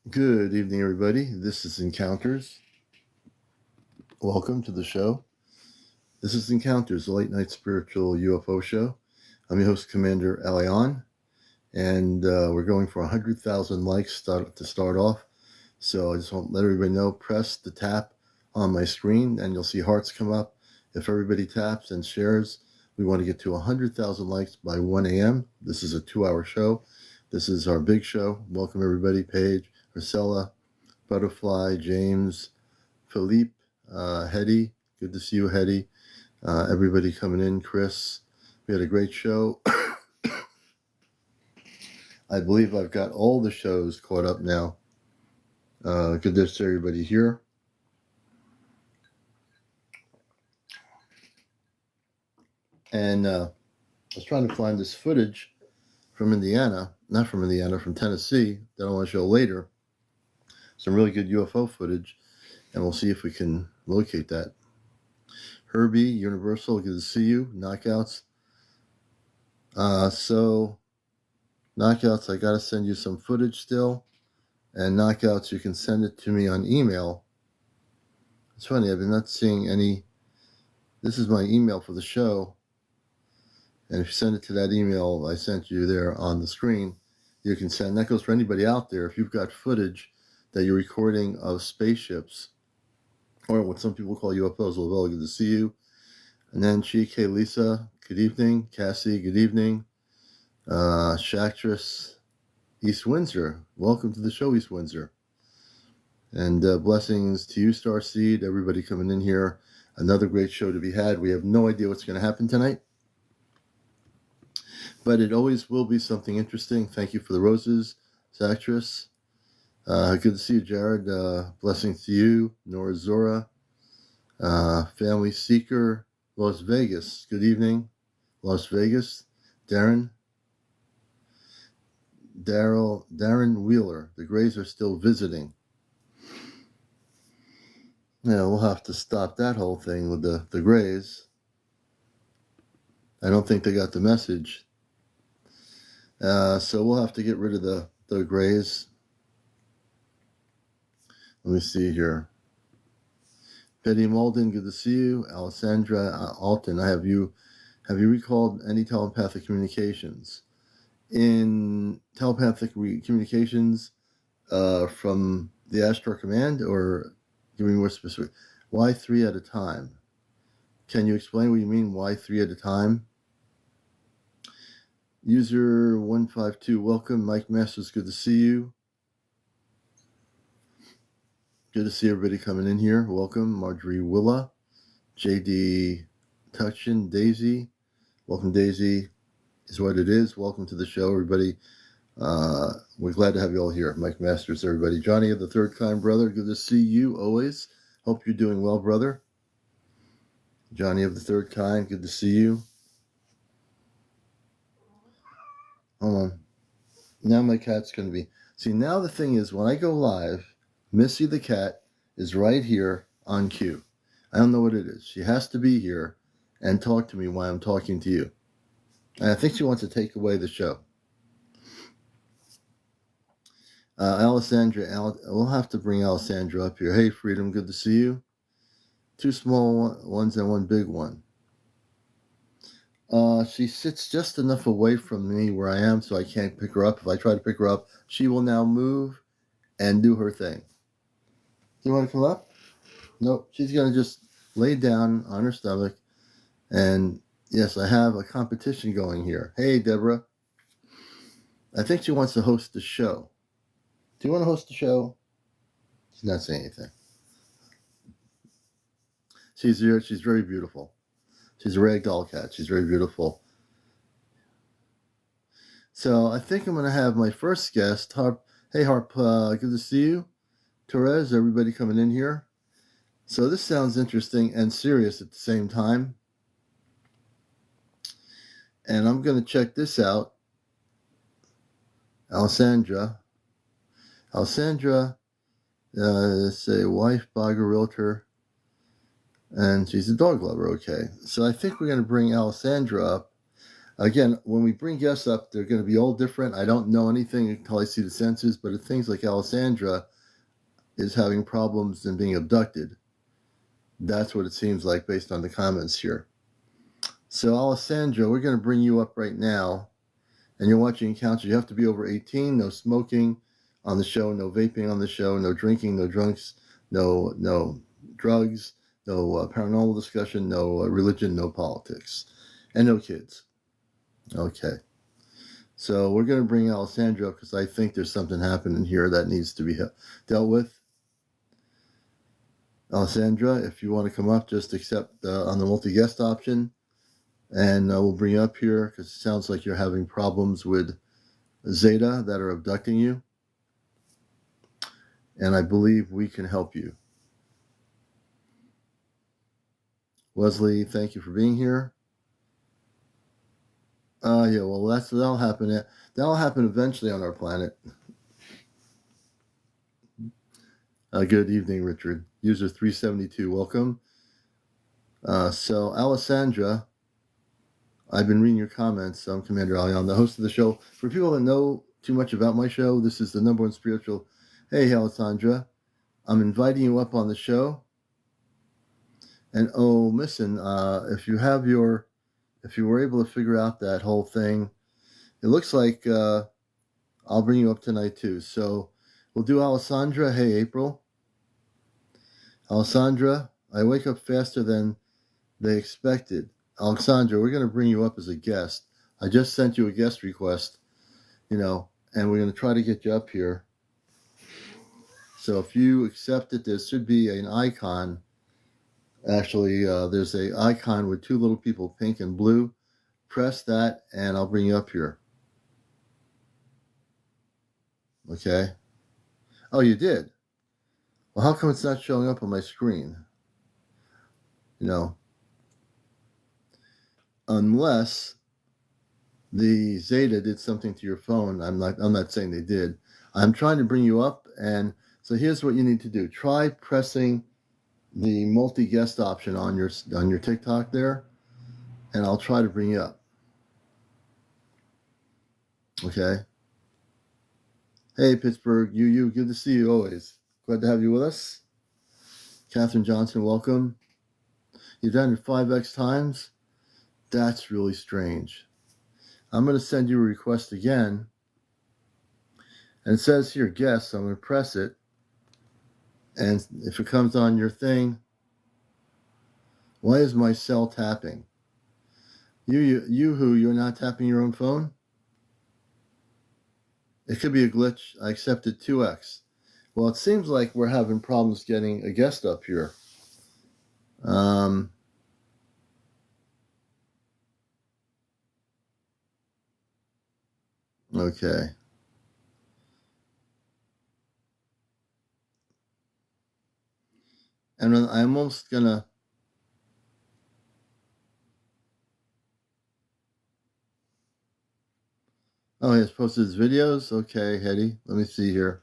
Good evening, everybody. This is Encounters. Welcome to the show. This is Encounters, the late night spiritual UFO show. I'm your host, CmdrAleon, and we're going for 100,000 likes to start off. So I just want to let everybody know, press the tap on my screen, and you'll see hearts come up. If everybody taps and shares, we want to get to 100,000 likes by 1 a.m. This is a 2-hour show. This is our big show. Welcome, everybody. Paige, Marcella, Butterfly, James, Philippe, Hetty. Good to see you, Hetty. Everybody coming in. Chris, we had a great show. I believe I've got all the shows caught up now. Good to see everybody here. And I was trying to find this footage from Indiana, not from Indiana, from Tennessee, that I want to show later. Some really good UFO footage, and we'll see if we can locate that. Herbie, Universal, good to see you. Knockouts. So Knockouts, I got to send you some footage still. And Knockouts, you can send it to me on email. It's funny, I've been not seeing any. This is my email for the show. And if you send it to that email I sent you there on the screen, you can send. That goes for anybody out there. If you've got footage that you're recording of spaceships, or what some people call UFOs, well, good to see you. And then Chike, Lisa, good evening. Cassie, good evening. Shactress, East Windsor, welcome to the show, East Windsor. And blessings to you, Starseed, everybody coming in here. Another great show to be had. We have no idea what's going to happen tonight, but it always will be something interesting. Thank you for the roses, Shactress. Good to see you, Jared. Blessings to you, Nora Zora. Family Seeker, Las Vegas. Good evening, Las Vegas. Darren Wheeler. The Greys are still visiting. Yeah, we'll have to stop that whole thing with the Greys. I don't think they got the message. So we'll have to get rid of the Greys. Let me see here. Betty Malden, good to see you. Alessandra Alton, have you recalled any telepathic communications? In telepathic communications from the Astro Command, or give me more specific? Why 3 at a time? Can you explain what you mean, why 3 at a time? User 152, welcome. Mike Masters, good to see you. Good to see everybody coming in here. Welcome. Marjorie Willa, JD Tuchin, Daisy. Welcome, Daisy. Is what it is. Welcome to the show, everybody. We're glad to have you all here. Mike Masters, everybody. Johnny of the Third Kind, brother. Good to see you always. Hope you're doing well, brother. Johnny of the Third Kind, good to see you. Hold on. Now my cat's going to be... See, now the thing is, when I go live, Missy the cat is right here on cue. I don't know what it is. She has to be here and talk to me while I'm talking to you. And I think she wants to take away the show. Alessandra, we'll have to bring Alessandra up here. Hey, Freedom, good to see you. 2 small ones and 1 big one. She sits just enough away from me where I am so I can't pick her up. If I try to pick her up, she will now move and do her thing. Do you want to come up? Nope. She's going to just lay down on her stomach. And yes, I have a competition going here. Hey, Deborah. I think she wants to host the show. Do you want to host the show? She's not saying anything. She's here. She's very beautiful. She's a ragdoll cat. She's very beautiful. So I think I'm going to have my first guest, Harp. Hey, Harp. Good to see you. Torres, everybody coming in here. So this sounds interesting and serious at the same time. And I'm going to check this out. Alessandra, say wife, Bogger Realtor, and she's a dog lover. Okay, so I think we're going to bring Alessandra up. Again, when we bring guests up, they're going to be all different. I don't know anything until I see the sensors, but things like Alessandra is having problems and being abducted. That's what it seems like based on the comments here. So, Alessandra, we're going to bring you up right now, and you're watching Encounters. You have to be over 18, no smoking on the show, no vaping on the show, no drinking, no drunks, no drugs, no paranormal discussion, no religion, no politics, and no kids. Okay. So we're going to bring Alessandra up because I think there's something happening here that needs to be dealt with. Alessandra, if you want to come up, just accept on the multi-guest option, and we'll bring you up here because it sounds like you're having problems with Zeta that are abducting you, and I believe we can help you. Wesley, thank you for being here. Yeah, well, that'll happen. That'll happen eventually on our planet. Good evening, Richard. User 372, welcome. So, Alessandra, I've been reading your comments. I'm CmdrAleon, the host of the show. For people that know too much about my show, this is the number one spiritual. Hey, Alessandra, I'm inviting you up on the show. And listen, if you were able to figure out that whole thing, it looks like I'll bring you up tonight too. So we'll do Alessandra. Hey, April. Alessandra, I wake up faster than they expected. Alexandra, we're going to bring you up as a guest. I just sent you a guest request, and we're going to try to get you up here. So if you accept it, there should be an icon. Actually, there's an icon with two little people, pink and blue. Press that, and I'll bring you up here. Okay. Oh, you did? Well, how come it's not showing up on my screen? Unless the Zeta did something to your phone. I'm not saying they did. I'm trying to bring you up, and so here's what you need to do. Try pressing the multi-guest option on your TikTok there, and I'll try to bring you up. Okay. Hey, Pittsburgh, you, good to see you always. Glad to have you with us. Catherine Johnson, welcome. You've done it 5x times? That's really strange. I'm going to send you a request again. And it says here, guest, so I'm going to press it. And if it comes on your thing, why is my cell tapping? You're not tapping your own phone? It could be a glitch. I accepted 2x. Well, it seems like we're having problems getting a guest up here. Okay. And I'm almost gonna. Oh, he has posted his videos? Okay, Hetty. Let me see here.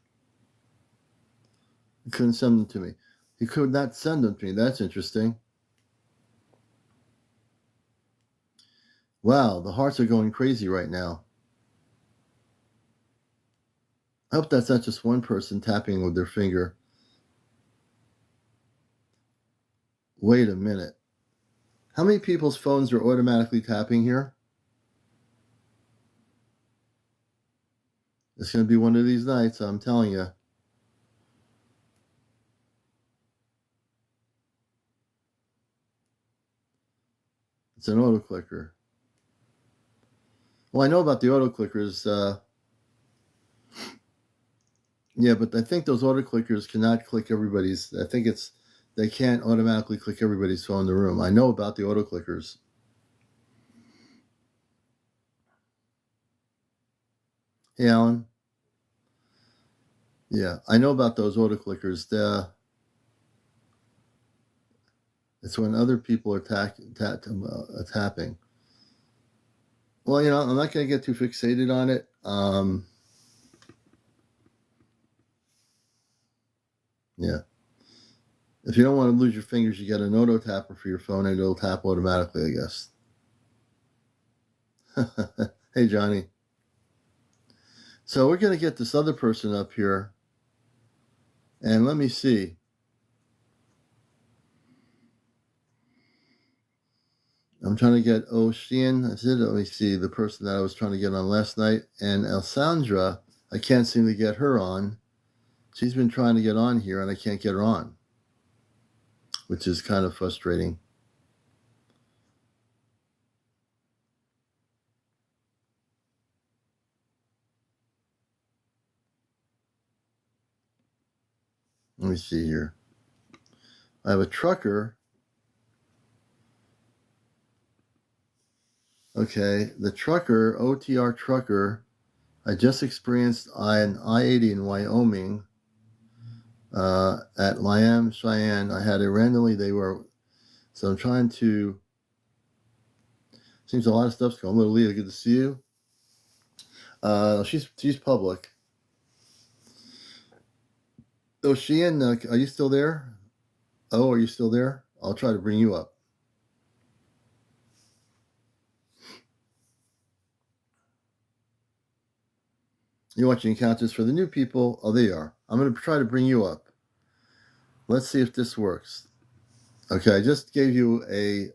He couldn't send them to me. He could not send them to me. That's interesting. Wow, the hearts are going crazy right now. I hope that's not just one person tapping with their finger. Wait a minute. How many people's phones are automatically tapping here? It's going to be one of these nights, I'm telling you. It's an auto clicker. Well, I know about the auto clickers. Yeah, but I think those auto clickers cannot click everybody's. I think they can't automatically click everybody's phone in the room. I know about the auto clickers. Hey, Alan. Yeah, I know about those auto clickers. It's when other people are tapping. Well, I'm not going to get too fixated on it. Yeah. If you don't want to lose your fingers, you get an auto tapper for your phone, and it'll tap automatically, I guess. Hey, Johnny. So we're going to get this other person up here. And let me see. I'm trying to get Ocean. I said, let me see, the person that I was trying to get on last night. And Alessandra, I can't seem to get her on. She's been trying to get on here, and I can't get her on, which is kind of frustrating. Let me see here. I have a trucker. Okay, the trucker, OTR trucker, I just experienced an I-80 in Wyoming at Liam, Cheyenne. I had it randomly. So I'm trying to, seems a lot of stuff's going on. Little Leah, good to see you. She's public. Oh, Sheehan, are you still there? Oh, are you still there? I'll try to bring you up. You're watching Encounters for the new people. Oh, there you are. I'm going to try to bring you up. Let's see if this works. Okay, I just gave you a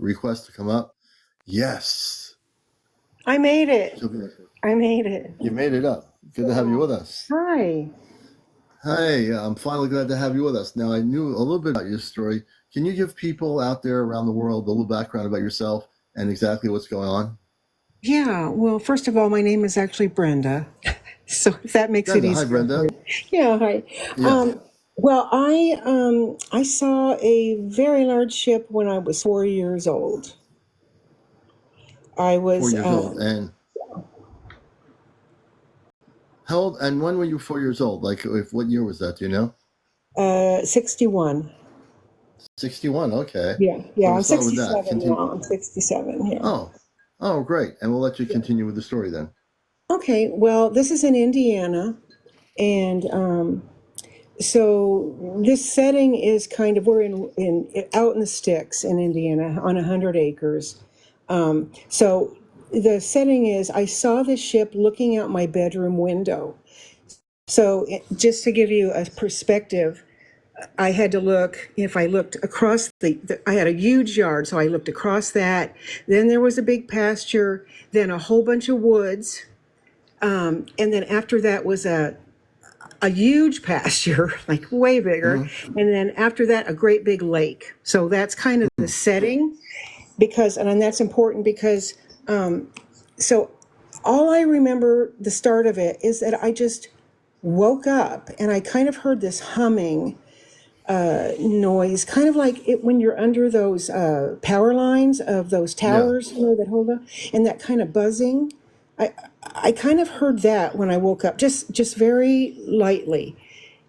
request to come up. Yes. I made it. I made it. You made it up. Good to have you with us. Hi. Hey, I'm finally glad to have you with us. Now, I knew a little bit about your story. Can you give people out there around the world a little background about yourself and exactly what's going on? Yeah, well, first of all, my name is actually Brenda. So if that makes Brenda, it easier. hi, Brenda. Yeah, hi. Yeah. Well, I saw a very large ship when I was 4 years old. I was 4 years old. And how old? And when were you 4 years old? Like, what year was that? Do you know? 61. 61. Okay. Yeah, So I'm we'll start with that. 67 Continue. now. I'm 67, yeah. Oh, great. And we'll let you continue with the story then. Okay, well, this is in Indiana, and so this setting is kind of, we're in out in the sticks in Indiana on 100 acres. So the setting is, I saw the ship looking out my bedroom window. So just to give you a perspective, I had to look, if I looked across I had a huge yard, so I looked across that. Then there was a big pasture, then a whole bunch of woods. And then after that was a huge pasture, like way bigger. Mm-hmm. And then after that, a great big lake. So that's kind of the setting, and that's important because, so all I remember the start of it is that I just woke up and I kind of heard this humming noise, kind of like it when you're under those power lines of those towers, that hold up, and that kind of buzzing. I kind of heard that when I woke up, just very lightly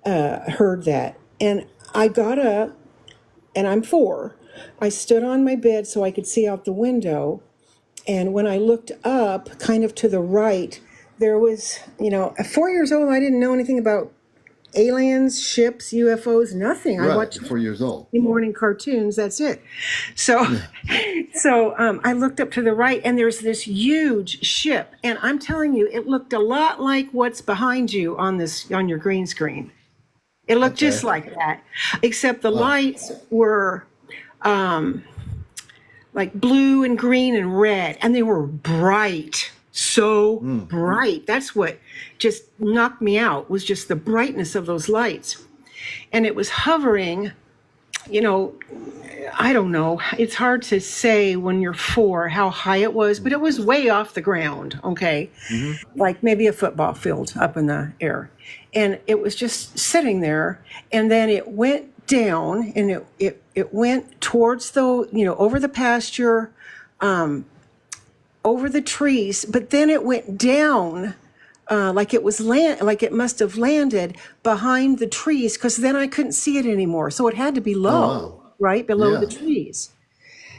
heard that. And I got up, and I'm 4. I stood on my bed so I could see out the window. And when I looked up, kind of to the right, there was, at 4 years old, I didn't know anything about aliens, ships, UFOs, nothing. Right, I watched 4 years old. morning cartoons. That's it. So, I looked up to the right, and there's this huge ship, and I'm telling you, it looked a lot like what's behind you on your green screen. It looked just like that, except the lights were like blue and green and red, and they were bright. So bright. That's what just knocked me out, was just the brightness of those lights. And it was hovering, I don't know. It's hard to say when you're 4 how high it was, but it was way off the ground, okay? Mm-hmm. Like maybe a football field up in the air. And it was just sitting there, and then it went down, and it went towards over the pasture, over the trees, but then it went down like it must have landed behind the trees, because then I couldn't see it anymore. So it had to be low, right below the trees.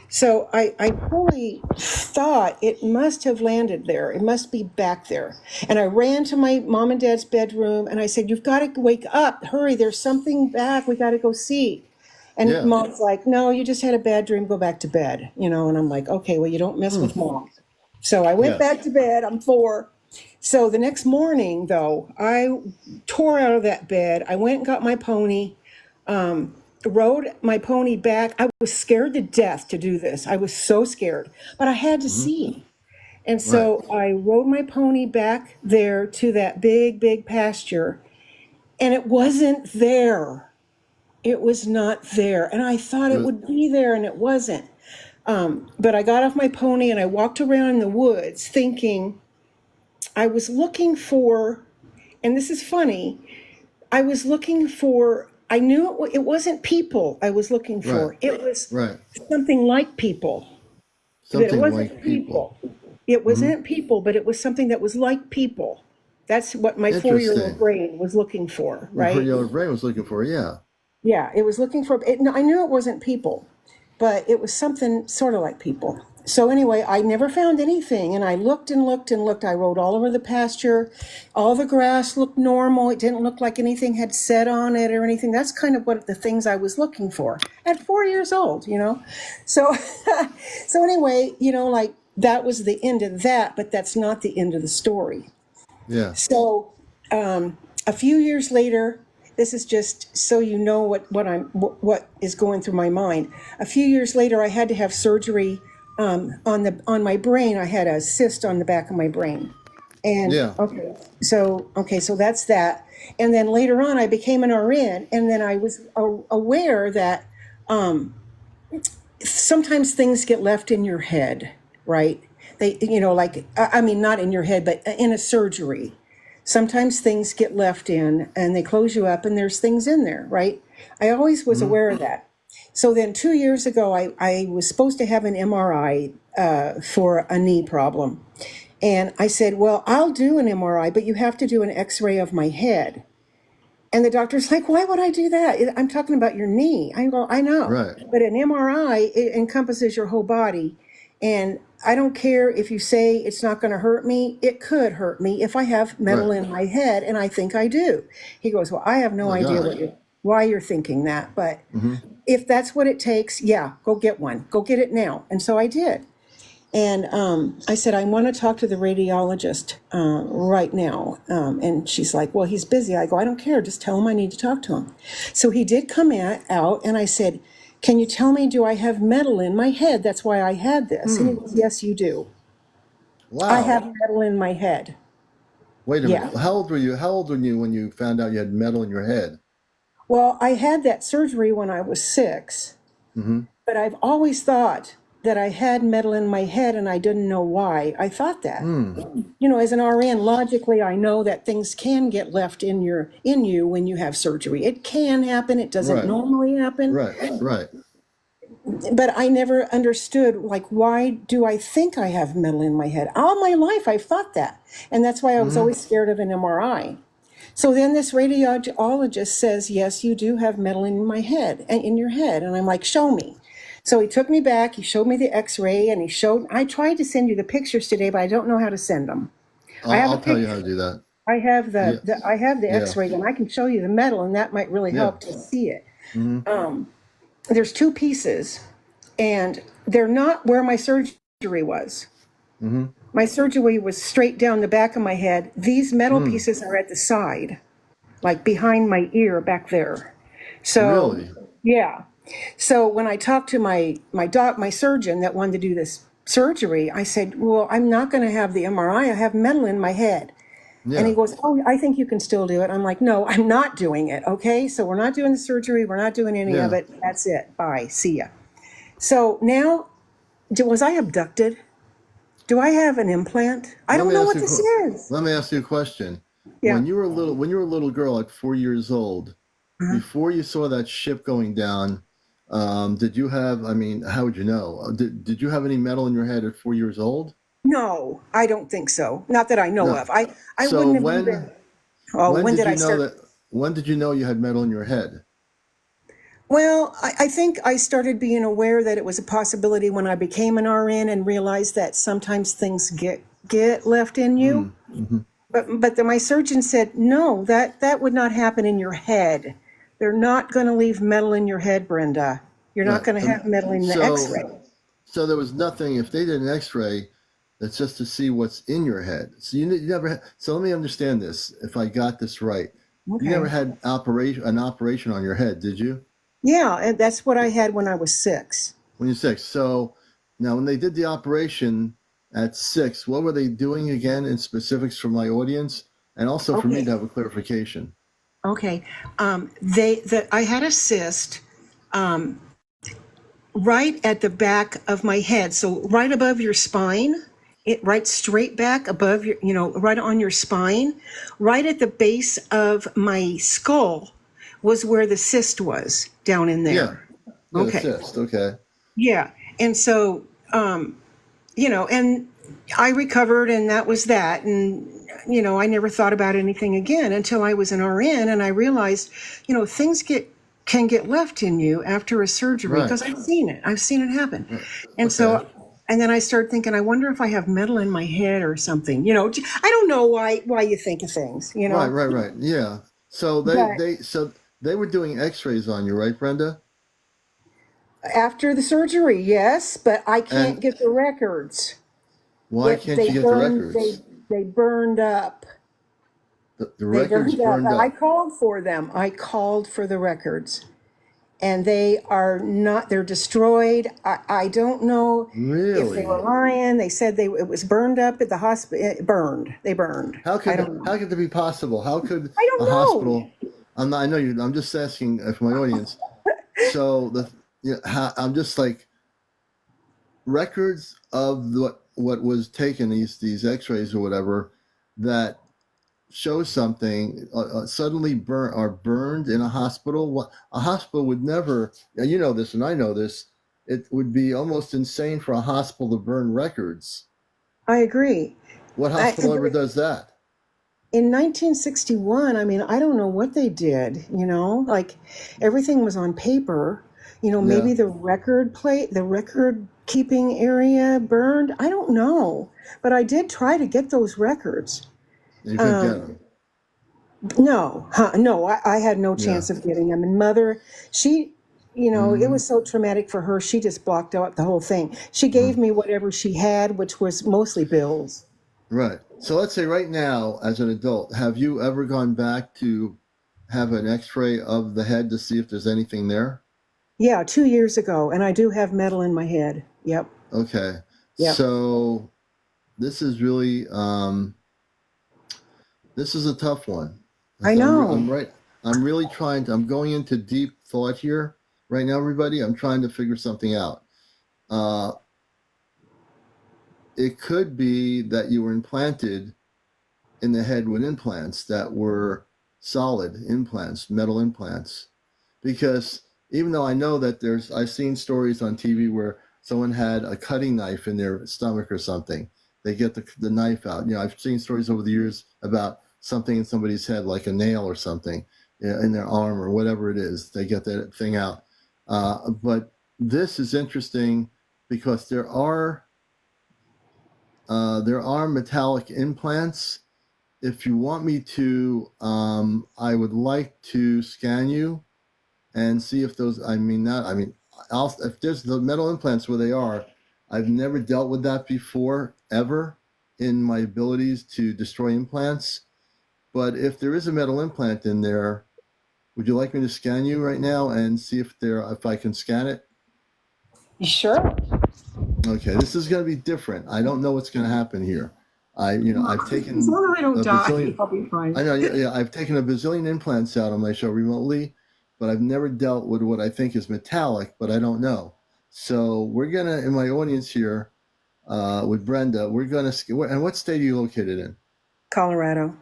So I fully thought it must have landed there. It must be back there. And I ran to my mom and dad's bedroom, and I said, "You've got to wake up. Hurry, there's something back. We got to go see." And Mom's like, "No, you just had a bad dream. Go back to bed." And I'm like, "Okay, well, you don't mess with Mom." So I went Yes. back to bed. I'm 4. So the next morning, though, I tore out of that bed. I went and got my pony, rode my pony back. I was scared to death to do this. I was so scared, but I had to Hmm. see. And Right. so I rode my pony back there to that big, big pasture, and it wasn't there. It was not there. And I thought it But would be there, and it wasn't. But I got off my pony and I walked around in the woods thinking I was looking for, and this is funny, I was looking for, I knew it wasn't people I was looking right. for. It was Right. something like people. That it Something wasn't like people. people. It Hmm. wasn't people, but it was something that was like people. That's what my 4-year-old Interesting. brain was looking for, Your right? yellow brain was looking for, yeah. Yeah, it was looking for it. No, I knew it wasn't people, but it was something sort of like people. So anyway, I never found anything, and I looked and looked and looked. I rode all over the pasture. All the grass looked normal. It didn't look like anything had set on it or anything. That's kind of what the things I was looking for at 4 years old, you know. So, so anyway, like that was the end of that, but that's not the end of the story. Yeah. So a few years later, this is just so you know what is going through my mind. A few years later, I had to have surgery on my brain. I had a cyst on the back of my brain, and Yeah. so that's that. And then later on, I became an RN, and then I was aware that sometimes things get left in your head, right? They, like, I mean, not in your head, but in a surgery. Sometimes things get left in and they close you up and there's things in there, right? I always was Hmm. aware of that. So then 2 years ago, I was supposed to have an MRI for a knee problem. And I said, well, I'll do an MRI, but you have to do an x-ray of my head. And the doctor's like, why would I do that? I'm talking about your knee. I go, I know. Right. But an MRI, it encompasses your whole body. And I don't care if you say it's not going to hurt me. It could hurt me if I have metal Right. in my head, and I think I do. He goes, well, I have Oh no my idea gosh. why you're thinking that. But Hmm. if that's what it takes, yeah, go get one. Go get it now. And so I did. And I said, I want to talk to the radiologist right now. And she's like, well, he's busy. I go, I don't care. Just tell him I need to talk to him. So he did come out, and I said, can you tell me, do I have metal in my head? That's why I had this. And he goes, yes, you do. I Wow. have metal in my head. Wait a Yeah. minute. How old were you? How old were you when you found out you had metal in your head? Well, I had that surgery when I was 6, Hmm. but I've always thought that I had metal in my head, and I didn't know why I thought that. Hmm. As an RN, logically, I know that things can get left in you when you have surgery. It can happen. It doesn't Right. normally happen. Right. Right. But I never understood, like, why do I think I have metal in my head? All my life, I've thought that. And that's why I was Hmm. always scared of an MRI. So then this radiologist says, yes, you do have metal in my head, in your head. And I'm like, show me. So he took me back, he showed me the x-ray, and I tried to send you the pictures today, but I don't know how to send them. I have a I'll tell you how to picture. do that. I have Yeah. I have the Yeah. x-ray, and I can show you the metal, and that might really Yeah. help to see it. Hmm. There's 2 pieces, and they're not where my surgery was. Hmm. My surgery was straight down the back of my head. These metal Hmm. pieces are at the side, like behind my ear back there. So, Really? yeah. So when I talked to my surgeon that wanted to do this surgery, I said, well, I'm not going to have the MRI. I have metal in my head. And he Yeah. goes, oh, I think you can still do it. I'm like, no, I'm not doing it. Okay. So we're not doing the surgery. We're not doing any of Yeah. it. That's it. Bye. See ya. So now, was I abducted? Do I have an implant? I Let don't me know ask what you. this is. Let me ask you a question. Yeah. When you were a little girl, like 4 years old, Uh-huh. before you saw that ship going down, did you have? I mean, how would you know? Did you have any metal in your head at 4 years old? No, I don't think so. Not that I know No. of. I So wouldn't have even. Oh, when when did did I you know start? that? When did you know you had metal in your head? Well, I think I started being aware that it was a possibility when I became an RN and realized that sometimes things get left in you. Mm-hmm. But my surgeon said, no, that would not happen in your head. They're not going to leave metal in your head, Brenda. You're not Right. going to have metal in the So x-ray. so there was nothing. If they did an X-ray, That's just to see what's in your head. So you never had, so let me understand this. If I got this right, you never Okay. had an operation on your head, did you? Yeah, and that's what I had when I was 6. When you're 6. So now when they did the operation at 6, what were they doing again in specifics for my audience? And also for me Okay. to have a clarification. Okay. I had a cyst right at the back of my head, so right above your spine. It right straight back above your, right on your spine, right at the base of my skull was where the cyst was down in Yeah. there. Yeah, the Okay. cyst. Okay. Yeah. And so, and I recovered and that was that. And, I never thought about anything again until I was an RN and I realized, things can get left in you after a surgery Right. because I've seen it. I've seen it happen. Right. And Okay. so, and then I started thinking, I wonder if I have metal in my head or something. I don't know why you think of things, Right, right, right. Yeah. So but they were doing x-rays on you, right, Brenda? after the surgery, yes, but I can't And get the records. why can't They you get the burned, records? they burned up. The They records burned up. burned I up. called for them. I called for the records. And they are not, they're destroyed. I don't know if they were Really? lying. They said it was burned up at the hospital. It burned. They burned. I don't know. How could that be possible? How could I a don't know. hospital? I know you. I'm just asking for my audience. So I'm just like records of what was taken, these x-rays or whatever, that show something suddenly are burned in a hospital. What a hospital would never, you know this and I know this, it would be almost insane for a hospital to burn records. I agree. What I, hospital ever does that? in 1961, I mean, I don't know what they did, like everything was on paper, Yeah, maybe the record keeping area burned. I don't know. But I did try to get those records. you couldn't get Um, them. no, no, I had no Yeah. chance of getting them. And mother, she, it Hmm. was so traumatic for her. She just blocked out the whole thing. She gave me whatever she had, which was mostly bills. Right. So let's say right now, as an adult, have you ever gone back to have an x-ray of the head to see if there's anything there? Yeah, 2 years ago. And I do have metal in my head. Yep. Okay. Yep. So this is really this is a tough one. I I'm know. right. I'm really trying to. I'm going into deep thought here right now, everybody. I'm trying to figure something out. Uh, it could be that you were implanted in the head with implants that were solid implants, metal implants. Because even though I know that I've seen stories on TV where someone had a cutting knife in their stomach or something. They get the knife out. I've seen stories over the years about something in somebody's head, like a nail or something in their arm or whatever it is. They get that thing out. But this is interesting because there are metallic implants. If you want me to, I would like to scan you and see if those. If there's the metal implants where they are, I've never dealt with that before ever in my abilities to destroy implants. But if there is a metal implant in there, would you like me to scan you right now and see if I can scan it? Sure. Okay, this is going to be different. I don't know what's going to happen here. I've As taken long as I don't a die, bazillion. I'll be fine. I know, yeah, I've taken a bazillion implants out on my show remotely, but I've never dealt with what I think is metallic, but I don't know. So we're gonna, in my audience here, with Brenda, we're gonna. And what state are you located in? Colorado.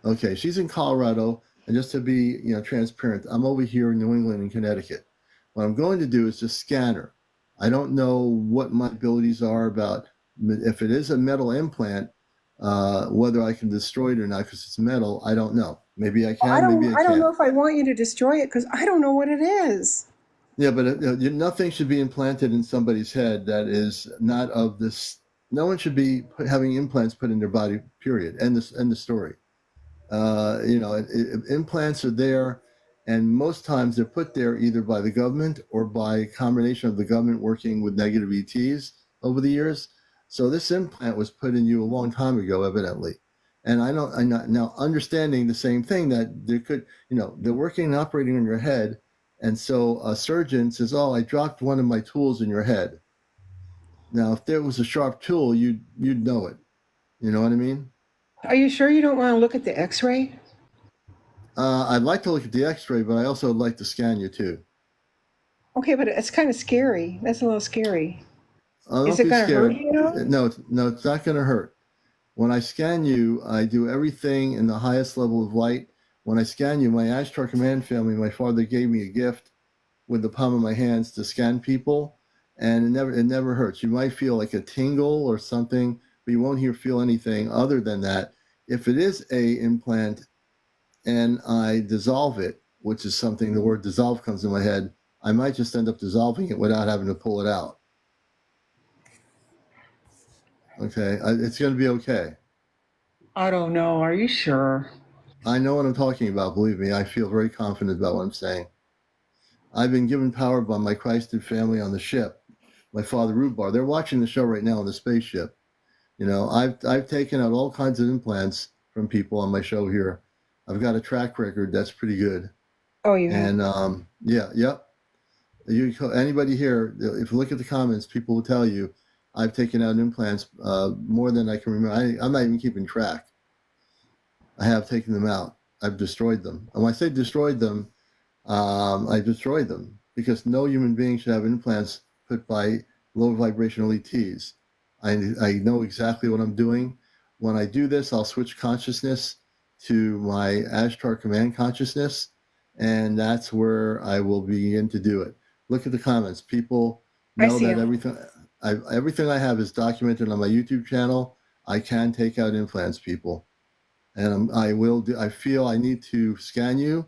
Okay, she's in Colorado, and just to be, transparent, I'm over here in New England and Connecticut. What I'm going to do is just scan her. I don't know what my abilities are about if it is a metal implant, whether I can destroy it or not because it's metal. I don't know. Maybe I I can, maybe don't I I don't can't. know if I want you to destroy it because I don't know what it is. Yeah, but nothing should be implanted in somebody's head that is not of this. No one should be having implants put in their body. Period. End the story. Implants are there, and most times they're put there either by the government or by a combination of the government working with negative ETs over the years. So this implant was put in you a long time ago, evidently. And I'm not now understanding the same thing, that there could, they're working and operating on your head. And so a surgeon says, "Oh, I dropped one of my tools in your head." Now, if there was a sharp tool, you'd know it. You know what I mean? Are you sure you don't want to look at the X-ray? I'd like to look at the X-ray, but I also would like to scan you too. Okay, but it's kind of scary. That's a little scary. Is Don't it be going to hurt scared. you? No, it's not going to hurt. When I scan you, I do everything in the highest level of light. When I scan you, my Ashtar Command family, my father gave me a gift with the palm of my hands to scan people, and it never hurts. You might feel like a tingle or something, but you won't feel anything other than that. If it is a implant and I dissolve it, which is something, the word dissolve comes in my head, I might just end up dissolving it without having to pull it out. Okay, it's going to be okay. I don't know. Are you sure? I know what I'm talking about. Believe me, I feel very confident about what I'm saying. I've been given power by my Christed family on the ship. My father, Rhubar, they're watching the show right now on the spaceship. I've taken out all kinds of implants from people on my show here. I've got a track record that's pretty good. Oh, you have? And yeah, yep. Anybody here, if you look at the comments, people will tell you I've taken out implants more than I can remember. I'm not even keeping track. I have taken them out. I've destroyed them. And when I say destroyed them, I destroyed them, because no human being should have implants put by low vibrational ETs. I know exactly what I'm doing. When I do this, I'll switch consciousness to my Ashtar Command consciousness, and that's where I will begin to do it. Look at the comments. People know that everything I have is documented on my YouTube channel. I can take out implants, people, and I will do. I feel I need to scan you.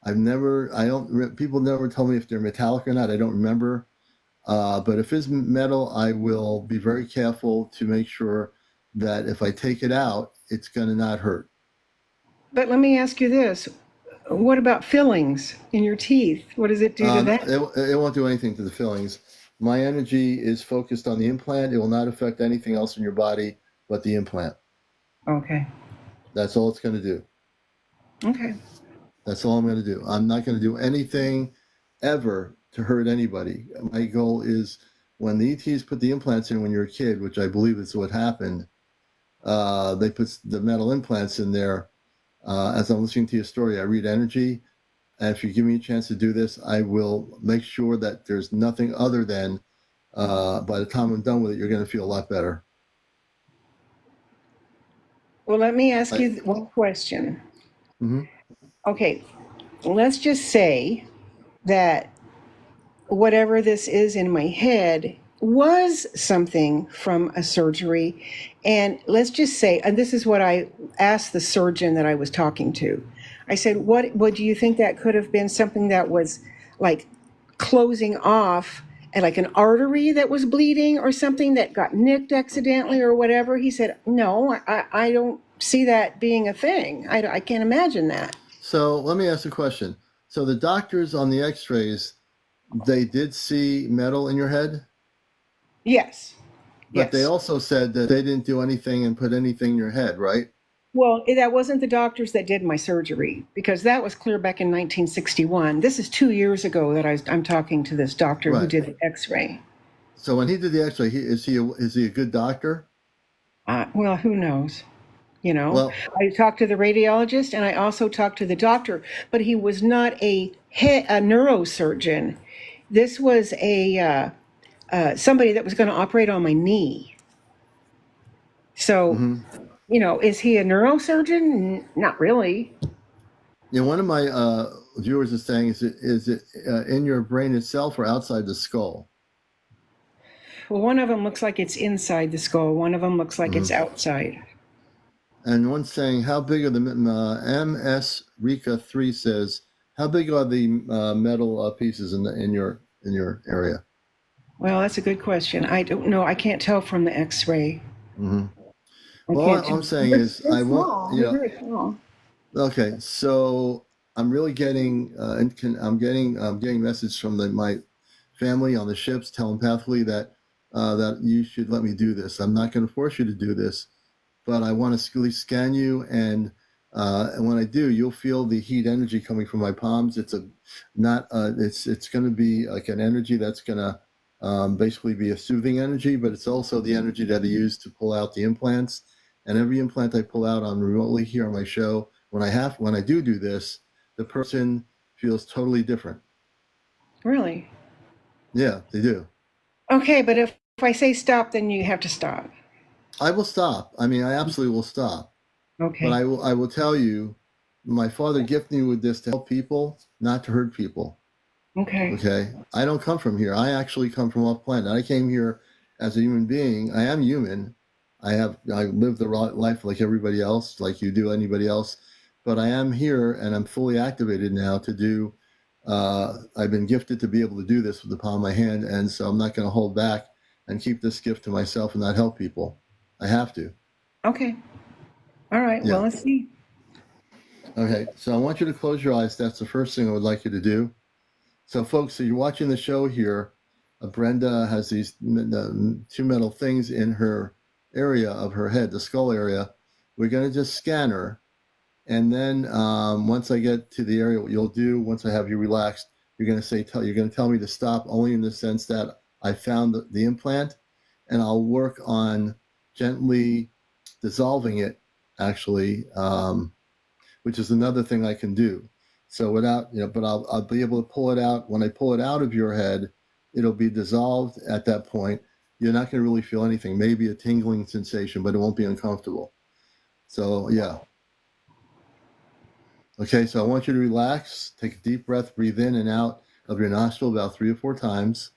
People never tell me if they're metallic or not. I don't remember. But if it's metal, I will be very careful to make sure that if I take it out, it's going to not hurt. But let me ask you this. What about fillings in your teeth? What does it do to that? It won't do anything to the fillings. My energy is focused on the implant. It will not affect anything else in your body but the implant. Okay. That's all it's going to do. Okay. That's all I'm going to do. I'm not going to do anything ever to hurt anybody. My goal is, when the ETs put the implants in when you're a kid, which I believe is what happened, they put the metal implants in there. As I'm listening to your story, I read energy. And if you give me a chance to do this, I will make sure that there's nothing other than, by the time I'm done with it, you're going to feel a lot better. Well, let me ask you one question. Mm-hmm. Okay. Let's just say that whatever this is in my head was something from a surgery. And let's just say, and this is what I asked the surgeon that I was talking to. I said, what do you think that could have been? Something that was like closing off, and like an artery that was bleeding, or something that got nicked accidentally or whatever? He said, no, I don't see that being a thing. I can't imagine that. So let me ask a question. So the doctors on the x-rays, they did see metal in your head? Yes. But they also said that they didn't do anything and put anything in your head, right? Well, that wasn't the doctors that did my surgery, because that was clear back in 1961. This is 2 years ago that I'm talking to this doctor who did the x-ray. So when he did the x-ray, is he a good doctor? Well, who knows? I talked to the radiologist, and I also talked to the doctor, but he was not a neurosurgeon. This was somebody that was going to operate on my knee. So, is he a neurosurgeon? Not really. Yeah, one of my viewers is saying, is it in your brain itself or outside the skull? Well, one of them looks like it's inside the skull. One of them looks like it's outside. And one's saying, how big are the MS Rika 3 says, how big are the metal pieces in your area? Well, that's a good question. I don't know. I can't tell from the X-ray. Mm-hmm. Well, what I'm saying is, I want, very small. Okay, so I'm really getting, I'm getting messages from my family on the ships telepathically that that you should let me do this. I'm not going to force you to do this, but I want to at least scan you, and when I do, you'll feel the heat energy coming from my palms. It's going to be like an energy that's going to basically be a soothing energy, but it's also the energy that I use to pull out the implants. And every implant I pull out on remotely here on my show, when I do this, the person feels totally different. Really? Yeah, they do. Okay, but if I say stop, then you have to stop. I will stop. I mean, I absolutely will stop. Okay. But I will tell you, my father gifted me with this to help people, not to hurt people. Okay. Okay? I don't come from here. I actually come from off planet. I came here as a human being. I am human. I live the life like everybody else, like you do anybody else. But I am here, and I'm fully activated now to do. I've been gifted to be able to do this with the palm of my hand, and so I'm not going to hold back and keep this gift to myself and not help people. I have to. Okay. All right. Yeah. Well, let's see. Okay, so I want you to close your eyes. That's the first thing I would like you to do. So, folks, so you're watching the show here. Brenda has these two metal things in her area of her head, the skull area. We're going to just scan her. And then once I get to the area, what you'll do, once I have you relaxed, you're going to tell me to stop, only in the sense that I found the implant, and I'll work on gently dissolving it, actually, which is another thing I can do. So without, but I'll be able to pull it out. When I pull it out of your head, it'll be dissolved at that point. You're not going to really feel anything, maybe a tingling sensation, but it won't be uncomfortable. So, yeah. Okay, so I want you to relax, take a deep breath, breathe in and out of your nostril about 3 or 4 times.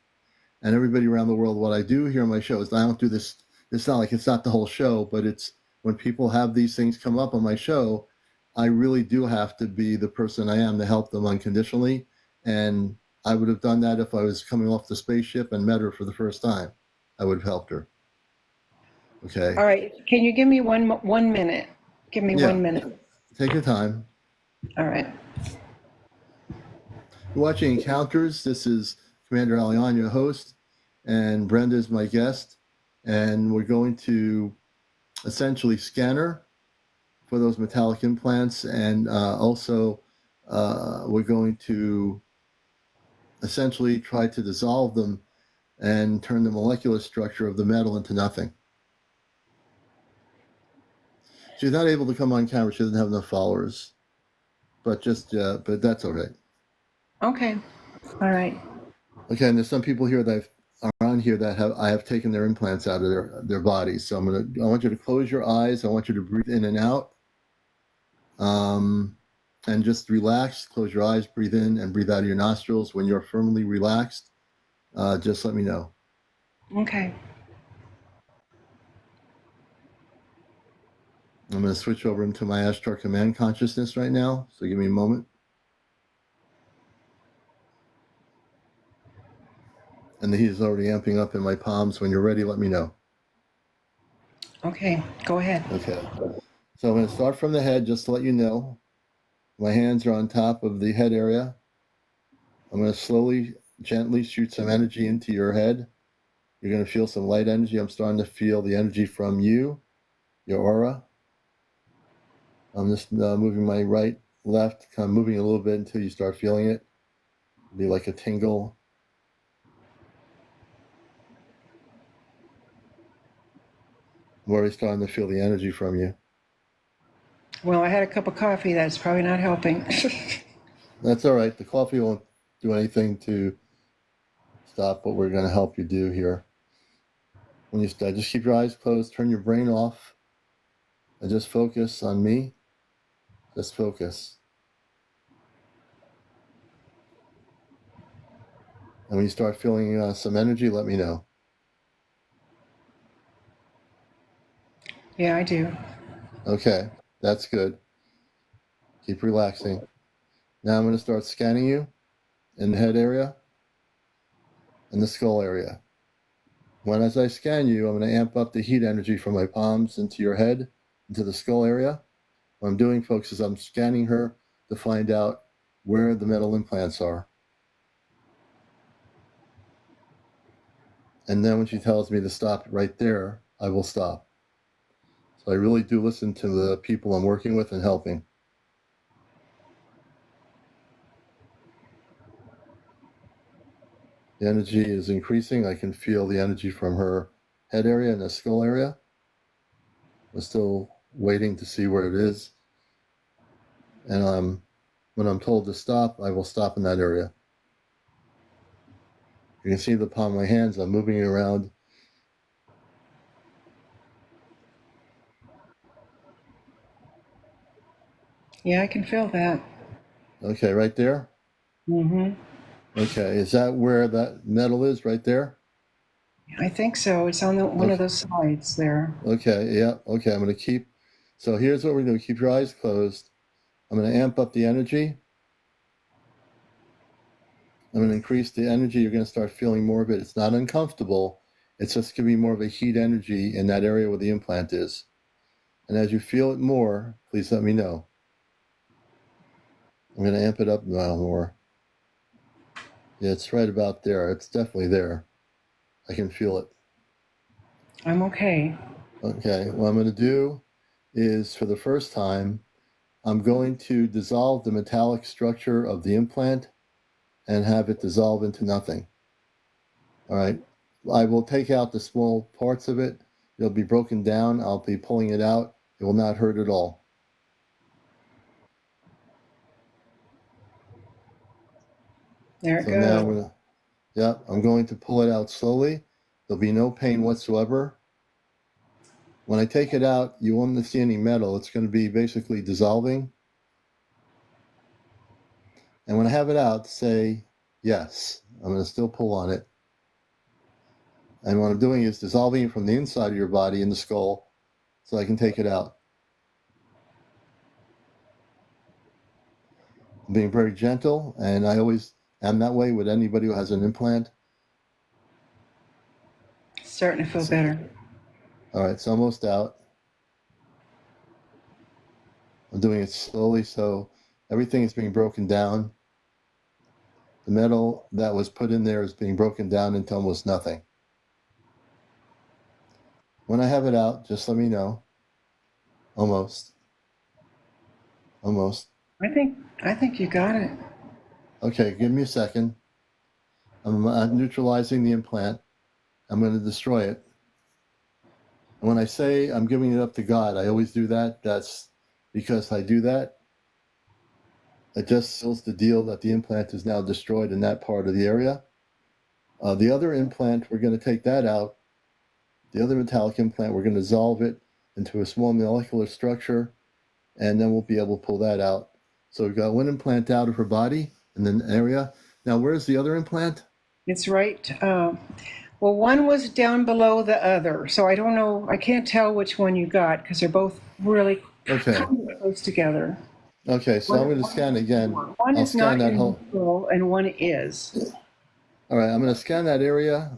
And everybody around the world, what I do here on my show is I don't do this. It's not like it's not the whole show, but it's when people have these things come up on my show, I really do have to be the person I am to help them unconditionally. And I would have done that if I was coming off the spaceship and met her for the first time. I would have helped her. Okay. All right. Can you give me 1 minute? Give me 1 minute. Take your time. All right. You're watching Encounters. This is CmdrAleon, your host, and Brenda is my guest. And we're going to essentially scan her for those metallic implants, and also we're going to essentially try to dissolve them and turn the molecular structure of the metal into nothing. She's not able to come on camera. She doesn't have enough followers, but that's all right. Okay. All right. Okay, and there's some people here that are on here that I have taken their implants out of their bodies. So I want you to close your eyes. I want you to breathe in and out. And just relax, close your eyes, breathe in and breathe out of your nostrils. When you're firmly relaxed, just let me know. Okay. I'm going to switch over into my Ashtar Command consciousness right now. So give me a moment. And the heat is already amping up in my palms. When you're ready, let me know. Okay. Go ahead. Okay. So I'm going to start from the head, just to let you know. My hands are on top of the head area. I'm going to slowly, gently shoot some energy into your head. You're going to feel some light energy. I'm starting to feel the energy from you, your aura. I'm just moving my right, left, kind of moving a little bit until you start feeling it. It'll be like a tingle. I'm already starting to feel the energy from you. Well, I had a cup of coffee. That's probably not helping. That's all right. The coffee won't do anything to stop what we're going to help you do here. When you start, just keep your eyes closed, turn your brain off, and just focus on me. Just focus. And when you start feeling some energy, let me know. Yeah, I do. Okay, that's good. Keep relaxing. Now I'm going to start scanning you in the head area and the skull area. As I scan you, I'm going to amp up the heat energy from my palms into your head, into the skull area. What I'm doing, folks, is I'm scanning her to find out where the metal implants are. And then when she tells me to stop right there, I will stop. So I really do listen to the people I'm working with and helping. The energy is increasing. I can feel the energy from her head area and the skull area. I'm still waiting to see where it is. And when I'm told to stop, I will stop in that area. You can see the palm of my hands. I'm moving it around. Yeah, I can feel that. Okay, right there. Mm-hmm. Okay, is that where that metal is, right there? I think so. It's on one of those sides there. Okay, yeah, okay, I'm going to keep. So here's what we're going to do. Keep your eyes closed. I'm going to amp up the energy. I'm going to increase the energy. You're going to start feeling more of it. It's not uncomfortable. It's just going to be more of a heat energy in that area where the implant is. And as you feel it more, please let me know. I'm going to amp it up now more. Yeah, it's right about there. It's definitely there. I can feel it. I'm okay. Okay, what I'm going to do is, for the first time, I'm going to dissolve the metallic structure of the implant and have it dissolve into nothing. All right. I will take out the small parts of it. It'll be broken down. I'll be pulling it out. It will not hurt at all. There it So now goes. I'm going to pull it out slowly. There'll be no pain whatsoever. When I take it out, you won't see any metal. It's going to be basically dissolving. And when I have it out, say yes. I'm going to still pull on it. And what I'm doing is dissolving it from the inside of your body in the skull so I can take it out. I'm being very gentle, and I always am that way with anybody who has an implant. Starting to feel better. All right, it's almost out. I'm doing it slowly, so everything is being broken down. The metal that was put in there is being broken down into almost nothing. When I have it out, just let me know. Almost. Almost. I think you got it. Okay, give me a second. I'm neutralizing the implant. I'm going to destroy it. And when I say I'm giving it up to God, I always do that. That's because I do that. It just seals the deal that the implant is now destroyed in that part of the area. The other implant, we're going to take that out. The other metallic implant, we're going to dissolve it into a small molecular structure, and then we'll be able to pull that out. So we've got one implant out of her body in the area. Now, where's the other implant? It's right. Well, one was down below the other, so I don't know. I can't tell which one you got because they're both really Okay. kind of close together. Okay, so I'm going to scan again. One I'll is scan not that in whole. control, and one is. All right, I'm going to scan that area,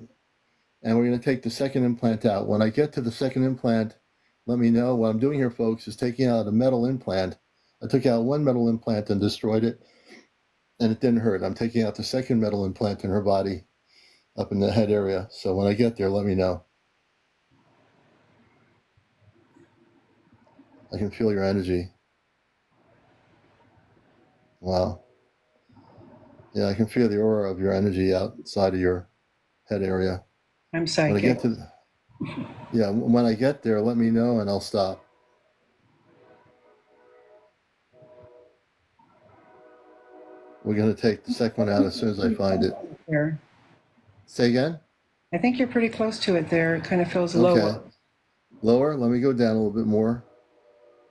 and we're going to take the second implant out. When I get to the second implant, let me know. What I'm doing here, folks, is taking out a metal implant. I took out one metal implant and destroyed it, and it didn't hurt. I'm taking out the second metal implant in her body up in the head area. So when I get there, let me know. I can feel your energy. Wow. Yeah, I can feel the aura of your energy outside of your head area. I'm When I psychic. get to when I get there, let me know and I'll stop. We're going to take the second one out as soon as I find it. There. Say again? I think you're pretty close to it there. It kind of feels Okay. lower. Lower? Let me go down a little bit more.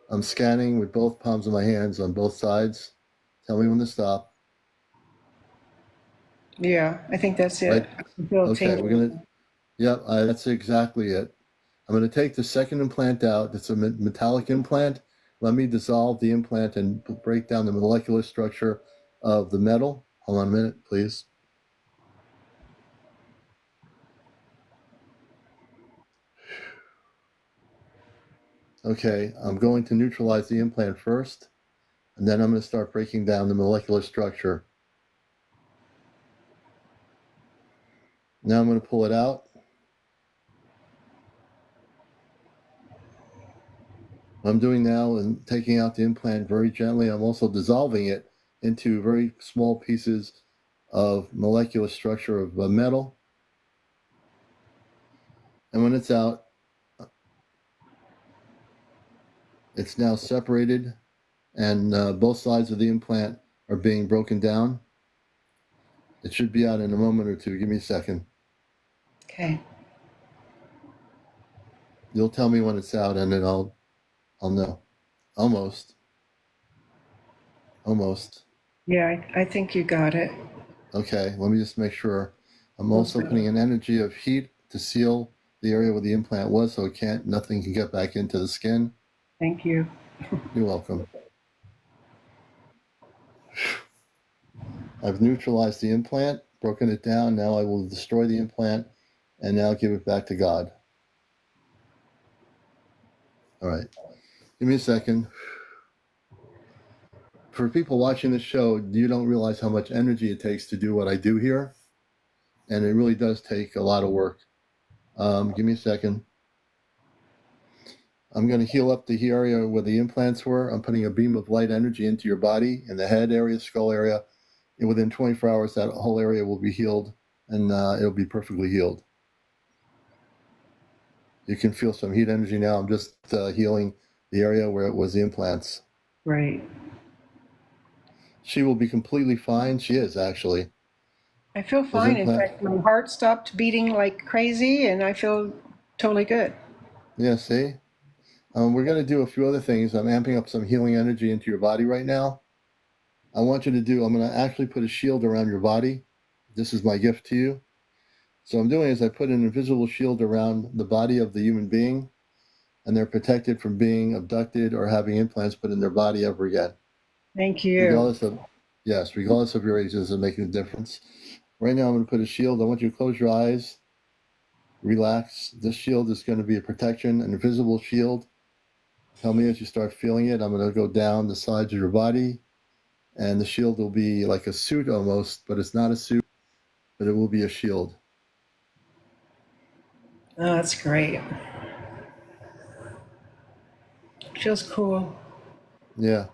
I'm scanning with both palms of my hands on both sides. Tell me when to stop. Yeah, I think that's it. Right? I can feel Okay, tingling. we're going to, yep, that's exactly it. I'm going to take the second implant out. It's a metallic implant. Let me dissolve the implant and break down the molecular structure of the metal. Hold on a minute, please. Okay, I'm going to neutralize the implant first, and then I'm going to start breaking down the molecular structure. Now I'm going to pull it out. What I'm doing now and taking out the implant very gently, I'm also dissolving it into very small pieces of molecular structure of metal. And when it's out, it's now separated, and both sides of the implant are being broken down. It should be out in a moment or two. Give me a second. Okay. You'll tell me when it's out, and then I'll know. Almost. Yeah, I think you got it. Okay, let me just make sure. I'm also putting an energy of heat to seal the area where the implant was, so nothing can get back into the skin. Thank you. You're welcome. I've neutralized the implant, broken it down. Now I will destroy the implant and now give it back to God. All right. Give me a second. For people watching this show, you don't realize how much energy it takes to do what I do here. And it really does take a lot of work. Give me a second. I'm going to heal up the area where the implants were. I'm putting a beam of light energy into your body, in the head area, skull area. And within 24 hours, that whole area will be healed, and it'll be perfectly healed. You can feel some heat energy now. I'm just healing the area where it was the implants. Right. She will be completely fine. She is, actually. I feel fine. In fact, my heart stopped beating like crazy, and I feel totally good. Yeah, see? We're going to do a few other things. I'm amping up some healing energy into your body right now. I'm going to actually put a shield around your body. This is my gift to you. So what I'm doing is I put an invisible shield around the body of the human being, and they're protected from being abducted or having implants put in their body ever again. Thank you. Regardless of your age, doesn't make a difference. Right now I'm going to put a shield. I want you to close your eyes, relax. This shield is going to be a protection, an invisible shield. Tell me as you start feeling it. I'm going to go down the sides of your body, and the shield will be like a suit almost, but it's not a suit, but it will be a shield. Oh, that's great. Feels cool. Yeah.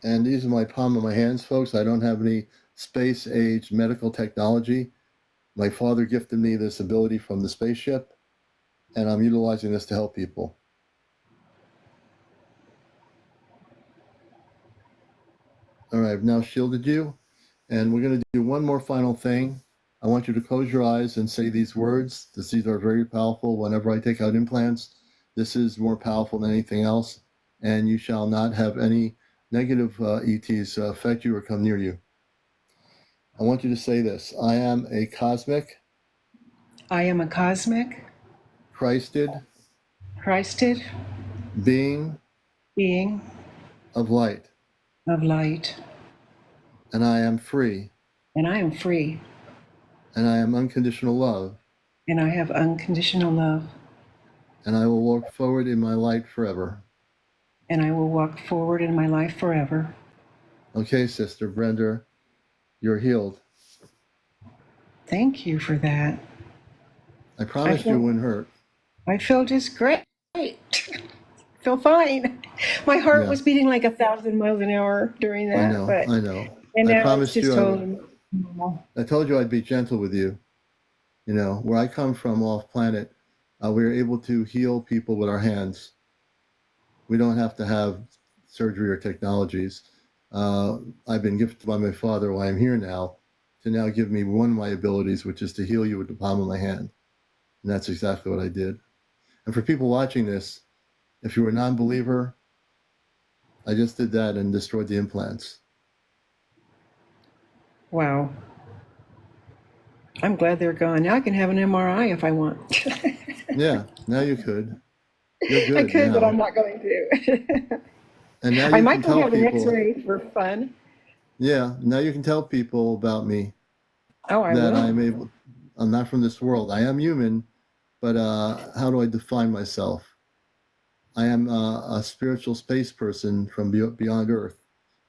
And these are my palm of my hands, folks. I don't have any space-age medical technology. My father gifted me this ability from the spaceship, and I'm utilizing this to help people. All right, I've now shielded you, and we're going to do one more final thing. I want you to close your eyes and say these words. These are very powerful. Whenever I take out implants, this is more powerful than anything else, and you shall not have any negative ETs affect you or come near you. I want you to say this. I am a cosmic. I am a cosmic. Christed. Being. Of light. And I am free. And I am free. And I am unconditional love. And I have unconditional love. And I will walk forward in my light forever. And I will walk forward in my life forever. Okay, Sister Brenda, you're healed. Thank you for that. I promised you wouldn't hurt. I feel just great. Feel fine. My heart was beating like 1,000 miles an hour during that. I know. And I now promised it's just you. totally normal. I told you I'd be gentle with you. You know, where I come from off planet, we are able to heal people with our hands. We don't have to have surgery or technologies. I've been gifted by my father while I'm here now to now give me one of my abilities, which is to heal you with the palm of my hand. And that's exactly what I did. And for people watching this, if you're a non-believer, I just did that and destroyed the implants. Wow. I'm glad they're gone. Now I can have an MRI if I want. Yeah, now you could. You're good I could, now. but I'm not going to. And now you I might can go tell have an people. X-ray for fun. Yeah, now you can tell people about me. Oh, I that will. I'm not from this world. I am human, but how do I define myself? I am a spiritual space person from beyond Earth,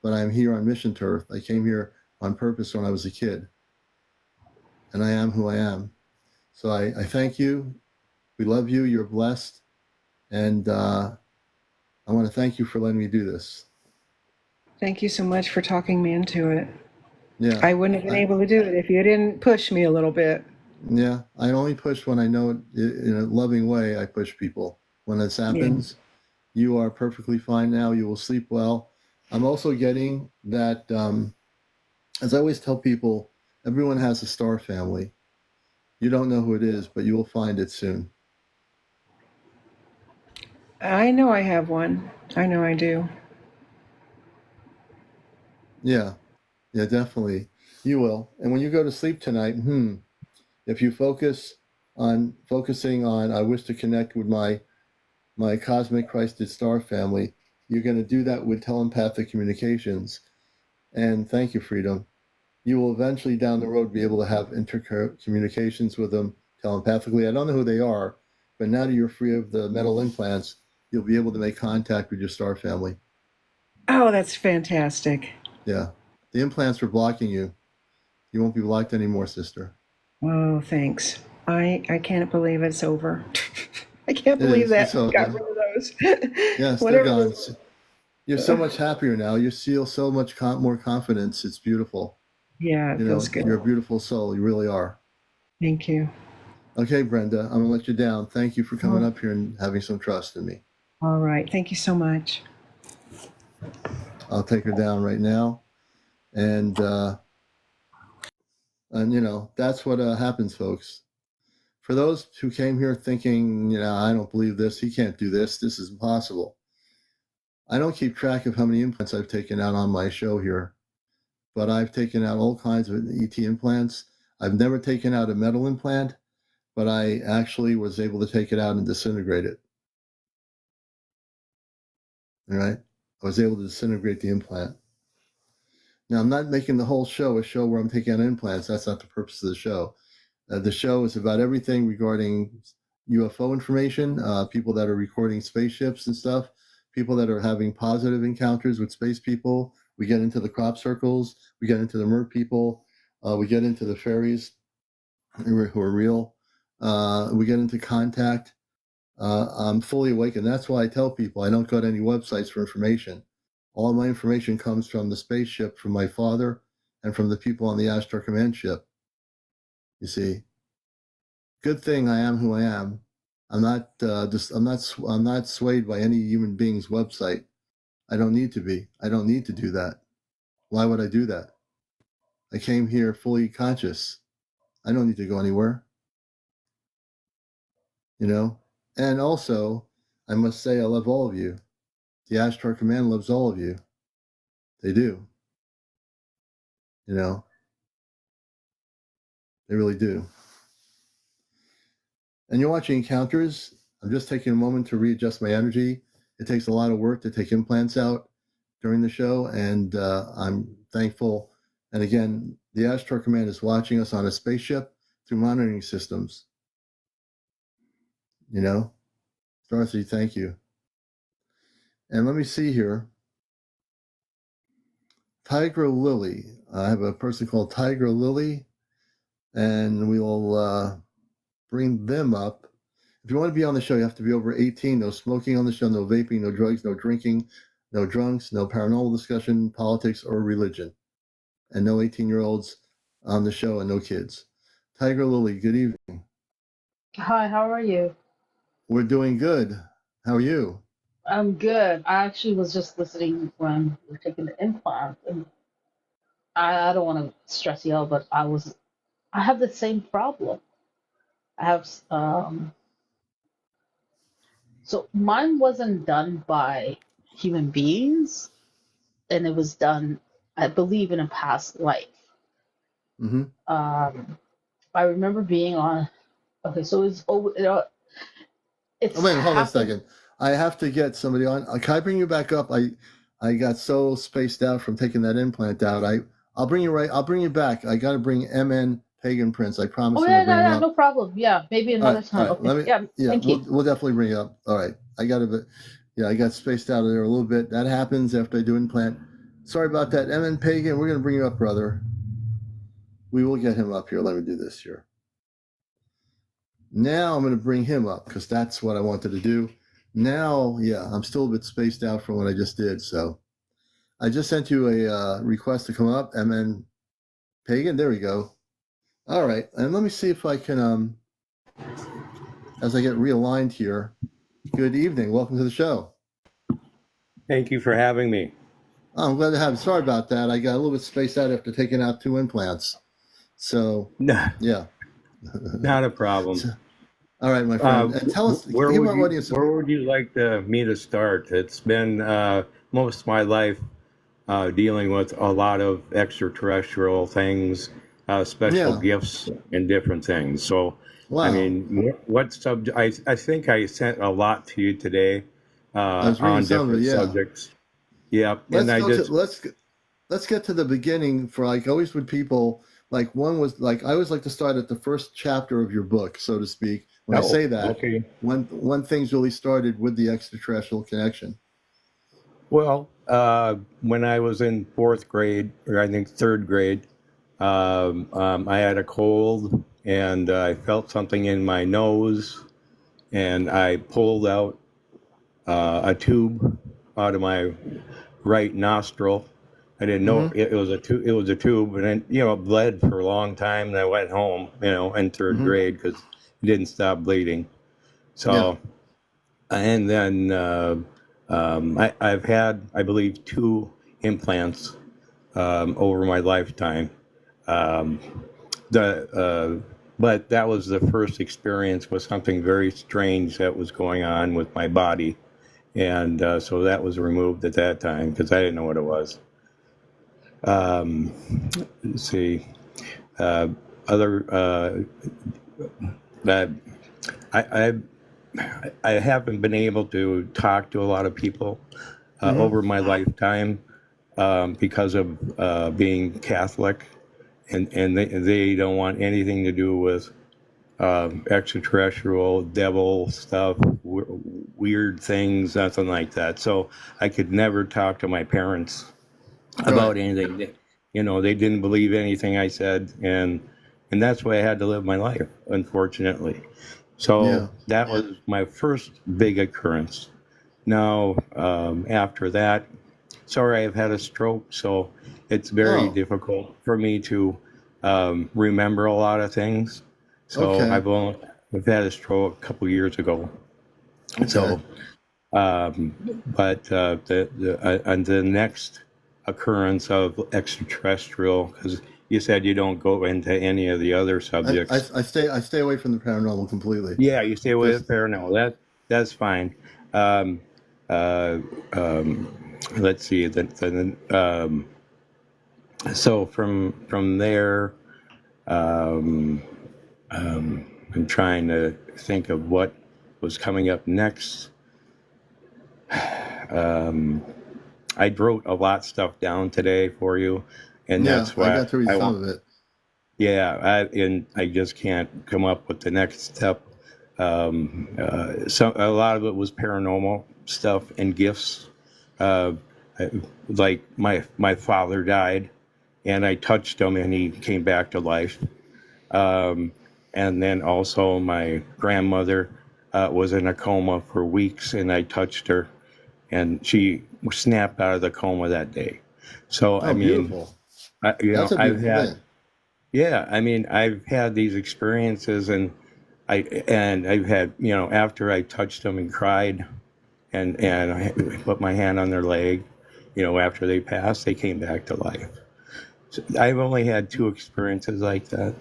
but I'm here on mission to Earth. I came here on purpose when I was a kid, and I am who I am. So I thank you. We love you. You're blessed. And I want to thank you for letting me do this. Thank you so much for talking me into it. Yeah. I wouldn't have been able to do it if you didn't push me a little bit. Yeah. I only push when I know it in a loving way. I push people. When this happens, you are perfectly fine now. You will sleep well. I'm also getting that, as I always tell people, everyone has a star family. You don't know who it is, but you will find it soon. I know I have one. I know I do. Yeah. Yeah, definitely. You will. And when you go to sleep tonight, if you focusing on, I wish to connect with my cosmic Christed star family, you're going to do that with telepathic communications. And thank you, Freedom. You will eventually down the road be able to have intercommunications with them telepathically. I don't know who they are, but now that you're free of the metal implants, you'll be able to make contact with your star family. Oh, that's fantastic. Yeah. The implants were blocking you. You won't be blocked anymore, sister. Oh, thanks. I can't believe it's over. I can't It believe is. that. It's over. Got rid of those. Yes, they're Whatever. gone. You're so much happier now. You feel so much more confidence. It's beautiful. Yeah, it feels good. You're a beautiful soul. You really are. Thank you. Okay, Brenda, I'm going to let you down. Thank you for coming up here and having some trust in me. All right. Thank you so much. I'll take her down right now. And that's what happens, folks. For those who came here thinking, I don't believe this, he can't do this, this is impossible. I don't keep track of how many implants I've taken out on my show here, but I've taken out all kinds of ET implants. I've never taken out a metal implant, but I actually was able to take it out and disintegrate it. All right? I was able to disintegrate the implant. Now, I'm not making the whole show a show where I'm taking out implants. That's not the purpose of the show. The show is about everything regarding UFO information, people that are recording spaceships and stuff, people that are having positive encounters with space people. We get into the crop circles. We get into the mer people. We get into the fairies who are real. We get into contact. I'm fully awake, and that's why I tell people I don't go to any websites for information. All of my information comes from the spaceship, from my father, and from the people on the Astro Command ship. You see, good thing I am who I am. I'm not swayed by any human being's website. I don't need to be. I don't need to do that. Why would I do that? I came here fully conscious. I don't need to go anywhere. And also, I must say I love all of you. The Astro Command loves all of you. They do. They really do. And you're watching Encounters. I'm just taking a moment to readjust my energy. It takes a lot of work to take implants out during the show, and I'm thankful. And again, the Astro Command is watching us on a spaceship through monitoring systems. Dorothy, thank you. And let me see here. Tiger Lily. I have a person called Tiger Lily, and we will bring them up. If you want to be on the show, you have to be over 18. No smoking on the show, no vaping, no drugs, no drinking, no drunks, no paranormal discussion, politics, or religion. And no 18-year-olds on the show and no kids. Tiger Lily, good evening. Hi, how are you? We're doing good. How are you? I'm good. I actually was just listening when you were taking the implant, and I don't want to stress you out, but I have the same problem. I have so mine wasn't done by human beings, and it was done, I believe, in a past life. Mm-hmm. I remember being on. Okay, so it's over. It's Wait, hold on a happened. second. I have to get somebody on. Can I bring you back up? I got so spaced out from taking that implant out. I'll bring you back. I got to bring MN Pagan Prince. I promise. Oh I'm yeah, gonna bring him up. no problem. Yeah, maybe another time. All right. Okay. Thank you. We'll definitely bring you up. All right. I got spaced out of there a little bit. That happens after I do implant. Sorry about that. MN Pagan, we're going to bring you up, brother. We will get him up here. Let me do this here. Now I'm going to bring him up because that's what I wanted to do. Now, yeah, I'm still a bit spaced out from what I just did. So I just sent you a request to come up. MN Pagan, there we go. All right. And let me see if I can, as I get realigned here. Good evening. Welcome to the show. Thank you for having me. Oh, I'm glad to have you. Sorry about that. I got a little bit spaced out after taking out 2 implants. So, No, yeah. not a problem. All right, my friend. And tell us, where give would our you, audience. where would you like me to start? It's been most of my life dealing with a lot of extraterrestrial things, special Yeah. gifts, and different things. So, Wow. I mean, what subject? I think I sent a lot to you today I was reading on some of it, different yeah. subjects. Yep, and Let's get to the beginning for like always with people. Like one was like I always like to start at the first chapter of your book, so to speak. When I say that, okay. when things really started with the extraterrestrial connection. Well, when I was in fourth grade, or I think third grade, I had a cold and I felt something in my nose, and I pulled out a tube out of my right nostril. I didn't know Mm-hmm. it was a tube. It was a tube, and then it bled for a long time. And I went home, in third Mm-hmm. grade because it didn't stop bleeding. So, Yeah. and then I've had, I believe, 2 implants over my lifetime. Um, but that was the first experience with something very strange that was going on with my body, and so that was removed at that time because I didn't know what it was. Let's see, other that I I haven't been able to talk to a lot of people Mm-hmm. over my lifetime because of being Catholic, and they don't want anything to do with extraterrestrial, devil stuff, weird things, nothing like that. So I could never talk to my parents about Right. anything. They didn't believe anything I said, and that's why I had to live my life, unfortunately. Yeah. So that was my first big occurrence. Now, after that, sorry, I've had a stroke, so it's very Oh. difficult for me to remember a lot of things. So Okay. I've had a stroke a couple years ago. Okay. So, but the next occurrence of extraterrestrial, because you said you don't go into any of the other subjects. I stay away from the paranormal completely. Yeah, you stay away Just with paranormal. That's fine. Um, uh, let's see. So from there, um, I'm trying to think of what was coming up next. I wrote a lot of stuff down today for you, and yeah, that's I why got to read I some want. of it. Yeah, and I just can't come up with the next step. So a lot of it was paranormal stuff and gifts. Uh, like my father died, and I touched him, and he came back to life. Um, and then also my grandmother was in a coma for weeks, and I touched her, and she snapped out of the coma that day. So I Oh, mean, beautiful. you know, That's a I've beautiful had thing. yeah, I mean, I've had these experiences, and I've had, after I touched them and cried, and I put my hand on their leg, after they passed, they came back to life. So I've only had 2 experiences like that.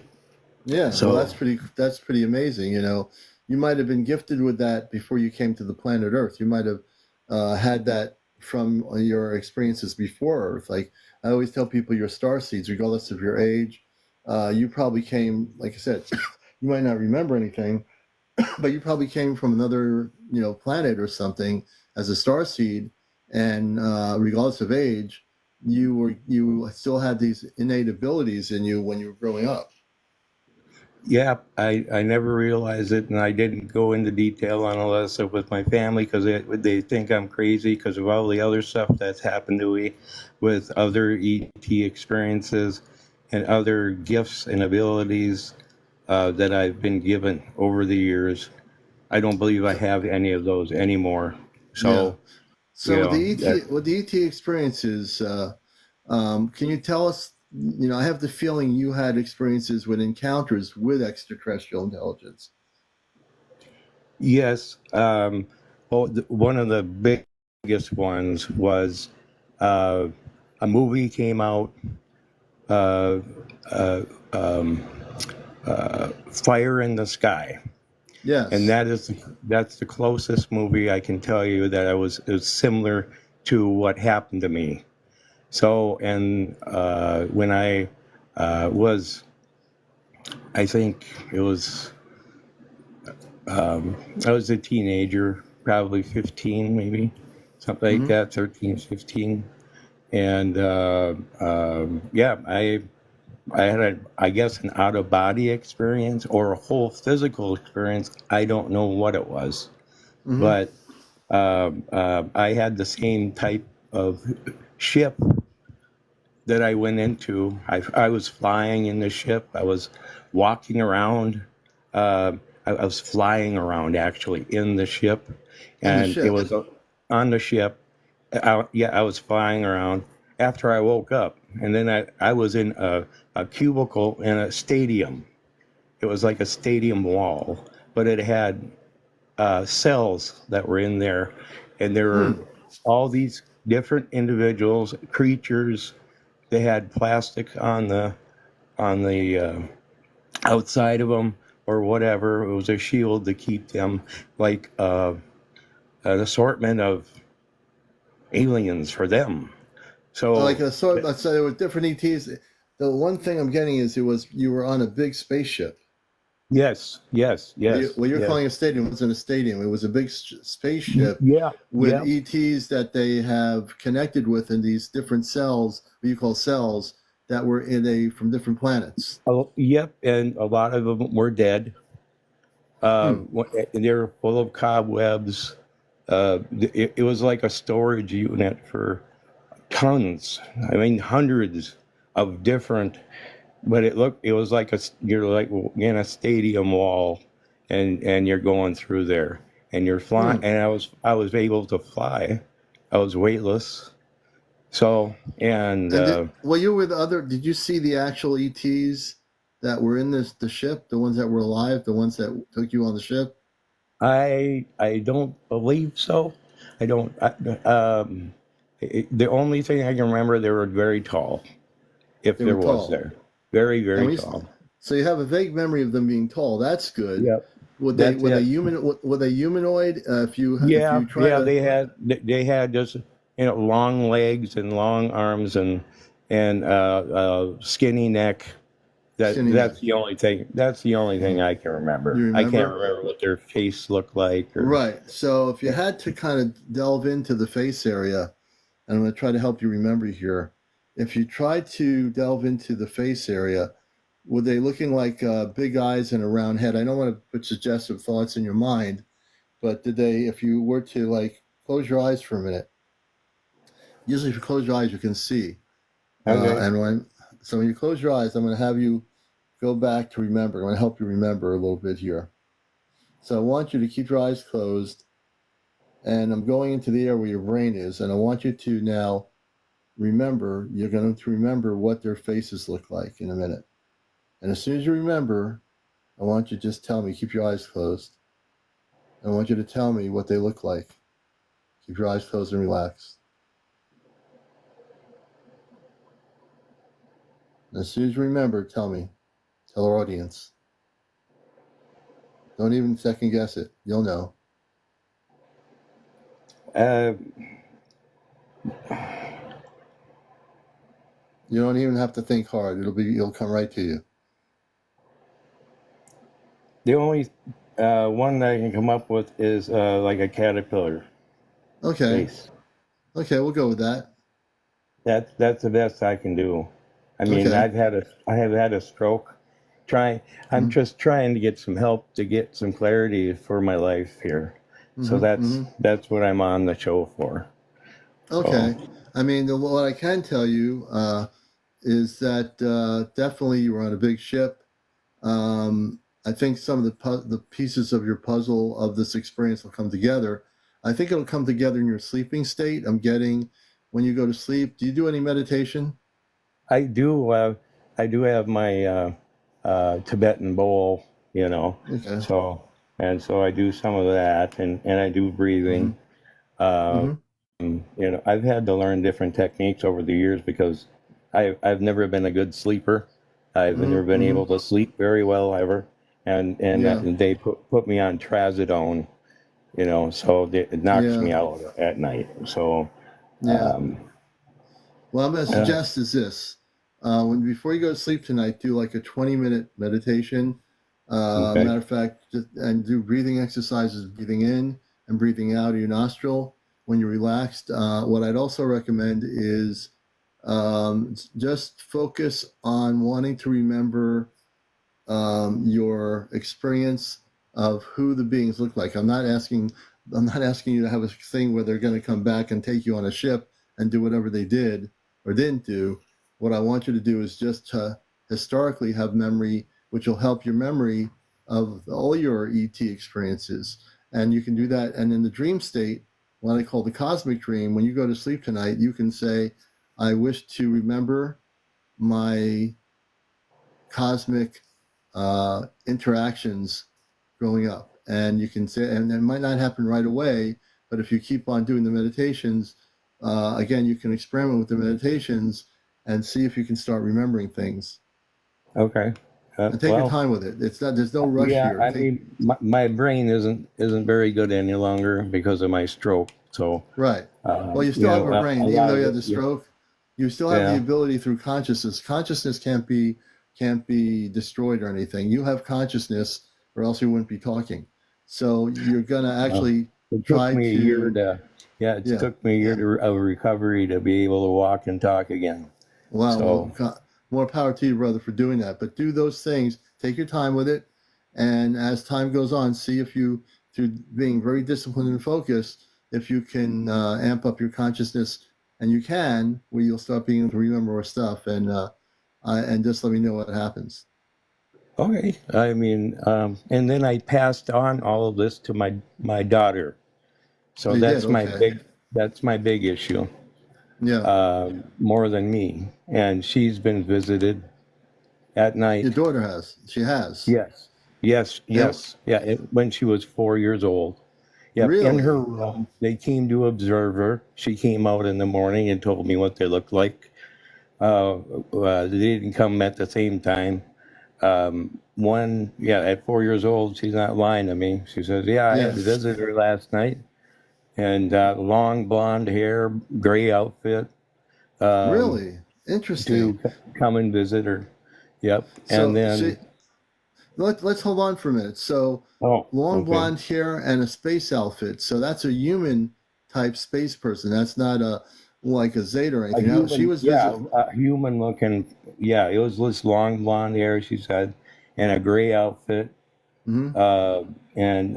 Yeah, well, So that's pretty amazing. You might have been gifted with that before you came to the planet Earth. You might have had that from your experiences before Earth. Like I always tell people, your star seeds, regardless of your age, you probably came. Like I said, you might not remember anything, but you probably came from another, planet or something as a star seed, and regardless of age, you still had these innate abilities in you when you were growing up. Yeah, I never realized it, and I didn't go into detail on all that stuff with my family because they think I'm crazy because of all the other stuff that's happened to me with other ET experiences and other gifts and abilities that I've been given over the years. I don't believe I So, have any of those anymore. yeah. So, So you know, that, With the ET experiences, can you tell us? You know, I have the feeling you had experiences with encounters with extraterrestrial intelligence. yes. Well, one of the biggest ones was uh, a movie came out, uh, uh, um, Fire in the Sky, and Yes. that's the closest movie I can tell you that it was similar to what happened to me. So, and when was, I think it was, I was a teenager, probably 15, maybe something like Mm-hmm. that, 13, 15. And yeah, I had I guess an out of body experience or a whole physical experience. I don't know what it was, Mm-hmm. but I had the same type of ship that I went into. I was flying in the ship. I was walking around. I was flying around actually in the ship, In the and it ship. was on the ship. Yeah, I was flying around after I woke up, and then I was in a cubicle in a stadium. It was like a stadium wall, but it had cells that were in there, and there were Hmm. all these different individuals, creatures. They had plastic on the outside of them or whatever. It was a shield to keep them like an assortment of aliens for them. Like So a sort. Let's say there were different ETs. The one thing I'm getting is it was you were on a big spaceship. yes, yes, yes, What you're yes. calling a stadium wasn't a stadium. It was a big spaceship Yeah, with yeah. ETs that they have connected with in these different cells, what you call cells, that were in a from different planets. Oh, yep. And a lot of them were dead. Hmm. And they were full of cobwebs. It was like a storage unit for tons. I mean, hundreds of different. But it was like you're like in a stadium wall, and you're going through there, and you're flying. Hmm. And I was able to fly. I was weightless. So and Well, you were with other. Did you see the actual ETs that were in the ship? The ones that were alive, the ones that took you on the ship? I don't believe so. I don't. The only thing I can remember, they were very tall, if They were there was tall. there, very And very we, tall. so you have a vague memory of them being tall. That's good. Yep, that's Were they it. human? Were they humanoid? If Yeah, you try yeah. to, They had just long legs and long arms and skinny neck. skinny neck. That's the only thing. That's the only thing I can You remember. I can't remember? remember what their face looked like or. Right. So if you had to kind of delve into the face area, and I'm going to try to help you remember here. If you tried to delve into the face area, were they looking like big eyes and a round head? I don't want to put suggestive thoughts in your mind, but did they, if you were to like close your eyes for a minute, usually if you close your eyes, you can see. Okay. So when you close your eyes, I'm going to have you go back to remember. I'm going to help you remember a little bit here. So I want you to keep your eyes closed, and I'm going into the area where your brain is, and I want you to now remember. You're going to remember what their faces look like in a minute. And as soon as you remember, I want you to just tell me, keep your eyes closed. I want you to tell me what they look like. Keep your eyes closed and relax. And as soon as you remember, tell me. Tell our audience. Don't even second guess it. You'll know. Uh, You don't even have to think hard. It'll come right to you. The only one that I can come up with is like a caterpillar Okay. face. Okay, we'll go with that. That's the best I can do. I mean, Okay. I have had a stroke, trying. I'm Mhm. just trying to get some help to get some clarity for my life here. So Mhm. Mhm. that's what I'm on the show for. So Okay. I mean, what I can tell you is that definitely you were on a big ship. I think some of the pieces of your puzzle of this experience will come together. I think it'll come together in your sleeping state. I'm getting when you go to sleep. Do you do any meditation? I do. I do have my Tibetan bowl, you know. Okay. So so I do some of that, and I do Mm-hmm. breathing. Uh, Mm-hmm. you know, I've had to learn different techniques over the years because I've never been a good sleeper. I've never Mm-hmm. been Mm-hmm. able to sleep very well ever, Yeah. and they put me on trazodone, you know, so it knocks Yeah. me out at night. So Yeah. um, What I'm going to uh, suggest is this: when before you go to sleep tonight, do like a 20-minute meditation. okay, Matter of fact, and do breathing exercises, breathing in and breathing out of your nostril when you're relaxed. What I'd also recommend is just focus on wanting to remember your experience of who the beings look like. I'm not asking you to have a thing where they're going to come back and take you on a ship and do whatever they did or didn't do. What I want you to do is just to historically have memory, which will help your memory of all your ET experiences. And you can do that. And in the dream state, what I call the cosmic dream, when you go to sleep tonight, you can say, I wish to remember my cosmic interactions growing up. And you can say, and it might not happen right away, but if you keep on doing the meditations, again, you can experiment with the meditations and see if you can start remembering things. okay. And take your Well, time with it. It's not. There's no rush yeah. here. I Take mean, my brain isn't very good any longer because of my stroke. So, right. Well, you you still have know, a brain, a even lot though you of had it, the yeah, stroke. You still have the yeah. ability through consciousness. Consciousness can't be destroyed or anything. You have consciousness, or else you wouldn't be talking. So you're gonna Uh, actually it took try me a year to, to, yeah, it yeah. took me a year of recovery to be able to walk and talk again. Wow. Well, So, more power to you, brother, for doing that. But do those things. Take your time with it, and as time goes on, see if you, through being very disciplined and focused, if you can amp up your consciousness, and you can, where you'll start being able to remember more stuff. And just let me know what happens. okay. I mean, and then I passed on all of this to my daughter. Oh, So you did. Okay. that's my big issue, Yeah. more than me. And she's been visited at Your night. daughter has. She has. Yes, yes, And yes. Yeah, when she was 4 years old. Yep, in her really, room, they came to observe her. She came out in the morning and told me what they looked like. They didn't come at the same time. One, yeah, at 4 years old, she's not lying to me. She says, "Yeah, I had yeah. to visit her last night, and long blonde hair, gray outfit, um, Really interesting. to come and visit her." Yep, and So then let's hold on for a minute. So oh, long okay. blonde hair and a space outfit. So that's a human type space person. That's not a like a Zeta or A anything. Now she human, was yeah, visit. a human looking, yeah. It was this long blonde hair, she said, and a gray outfit. Hmm. Uh, and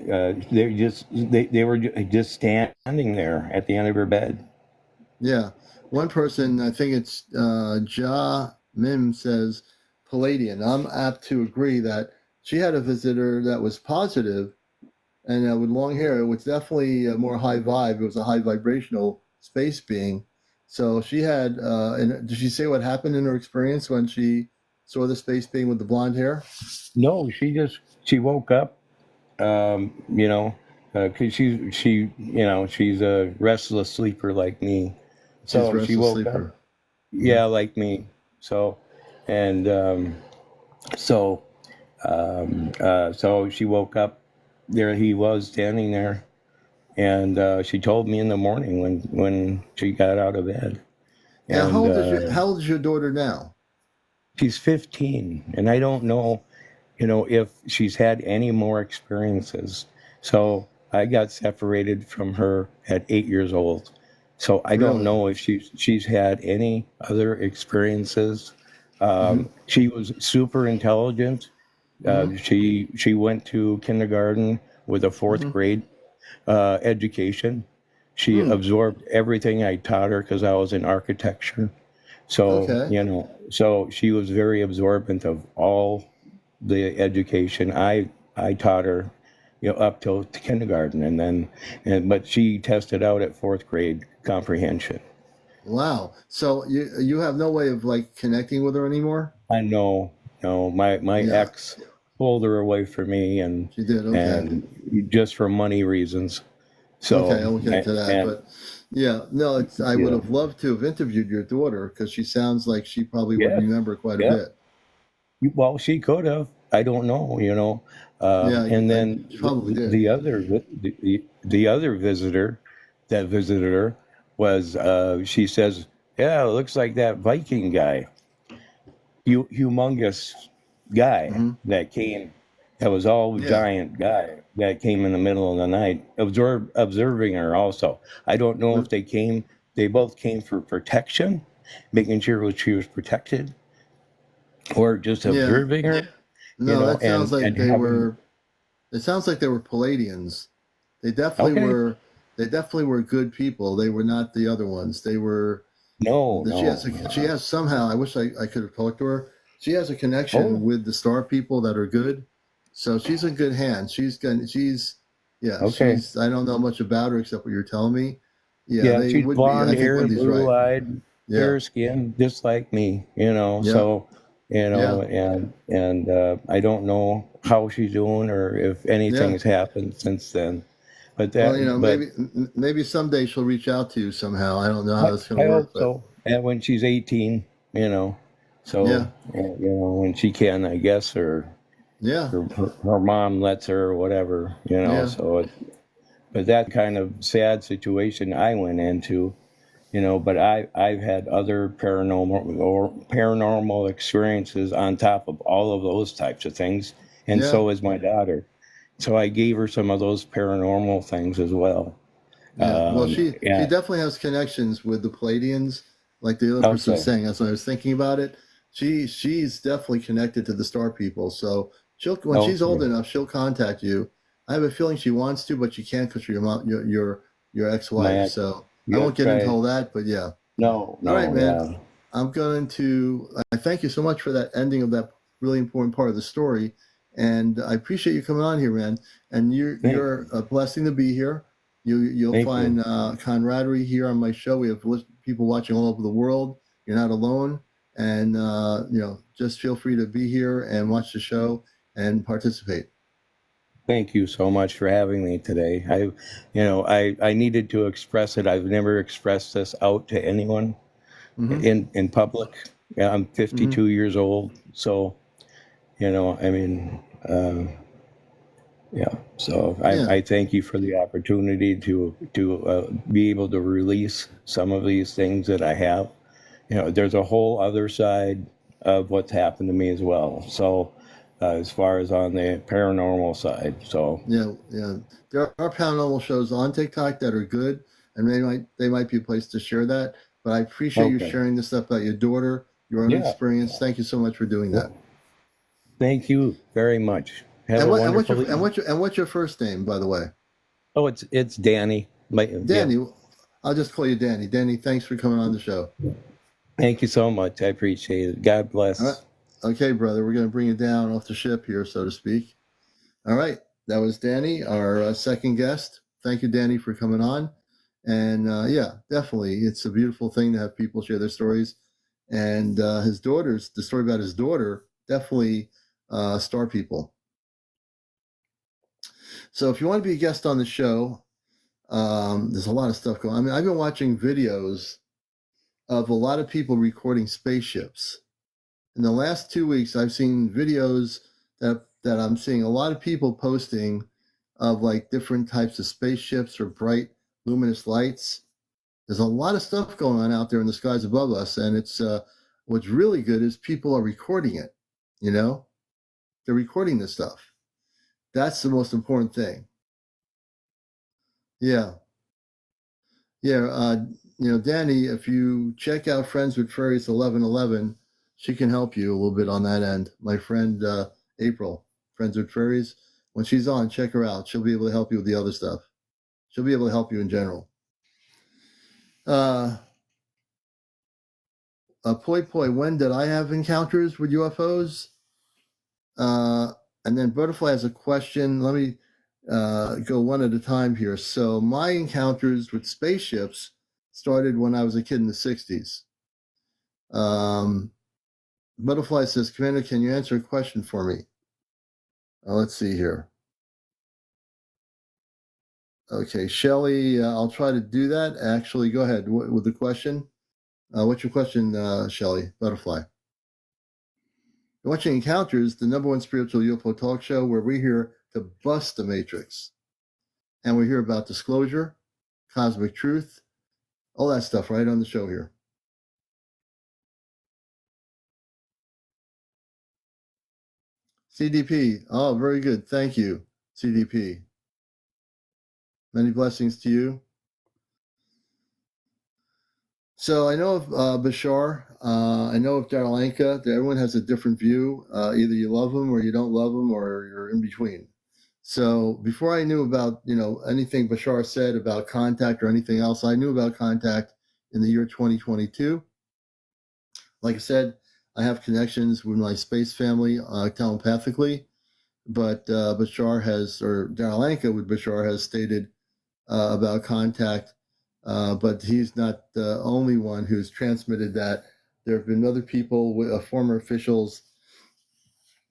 they were just standing there at the end of her bed. Yeah, one person. I think it's Ja Mim says Palladian. I'm apt to agree that she had a visitor that was positive and with long hair. It was definitely a more high vibe. It was a high vibrational space being. So she had. And did she say what happened in her experience when she saw the space being with the blonde hair? No, she woke up, you know, because she's a restless sleeper like me, She's a so she restless woke up, sleeper. Hmm. yeah, like me. So, and so so she woke up. There he was standing there, and she told me in the morning when she got out of bed, And and how old is your daughter now? she's 15, and I don't know, if she's had any more experiences. So I got separated from her at 8 years old. So I don't Really? know if she's had any other experiences. Hmm. She was super intelligent. She went to kindergarten with a fourth Mm-hmm. grade education. She Hmm. absorbed everything I taught her because I was in architecture. So, Okay. so she was very absorbent of all the education I taught her, up till kindergarten, but she tested out at fourth grade comprehension. Wow. So you have no way of like connecting with her anymore? I know, no, my Yeah, ex pulled her away from me, and she did. Okay. and just for money reasons. Okay, So, I won't get into that, and but yeah, no, I would yeah, have loved to have interviewed your daughter because she sounds like she probably would yeah, remember quite a yeah. bit. Well, she could have. I don't know. Yeah, And then she probably did. the other visitor that visited her was, she says, yeah, it looks like that Viking guy, humongous guy Hmm. that came, that was all Yeah. giant guy that came in the middle of the night, observing her also. I don't know if they both came for protection, making sure she was protected, or just Yeah. observing her, No, that sounds like and having, it sounds like they were Palladians. They definitely okay, were they definitely were good people. They were not the other ones. They were no, that no, she has somehow, I wish I could have talked to her. She has a connection oh, with the star people that are good. So she's in good hands. okay, She's I don't know much about her except what you're telling me. Yeah, yeah, they she's would be, I blonde think hair, Wendy's right. blue eyed, Yeah. fair skin, just like me, Yeah. so, Yeah. and I don't know how she's doing or if Yeah. anything's happened since then, but Well, but maybe someday she'll reach out to you somehow. I don't know how that's going I to work, hope but so. And when she's 18, so, yeah. when she can, I guess, or Yeah. her mom lets her or whatever, Yeah. so but that kind of sad situation I went into, but I've had other paranormal experiences on top of all of those types of things, and Yeah. so is my daughter. So I gave her some of those paranormal things as well. Yeah, well, she Yeah. definitely has connections with the Palladians, like the other person was Okay. saying. That's when I was thinking about it. She's definitely connected to the star people. So she'll when she's old Okay. enough, she'll contact you. I have a feeling she wants to, but she can't because your mom, your My ex-wife. ex. So I won't That's get into right. all that, but yeah. No. All right, No. man. Yeah. I thank you so much for that ending of that really important part of the story, and I appreciate you coming on here, man. And Thank. you're a blessing to be here. You'll Thank you. find camaraderie here on my show. We have people watching all over the world. You're not alone, and just feel free to be here and watch the show and participate. Thank you so much for having me today. I needed to express it. I've never expressed this out to anyone Mm-hmm. in public. Yeah, I'm Mm-hmm. 52 years old, so I mean, yeah. So Yeah. I thank you for the opportunity to be able to release some of these things that I have. There's a whole other side of what's happened to me as well. So, as far as on the paranormal side, so Yeah. Yeah. There are paranormal shows on TikTok that are good, and they might be a place to share that. But I appreciate you okay, sharing this stuff about your daughter, your own yeah. experience. Thank you so much for doing that. Thank you very much. Have And a what wonderful evening. what's your first name, by the way? Oh, it's Danny. Yeah. Danny. I'll just call you Danny. Danny, thanks for coming on the show. Thank you so much. I appreciate it. God All right. bless. Okay, brother. We're going to bring you down off the ship here, so to speak. All right. That was Danny, our second guest. Thank you, Danny, for coming on. And yeah, definitely. It's a beautiful thing to have people share their stories. And the story about his daughter, definitely star people. So if you want to be a guest on the show, there's a lot of stuff going on. I mean, I've been watching videos of a lot of people recording spaceships. In the last 2 weeks, I've seen videos that I'm seeing a lot of people posting of like different types of spaceships or bright luminous lights. There's a lot of stuff going on out there in the skies above us, and it's what's really good is people are recording it. They're recording this stuff. That's the most important thing. Yeah, yeah. Danny, if you check out Friends with Furries 1111, she can help you a little bit on that end. My friend April. Friends with Fairies. When she's on, check her out. She'll be able to help you with the other stuff. She'll be able to help you in general. Poi Poi, when did I have encounters with UFOs? And then Butterfly has a question. Let me go one at a time here. So my encounters with spaceships started when I was a kid in the 60s. Butterfly says, Commander, can you answer a question for me? Let's see here. Okay, Shelly, I'll try to do that. Actually, go ahead with the question. What's your question, Shelly? Butterfly. You're watching Encounters, the #1 spiritual UFO talk show where we're here to bust the matrix. And we're here about disclosure, cosmic truth, all that stuff right on the show here. CDP. Oh, very good. Thank you, CDP. Many blessings to you. So I know of Bashar. I know of Daralanka. Everyone has a different view. Either you love them or you don't love them, or you're in between. So before I knew about anything Bashar said about contact or anything else, I knew about contact in the year 2022. Like I said, I have connections with my space family telepathically, but Bashar has, or Daralanka with Bashar has stated about contact, but he's not the only one who's transmitted that. There have been other people, former officials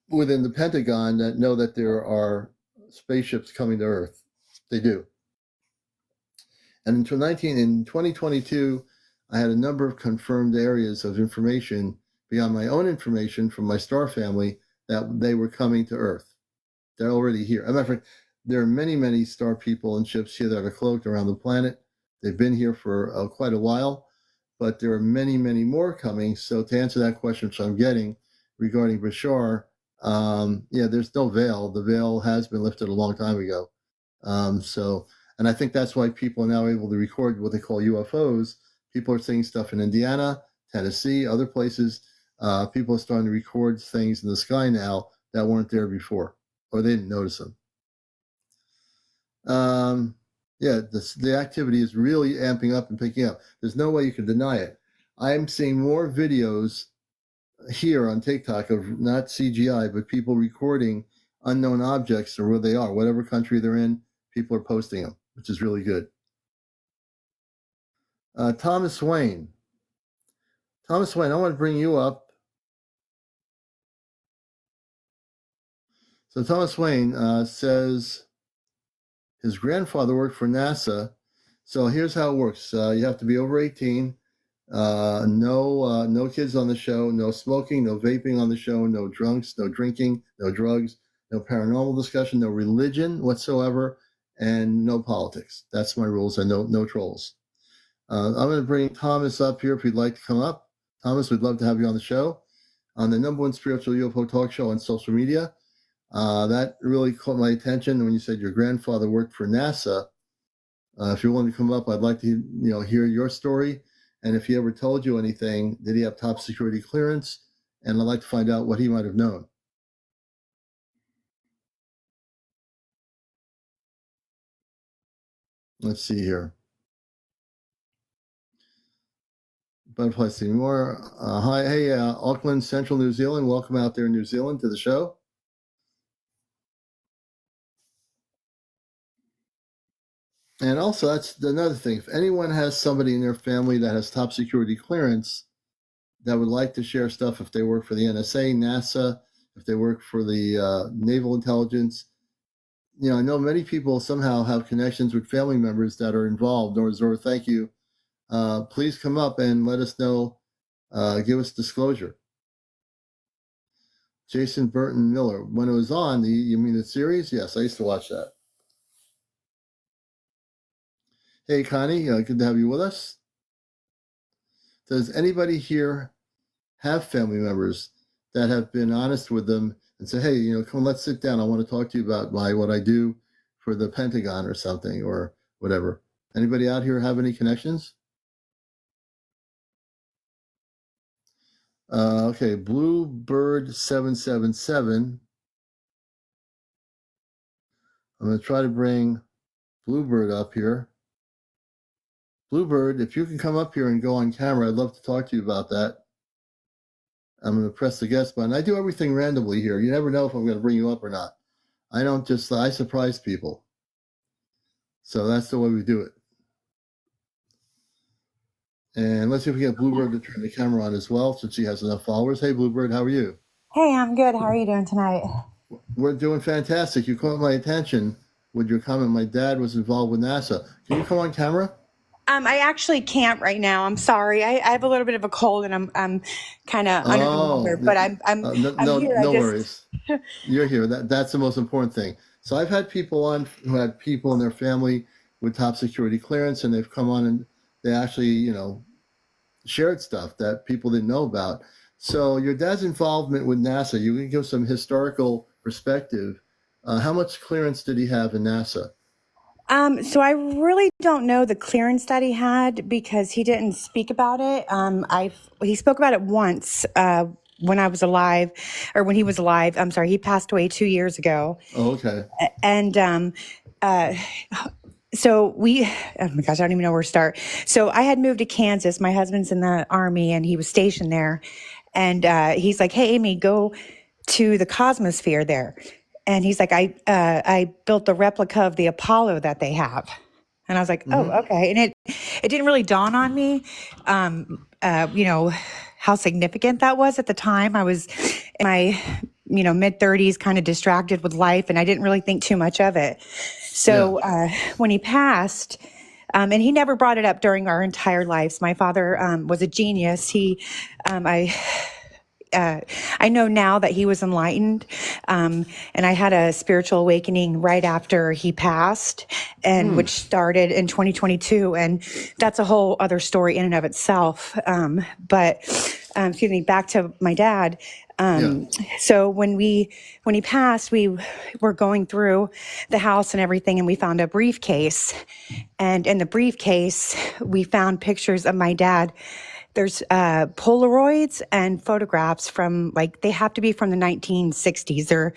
within the Pentagon, that know that there are spaceships coming to Earth. They do. And in 2022, I had a number of confirmed areas of information beyond my own information from my star family that they were coming to Earth. They're already here. As a matter of fact, there are many, many star people and ships here that are cloaked around the planet. They've been here for quite a while, but there are many, many more coming. So to answer that question, which I'm getting regarding Bashar, there's no veil. The veil has been lifted a long time ago. And I think that's why people are now able to record what they call UFOs. People are seeing stuff in Indiana, Tennessee, other places. People are starting to record things in the sky now that weren't there before, or they didn't notice them. The activity is really amping up and picking up. There's no way you can deny it. I'm seeing more videos here on TikTok of not CGI, but people recording unknown objects or where they are, whatever country they're in. People are posting them, which is really good. Thomas Wayne. Thomas Wayne, I want to bring you up. So Thomas Wayne says his grandfather worked for NASA. So here's how it works. You have to be over 18. No kids on the show. No smoking. No vaping on the show. No drunks. No drinking. No drugs. No paranormal discussion. No religion whatsoever. And no politics. That's my rules. And no trolls. I'm going to bring Thomas up here if you'd like to come up. Thomas, we'd love to have you on the show. On the #1 spiritual UFO talk show on social media. That really caught my attention when you said your grandfather worked for NASA. If you're willing to come up, I'd like to hear your story. And if he ever told you anything, did he have top security clearance? And I'd like to find out what he might have known. Let's see here. Butterfly Seymour. Hi, hey, Auckland, Central New Zealand. Welcome out there in New Zealand to the show. And also, that's another thing. If anyone has somebody in their family that has top security clearance that would like to share stuff, if they work for the NSA, NASA, if they work for the Naval Intelligence, I know many people somehow have connections with family members that are involved. Or thank you. Please come up and let us know. Give us disclosure. Jason Burton Miller. When it was on, you mean the series? Yes, I used to watch that. Hey, Connie, good to have you with us. Does anybody here have family members that have been honest with them and say, hey, come on, let's sit down. I want to talk to you about what I do for the Pentagon or something or whatever. Anybody out here have any connections? Okay, Bluebird 777. I'm going to try to bring Bluebird up here. Bluebird, if you can come up here and go on camera, I'd love to talk to you about that. I'm going to press the guest button. I do everything randomly here. You never know if I'm going to bring you up or not. I don't just, I surprise people. So that's the way we do it. And let's see if we get Bluebird to turn the camera on as well, since she has enough followers. Hey, Bluebird, how are you? Hey, I'm good. How are you doing tonight? We're doing fantastic. You caught my attention with your comment. My dad was involved with NASA. Can you come on camera? I actually can't right now. I'm sorry. I have a little bit of a cold and I'm kind of under the weather, but I'm here. No worries. You're here. That's the most important thing. So I've had people on who had people in their family with top security clearance, and they've come on and they actually, shared stuff that people didn't know about. So your dad's involvement with NASA, you can give some historical perspective. How much clearance did he have in NASA? So I really don't know the clearance that he had because he didn't speak about it. He spoke about it once when I was alive, or when he was alive. I'm sorry, he passed away 2 years ago. Oh, okay. And so oh my gosh, I don't even know where to start. So I had moved to Kansas. My husband's in the Army and he was stationed there. And he's like, hey, Amy, go to the Cosmosphere there. And he's like, I built the replica of the Apollo that they have. And I was like, oh, okay. And it didn't really dawn on me, how significant that was at the time. I was in my, mid 30s, kind of distracted with life, and I didn't really think too much of it. So when he passed, and he never brought it up during our entire lives. My father was a genius. I know now that he was enlightened, and I had a spiritual awakening right after he passed, and which started in 2022, and that's a whole other story in and of itself. But excuse me, back to my dad. So when he passed, we were going through the house and everything, and we found a briefcase, and in the briefcase we found pictures of my dad. There's Polaroids and photographs from, they have to be from the 1960s or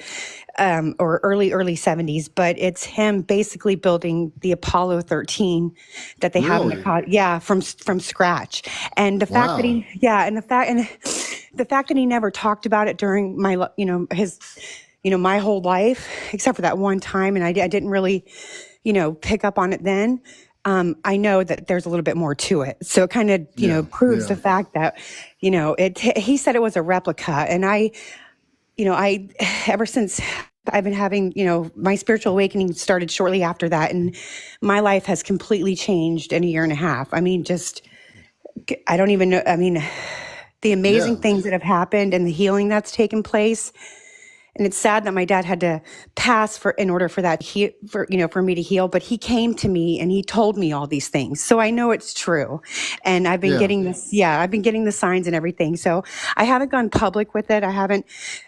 early 70s, but it's him basically building the Apollo 13 that they have in the from scratch. And the fact that the fact that he never talked about it during my his my whole life, except for that one time, and I didn't really pick up on it then. I know that there's a little bit more to it. So it kind of, proves the fact that, he said it was a replica. And I, ever since I've been having, my spiritual awakening started shortly after that. And my life has completely changed in a year and a half. I mean, I don't even know. I mean, the amazing things that have happened and the healing that's taken place. And it's sad that my dad had to pass in order for for me to heal. But he came to me and he told me all these things, so I know it's true. And I've been getting this. I've been getting the signs and everything. So I haven't gone public with it. I haven't.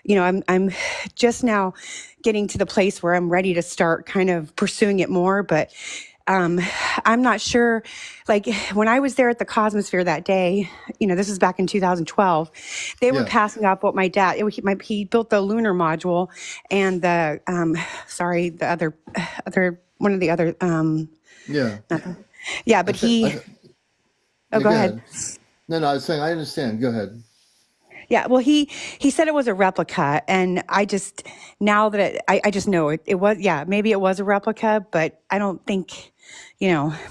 I'm just now getting to the place where I'm ready to start kind of pursuing it more. But I'm not sure. Like when I was there at the Cosmosphere that day, this is back in 2012, they were passing off what my dad, he built the lunar module and the other one of the other, but go ahead. No, I was saying, I understand. Go ahead. Yeah, well, he said it was a replica, and I just, now that I just know it was, maybe it was a replica, but I don't think,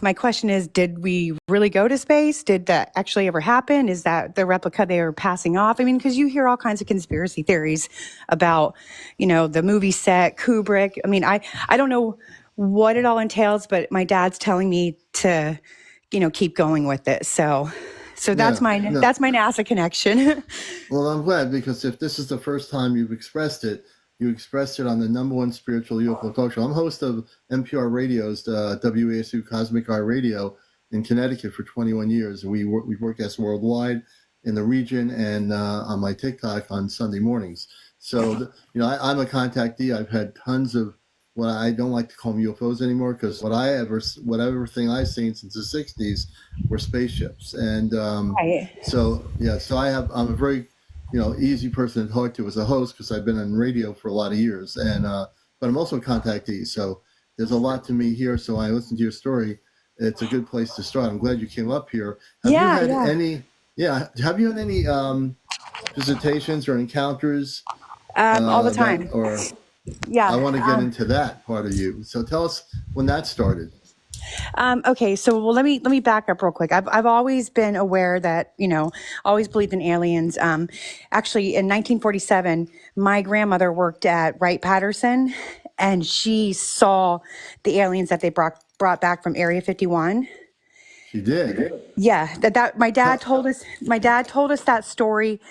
my question is, did we really go to space? Did that actually ever happen? Is that the replica they were passing off? I mean, because you hear all kinds of conspiracy theories about, the movie set, Kubrick. I mean, I don't know what it all entails, but my dad's telling me to, keep going with it. So that's my NASA connection. Well, I'm glad, because if this is the first time you've expressed it, you expressed it on the #1 spiritual UFO talk show. I'm host of NPR Radio's WASU Cosmic Eye Radio in Connecticut for 21 years. We broadcast worldwide in the region and on my TikTok on Sunday mornings. So, I'm a contactee. I've had tons of what I don't like to call them UFOs anymore, because whatever thing I've seen since the 60s were spaceships. And so I'm a very easy person to talk to as a host, because I've been on radio for a lot of years, and but I'm also a contactee. So there's a lot to me here. So I listened to your story. It's a good place to start. I'm glad you came up here. Have you Yeah, had yeah. any? Yeah. Have you had any visitations or encounters All the that, time. or I Yeah. want to get into that part of you. So tell us when that started. Okay, so well, let me back up real quick. I've always been aware that always believed in aliens. Actually, in 1947, my grandmother worked at Wright Patterson, and she saw the aliens that they brought back from Area 51. She did. Yeah, that my dad Tell, told us. My dad told us that story.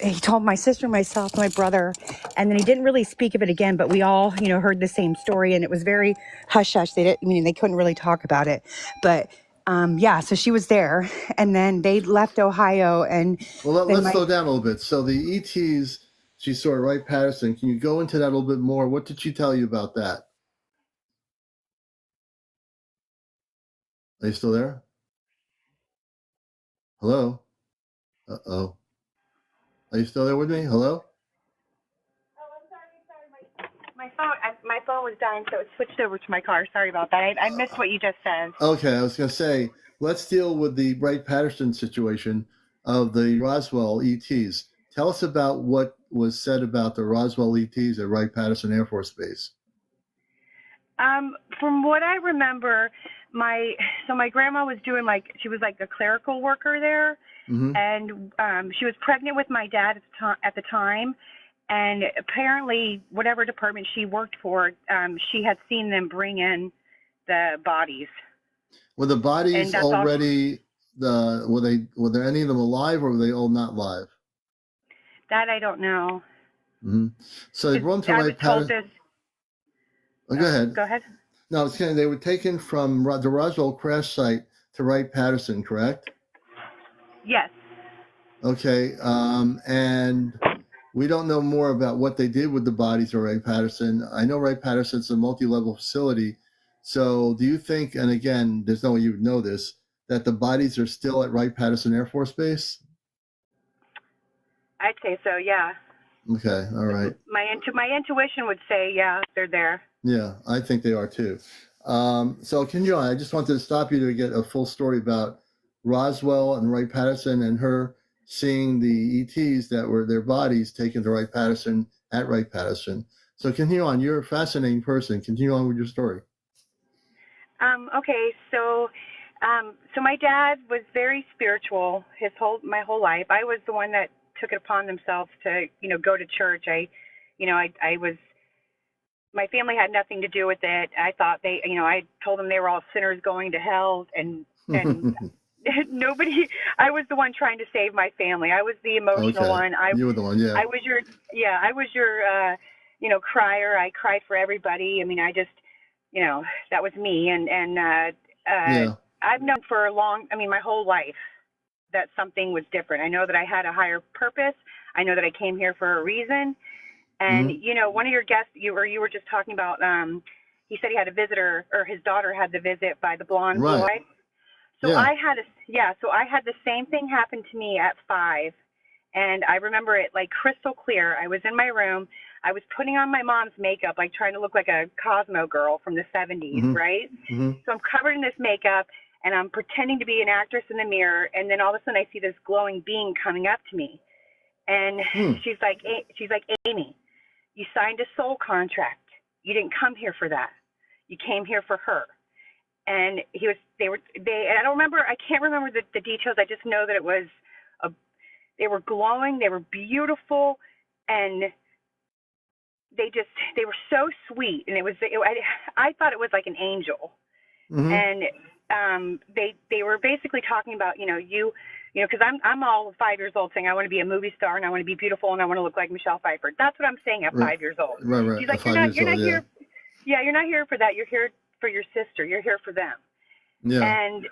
He told my sister, myself, my brother, and then he didn't really speak of it again. But we all, heard the same story, and it was very hush hush. They didn't, I mean, they couldn't really talk about it. But yeah, so she was there, and then they left Ohio, and well, then let's my slow down a little bit. So the ETs, she saw Wright Patterson. Can you go into that a little bit more? What did she tell you about that? Are you still there? Hello? Uh-oh. Are you still there with me? Hello? My phone was dying, so it switched over to my car. Sorry about that. I missed what you just said. Okay, I was going to say, let's deal with the Wright Patterson situation of the Roswell ETs. Tell us about what was said about the Roswell ETs at Wright Patterson Air Force Base. From what I remember, my grandma was doing she was like a clerical worker there, Mm-hmm. and she was pregnant with my dad at the time, and apparently whatever department she worked for, she had seen them bring in the bodies. Were the And bodies that's all. already were there any of them alive, or were they all not live? That I don't know. Mm-hmm. So they brought them to I was Wright told Patterson. this. Oh, go ahead. Go ahead. No, I was saying they were taken from the Roswell crash site to Wright Patterson, correct? Yes. Okay, and we don't know more about what they did with the bodies of Wright Patterson. I know Wright Patterson's a multi-level facility. So do you think, and again, there's no way you would know this, that the bodies are still at Wright Patterson Air Force Base? I'd say so. Yeah. Okay, all right. My intuition would say, yeah, they're there. Yeah, I think they are too. So I just wanted to stop you to get a full story about Roswell and Wright Patterson and her seeing the ETs that were their bodies taken to Wright Patterson at Wright Patterson. So continue on. You're a fascinating person. Continue on with your story. Okay, so my dad was very spiritual my whole life. I was the one that took it upon themselves to, go to church. I was, my family had nothing to do with it. I thought I told them they were all sinners going to hell, and nobody. I was the one trying to save my family. I was the emotional Okay. one. You were the one, yeah. I was your crier. I cried for everybody. I mean, that was me. And Yeah. I've known my whole life that something was different. I know that I had a higher purpose. I know that I came here for a reason. And, one of your guests, you were just talking about, he said he had a visitor, or his daughter had the visit by the blonde Right. boy. So Yeah. I had the same thing happen to me at 5. And I remember it like crystal clear. I was in my room. I was putting on my mom's makeup, like trying to look like a Cosmo girl from the 70s, Mm-hmm. right? Mm-hmm. So I'm covered in this makeup, and I'm pretending to be an actress in the mirror. And then all of a sudden I see this glowing being coming up to me. And she's like, Amy, you signed a soul contract. You didn't come here for that. You came here for her. And I can't remember the details. I just know that it was, they were glowing, they were beautiful, and they were so sweet. And I thought it was like an angel. Mm-hmm. And they were basically talking about, because I'm all 5 years old saying I want to be a movie star and I want to be beautiful and I want to look like Michelle Pfeiffer. That's what I'm saying at 5 years old. Right. She's like, you're not here. Yeah, you're not here for that. You're here for your sister. You're here for them. Yeah. And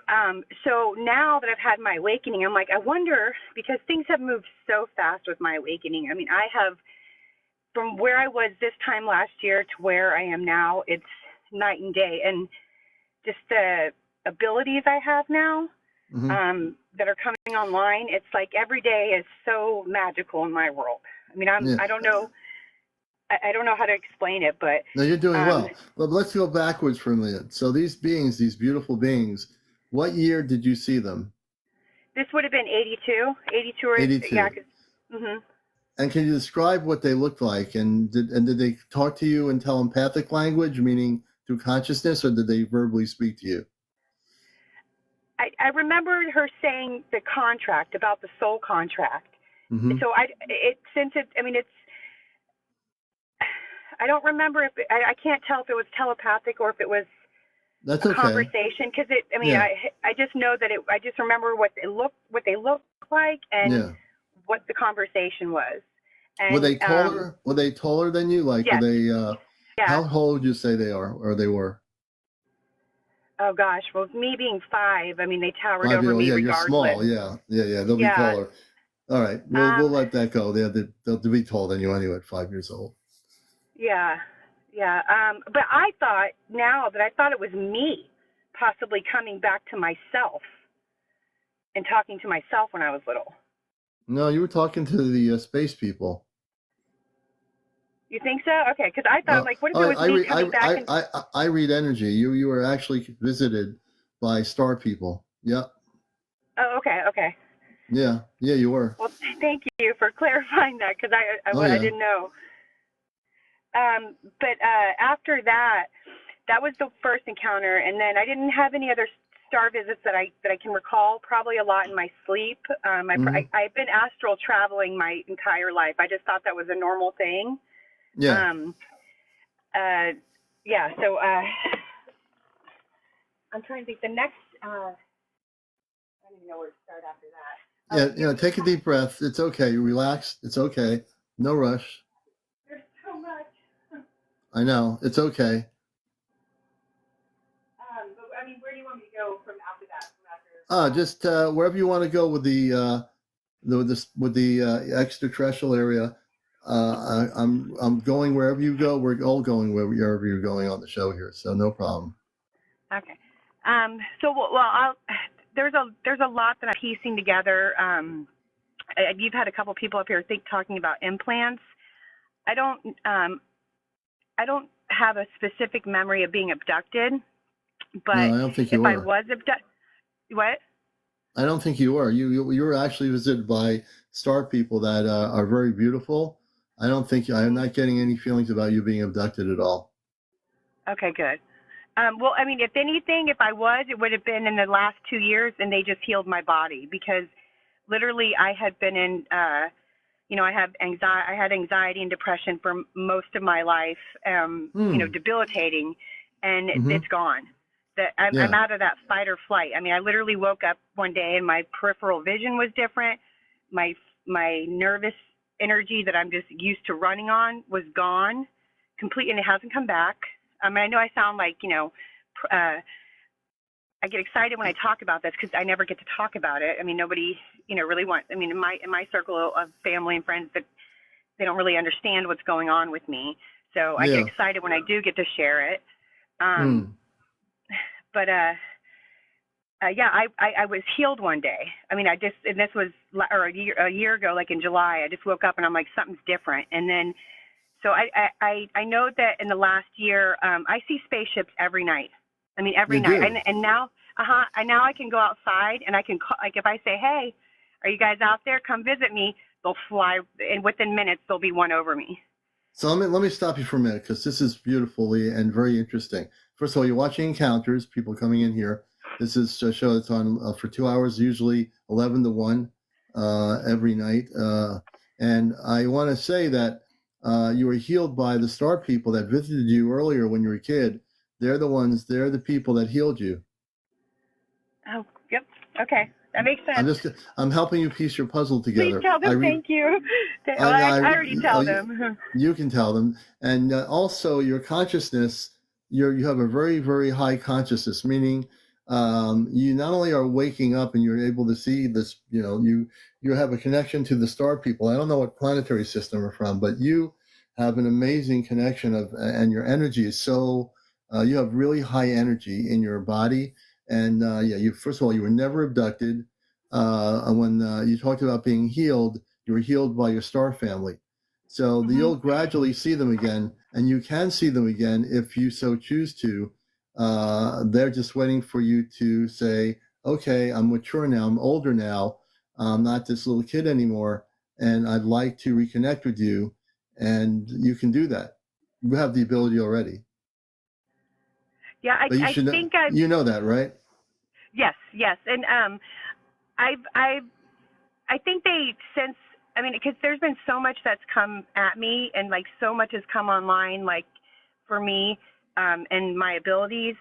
so now that I've had my awakening, I'm like, I wonder, because things have moved so fast with my awakening. I mean, I have, from where I was this time last year to where I am now, it's night and day. And just the abilities I have now that are coming online, it's like every day is so magical in my world. I mean, I don't know. I don't know how to explain it, but No, you're doing well. Well, let's go backwards for a minute. So these beings, these beautiful beings, what year did you see them? this would have been 82 or 82. yeah. Mm-hmm. And can you describe what they looked like? And did they talk to you in telepathic language, meaning through consciousness, or did they verbally speak to you? I remembered her saying the contract about the soul contract. Mm-hmm. So I don't remember if I can't tell if it was telepathic or if it was That's a okay. conversation, because I just know that I just remember what they looked like and what the conversation was. And, were they taller? Were they taller than you? Like, yes. were they? Yeah. How tall would you say they are, or they were? Oh gosh, well, me being 5, I mean, they towered 5 over me you're regardless. small. Yeah. They'll be taller. All right, we'll let that go. They'll be taller than you anyway at 5 years old. Yeah. But I thought it was me possibly coming back to myself and talking to myself when I was little. No, you were talking to the space people. You think so? Okay, because I thought, what if it was me coming back? I read energy. You were actually visited by star people. Yep. Oh, okay. Yeah, you were. Well, thank you for clarifying that, because I didn't know. But after that was the first encounter, and then I didn't have any other star visits that I can recall. Probably a lot in my sleep. I've been astral traveling my entire life. I just thought that was a normal thing. Yeah. So I'm trying to think. The next, I don't even know where to start after that. Yeah, take a deep breath. It's okay. Relax. It's okay. No rush. There's so much. I know. It's okay. But I mean, where do you want me to go from after that? Just wherever you want to go with the extraterrestrial area. I'm going wherever you go. We're all going wherever you're going on the show here, so no problem. Okay. There's a lot that I'm piecing together. You've had a couple people up here talking about implants. I don't have a specific memory of being abducted, but no, I don't think you were. I was abducted, what? I don't think you were. You were actually visited by star people that are very beautiful. I'm not getting any feelings about you being abducted at all. Okay, good. Well, I mean, if anything, if I was, it would have been in the last 2 years, and they just healed my body, because literally I had been in, I had anxiety and depression for most of my life, debilitating, and it's gone. I'm out of that fight or flight. I mean, I literally woke up one day and my peripheral vision was different. My nervous energy that I'm just used to running on was gone completely, and it hasn't come back. I mean, I know I sound like, I get excited when I talk about this, because I never get to talk about it. I mean, nobody, really wants, I mean, in my circle of family and friends, that they don't really understand what's going on with me. So I get excited when I do get to share it. But I was healed one day. I mean, and this was a year ago, like in July, I just woke up and I'm like, something's different. And then, so I know that in the last year, I see spaceships every night. I mean, every night. And now I can go outside and I can call, like if I say, hey, are you guys out there? Come visit me. They'll fly, and within minutes, there'll be one over me. So let me stop you for a minute, because this is beautifully and very interesting. First of all, you're watching Encounters, people coming in here. This is a show that's on for 2 hours, usually 11 to 1 every night. And I want to say that you were healed by the star people that visited you earlier when you were a kid. They're the people that healed you. Oh, yep. Okay. That makes sense. I'm helping you piece your puzzle together. Please tell them thank you. I already tell them. You can tell them. And also your consciousness, you have a very, very high consciousness, meaning you not only are waking up and you're able to see this, you have a connection to the star people. I don't know what planetary system you're from, but you have an amazing connection and your energy is so, you have really high energy in your body. And first of all, you were never abducted. When you talked about being healed, you were healed by your star family. So Hmm. you'll gradually see them again, and you can see them again if you so choose to. They're just waiting for you to say, okay, I'm mature now, I'm older now, I'm not this little kid anymore, and I'd like to reconnect with you. And you can do that. You have the ability already. Yeah, But I think I've you know that, right? yes, and I think they since I mean because there's been so much that's come at me and like so much has come online like for me and my abilities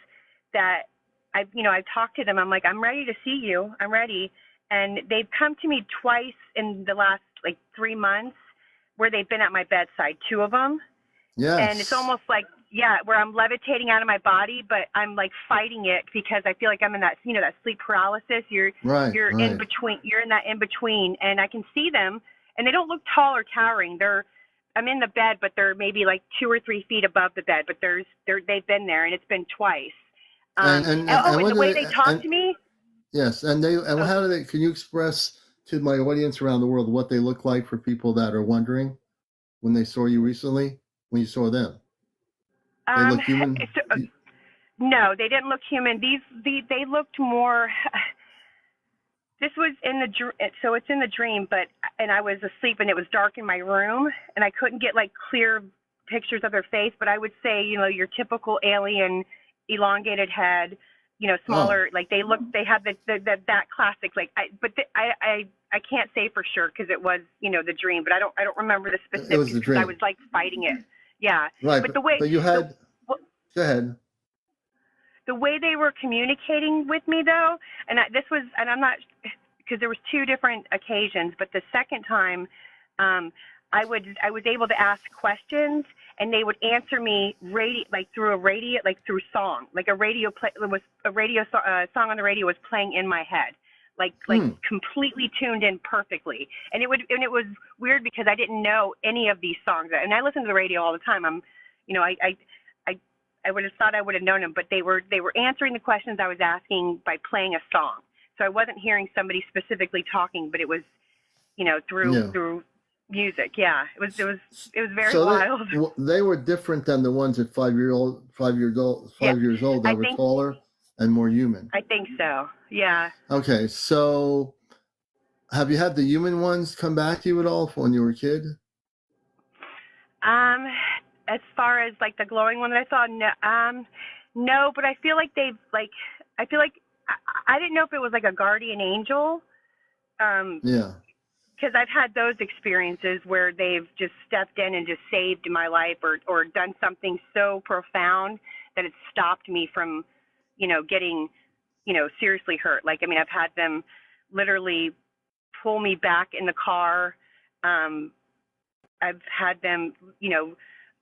that I've talked to them. I'm like, I'm ready to see you. I'm ready. And they've come to me twice in the last like 3 months where they've been at my bedside, two of them. And it's Yes. almost like, yeah, where I'm levitating out of my body, but I'm like fighting it because I feel like I'm in that, that sleep paralysis. Right, You're in right. between, you're in that in between, and I can see them, and they don't look tall or towering. I'm in the bed, but they're maybe like 2 or 3 feet above the bed, but they've been there, and it's been twice. And And what the do way they, they talk to me, yes, and oh, how do they, can you express to my audience around the world what they look like for people that are wondering when they saw you recently, when you saw them? They um, look human? no, they didn't look human. They looked more. This was so it's in the dream, and I was asleep and it was dark in my room and I couldn't get like clear pictures of their face, but I would say, your typical alien elongated head, Oh, smaller, like they had that classic, like, I can't say for sure because it was, the dream, but I don't remember the it was specifics the because I was dream. like fighting it. Yeah. Right, But the way, but you the, had, go ahead. the way they were communicating with me though, and I'm not, because there was two different occasions, but the second time, I was able to ask questions and they would answer me like through a radio, like through song, like a radio song on the radio was playing in my head, like Hmm. completely tuned in perfectly. And it was weird because I didn't know any of these songs, and I listen to the radio all the time. I I would have thought I would have known them, but they were answering the questions I was asking by playing a song. So I wasn't hearing somebody specifically talking, but it was, Yeah. through music. Yeah, it was very So wild. they were different than the ones at Yeah, 5 years old I that were think taller and more human. I think so. Yeah. Okay, so have you had the human ones come back to you at all when you were a kid? Um, as far as like the glowing one that I saw, no, but I feel like I didn't know if it was like a guardian angel. Um, Yeah. because I've had those experiences where they've just stepped in and just saved my life or done something so profound that it stopped me from, getting, seriously hurt. Like, I mean, I've had them literally pull me back in the car. I've had them,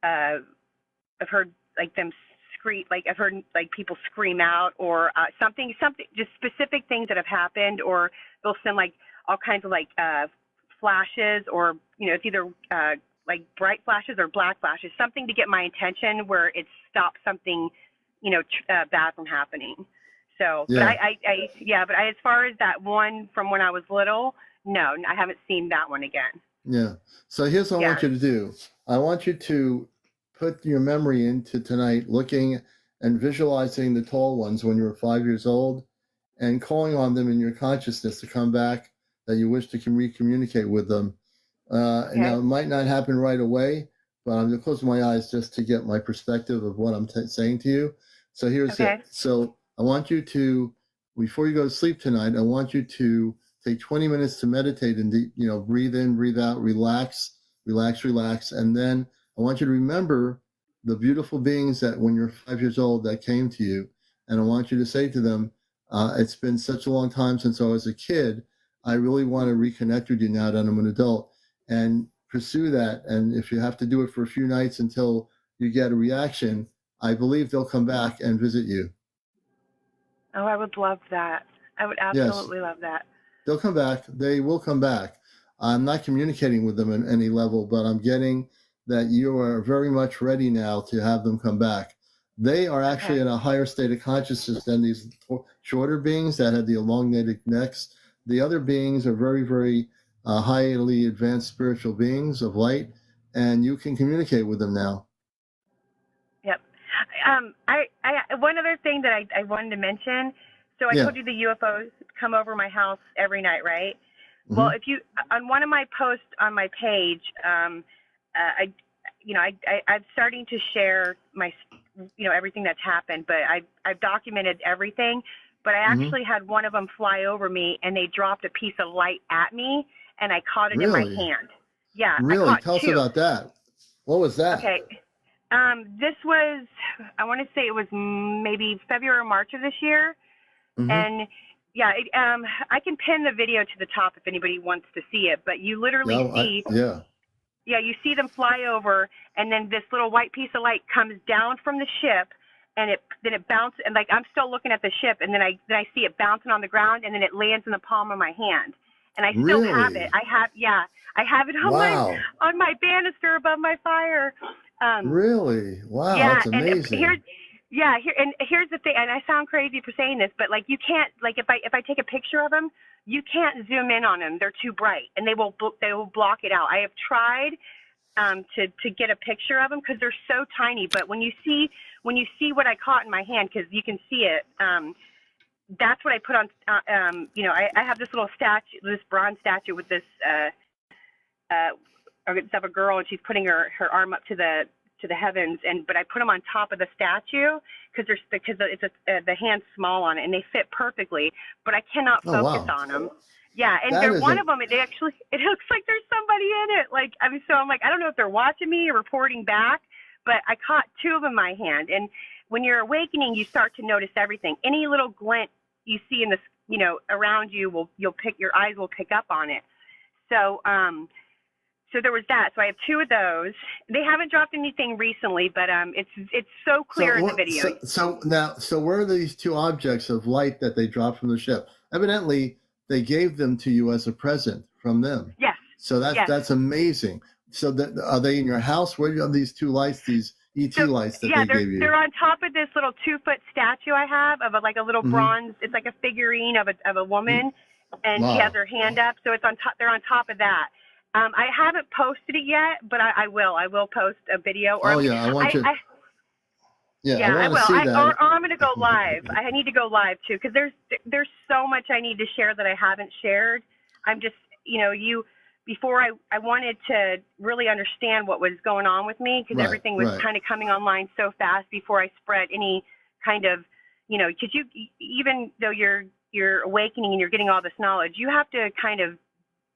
I've heard like them scream, like I've heard like people scream out or something, just specific things that have happened, or they'll send like all kinds of like flashes, or it's either like bright flashes or black flashes, something to get my attention where it stops something, bad from happening. So, but Yeah. but as far as that one from when I was little, no, I haven't seen that one again. Yeah. So here's what I Yeah. want you to do. I want you to put your memory into tonight, looking and visualizing the tall ones when you were 5 years old and calling on them in your consciousness to come back, that you wish to recommunicate with them. And now Okay. it might not happen right away, but I'm going to close my eyes just to get my perspective of what I'm saying to you. So here's Okay. it. So I want you to, before you go to sleep tonight, I want you to take 20 minutes to meditate and, breathe in, breathe out, relax, relax, relax. And then I want you to remember the beautiful beings that when you're 5 years old that came to you. And I want you to say to them, it's been such a long time since I was a kid. I really want to reconnect with you now that I'm an adult, and pursue that. And if you have to do it for a few nights until you get a reaction, I believe they'll come back and visit you. Oh, I would love that. I would Yes, absolutely love that. they'll come back. They will come back. I'm not communicating with them at any level, but I'm getting that you are very much ready now to have them come back. They are actually Okay. in a higher state of consciousness than these shorter beings that had the elongated necks. The other beings are very, very highly advanced spiritual beings of light, and you can communicate with them now. Yep. I one other thing that I wanted to mention. So I told you the UFOs come over my house every night, right? Mm-hmm. Well, if you on one of my posts on my page, I'm starting to share my, everything that's happened, but I've documented everything. But I actually had one of them fly over me, and they dropped a piece of light at me, and I caught it in my hand. Yeah. Really? Tell us about that. What was that? Okay. This was, I want to say it was maybe February or March of this year. Mm-hmm. And yeah, I can pin the video to the top if anybody wants to see it, but you literally you see them fly over, and then this little white piece of light comes down from the ship, and then it bounces, and like I'm still looking at the ship, and then I see it bouncing on the ground, and then it lands in the palm of my hand. And I still have it. I have it on my banister above my fire. Really? Wow, yeah, that's amazing. And here's the thing, and I sound crazy for saying this, but like you can't, like if I take a picture of them, you can't zoom in on them. They're too bright, and they will block it out. I have tried to get a picture of them because they're so tiny, but when you see what I caught in my hand, because you can see it, that's what I put on. I have this little statue, this bronze statue with this of a girl, and she's putting her arm up to the heavens, but I put them on top of the statue because it's the hand's small on it, and they fit perfectly, but I cannot focus on them. Yeah, and they're one of them. It looks like there's somebody in it. Like I'm like, I don't know if they're watching me or reporting back, but I caught two of them in my hand. And when you're awakening, you start to notice everything. Any little glint you see in this, around you, your eyes will pick up on it. So, so there was that. So I have two of those. They haven't dropped anything recently, but it's so clear in the video. So where are these two objects of light that they dropped from the ship? Evidently, they gave them to you as a present from them. Yes. So that's amazing. So are they in your house? Where do you have these two lights, these ET lights that they gave you? They're on top of this little 2-foot statue I have of a little bronze. It's like a figurine of a woman, and she has her hand up. So it's on top. They're on top of that. I haven't posted it yet, but I will. I will post a video. I want you. I will. See that. Or I'm going to go live. I need to go live too, because there's so much I need to share that I haven't shared. I'm just, before I wanted to really understand what was going on with me, because everything was kind of coming online so fast before I spread any kind of, because even though you're awakening and you're getting all this knowledge, you have to kind of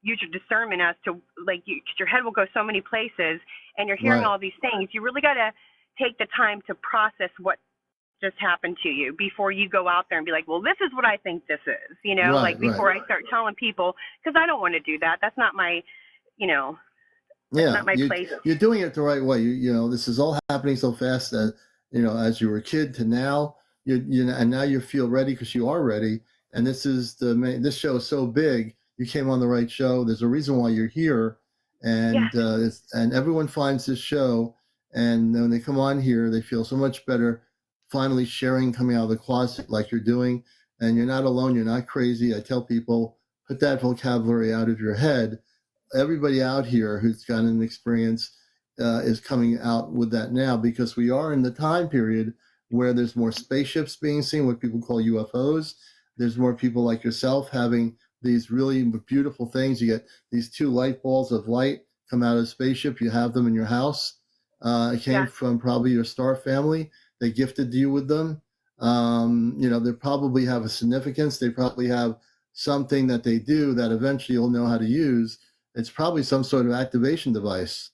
use your discernment as to, like, because your head will go so many places, and you're hearing all these things. You really got to take the time to process what just happened to you before you go out there and be like, well, this is what I think this is, before I start telling people, because I don't want to do that. That's not my, that's not my place. You're doing it the right way. This is all happening so fast that, as you were a kid to now, and now you feel ready because you are ready. And this show is so big. You came on the right show. There's a reason why you're here. And, and everyone finds this show. And when they come on here, they feel so much better finally sharing, coming out of the closet like you're doing. And you're not alone. You're not crazy. I tell people, put that vocabulary out of your head. Everybody out here who's got an experience is coming out with that now, because we are in the time period where there's more spaceships being seen, what people call UFOs. There's more people like yourself having these really beautiful things. You get these two light balls of light come out of a spaceship. You have them in your house. It came from probably your star family. They gifted you with them. They probably have a significance. They probably have something that they do that eventually you'll know how to use. It's probably some sort of activation device.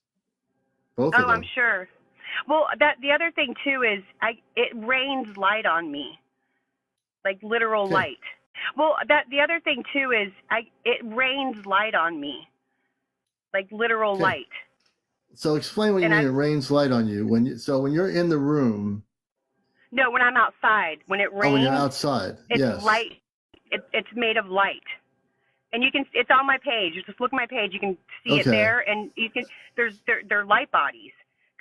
Both of them. I'm sure. Well, the other thing too is it rains light on me, like literal light. Well, the other thing too is it rains light on me, like literal light. So explain what you mean it rains light on you. When you're in the room. No, when I'm outside. When it rains. Oh, when you're outside. It's light. It's made of light. And it's on my page. Just look at my page. You can see it there, and you can. They're light bodies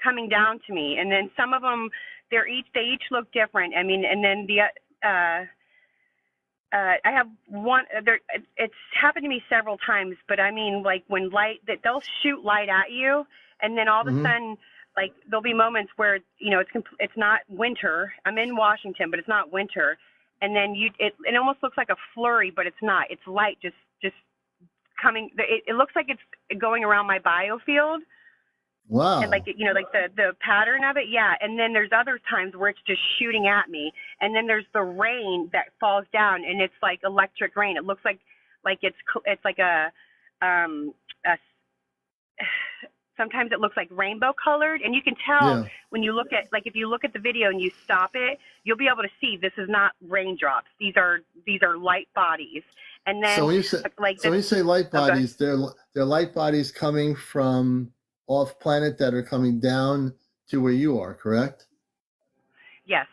coming down to me, and then some of them they each look different. I mean, and then I have one. It's happened to me several times, but I mean, like when they'll shoot light at you, And then all of a Mm-hmm. sudden, like there'll be moments where, it's not winter. I'm in Washington, but it's not winter. And then it almost looks like a flurry, but it's not. It's light just coming. It looks like it's going around my biofield. Wow. And like the pattern of it, yeah. And then there's other times where it's just shooting at me. And then there's the rain that falls down, and it's like electric rain. It looks like it's like a sometimes it looks like rainbow colored, and you can tell when you look at, like, if you look at the video and you stop it, you'll be able to see this is not raindrops. These are light bodies. And then So when you say light bodies, they're light bodies coming from off planet that are coming down to where you are, correct? Yes.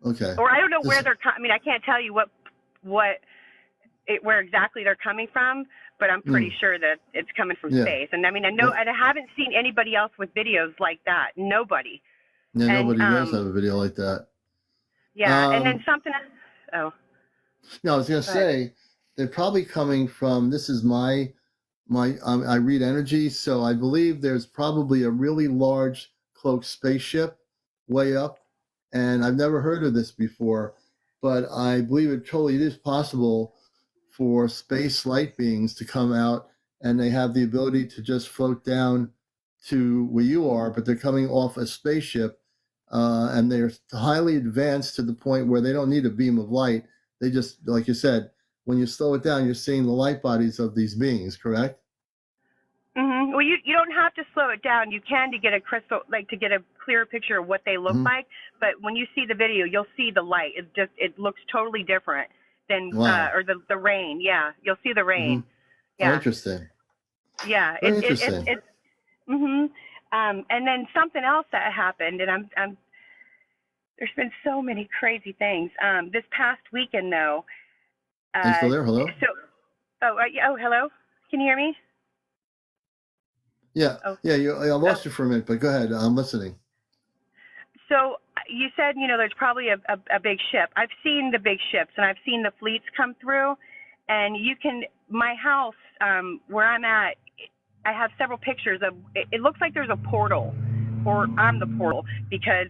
Okay. Or I don't know where they're I mean, I can't tell you where exactly they're coming from, but I'm pretty sure that it's coming from space. And I mean, I know, and I haven't seen anybody else with videos like that. Nobody. Yeah, nobody does have a video like that. Yeah, and then something. Oh. No, I was going to say they're probably coming from. This is my. I read energy, so I believe there's probably a really large cloaked spaceship way up, and I've never heard of this before, but I believe it is possible for space light beings to come out, and they have the ability to just float down to where you are, but they're coming off a spaceship, and they're highly advanced to the point where they don't need a beam of light. They just, like you said, when you slow it down, you're seeing the light bodies of these beings, correct? Mm-hmm. Well, you don't have to slow it down. You can to get a clearer picture of what they look like. But when you see the video, you'll see the light. It looks totally different than or the rain. Yeah, you'll see the rain. Yeah. Oh, interesting. Yeah. Very interesting. And then something else that happened, and I'm there's been so many crazy things. This past weekend, though. Are you still there? Hello? Hello? Can you hear me? Yeah. Oh. Yeah, I lost you for a minute, but go ahead. I'm listening. So you said, there's probably a big ship. I've seen the big ships, and I've seen the fleets come through. And my house, where I'm at, I have several pictures of, it looks like there's a portal, or I'm the portal, because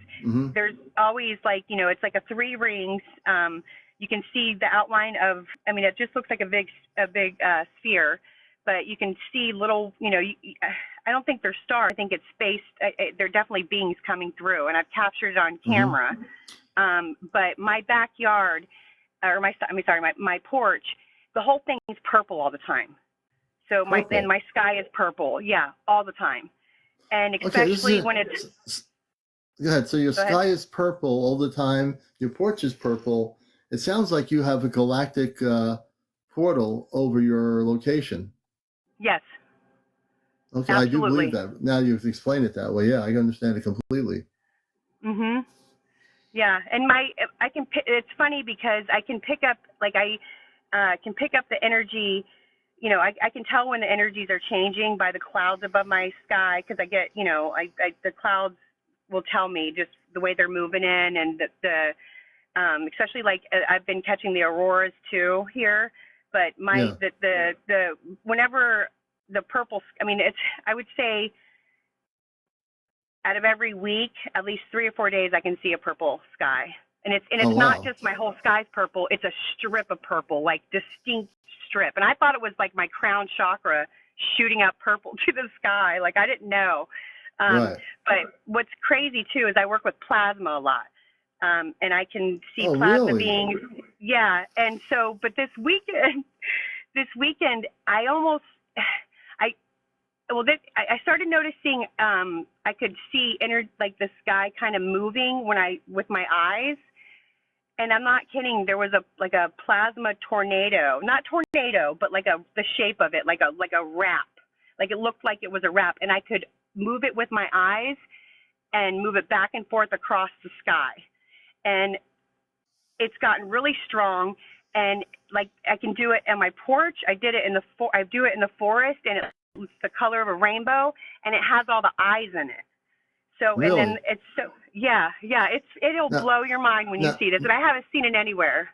there's always it's like a 3 rings. You can see the outline of, it just looks like a big sphere, but you can see little, I don't think they're stars. I think it's space. They're definitely beings coming through, and I've captured it on camera. But my backyard, or my porch, the whole thing is purple all the time. So my sky is purple. Yeah, all the time. And especially when it's. Go ahead. So your sky is purple all the time. Your porch is purple. It sounds like you have a galactic portal over your location. Yes. Okay, absolutely. I do believe that. Now you've explained it that way. Yeah, I understand it completely. Yeah, and it's funny because I can pick up, can pick up the energy. I can tell when the energies are changing by the clouds above my sky, because I get, the clouds will tell me just the way they're moving in, and especially I've been catching the auroras too here, but whenever the purple, I would say out of every week, at least 3 or 4 days, I can see a purple sky. And it's not just my whole sky's purple, it's a strip of purple, like distinct strip. And I thought it was like my crown chakra shooting up purple to the sky. Like, I didn't know. But what's crazy too is I work with plasma a lot. And I can see plasma beings. Yeah. And so, but this weekend, I started noticing, I could see the sky kind of moving with my eyes. And I'm not kidding. There was a plasma tornado, not tornado, but the shape of it, like a wrap. Like, it looked like it was a wrap, and I could move it with my eyes and move it back and forth across the sky. And it's gotten really strong, and I can do it on my porch. I do it in the forest, and it's the color of a rainbow, and it has all the eyes in it. So, really? And then it'll blow your mind when you see this, and I haven't seen it anywhere.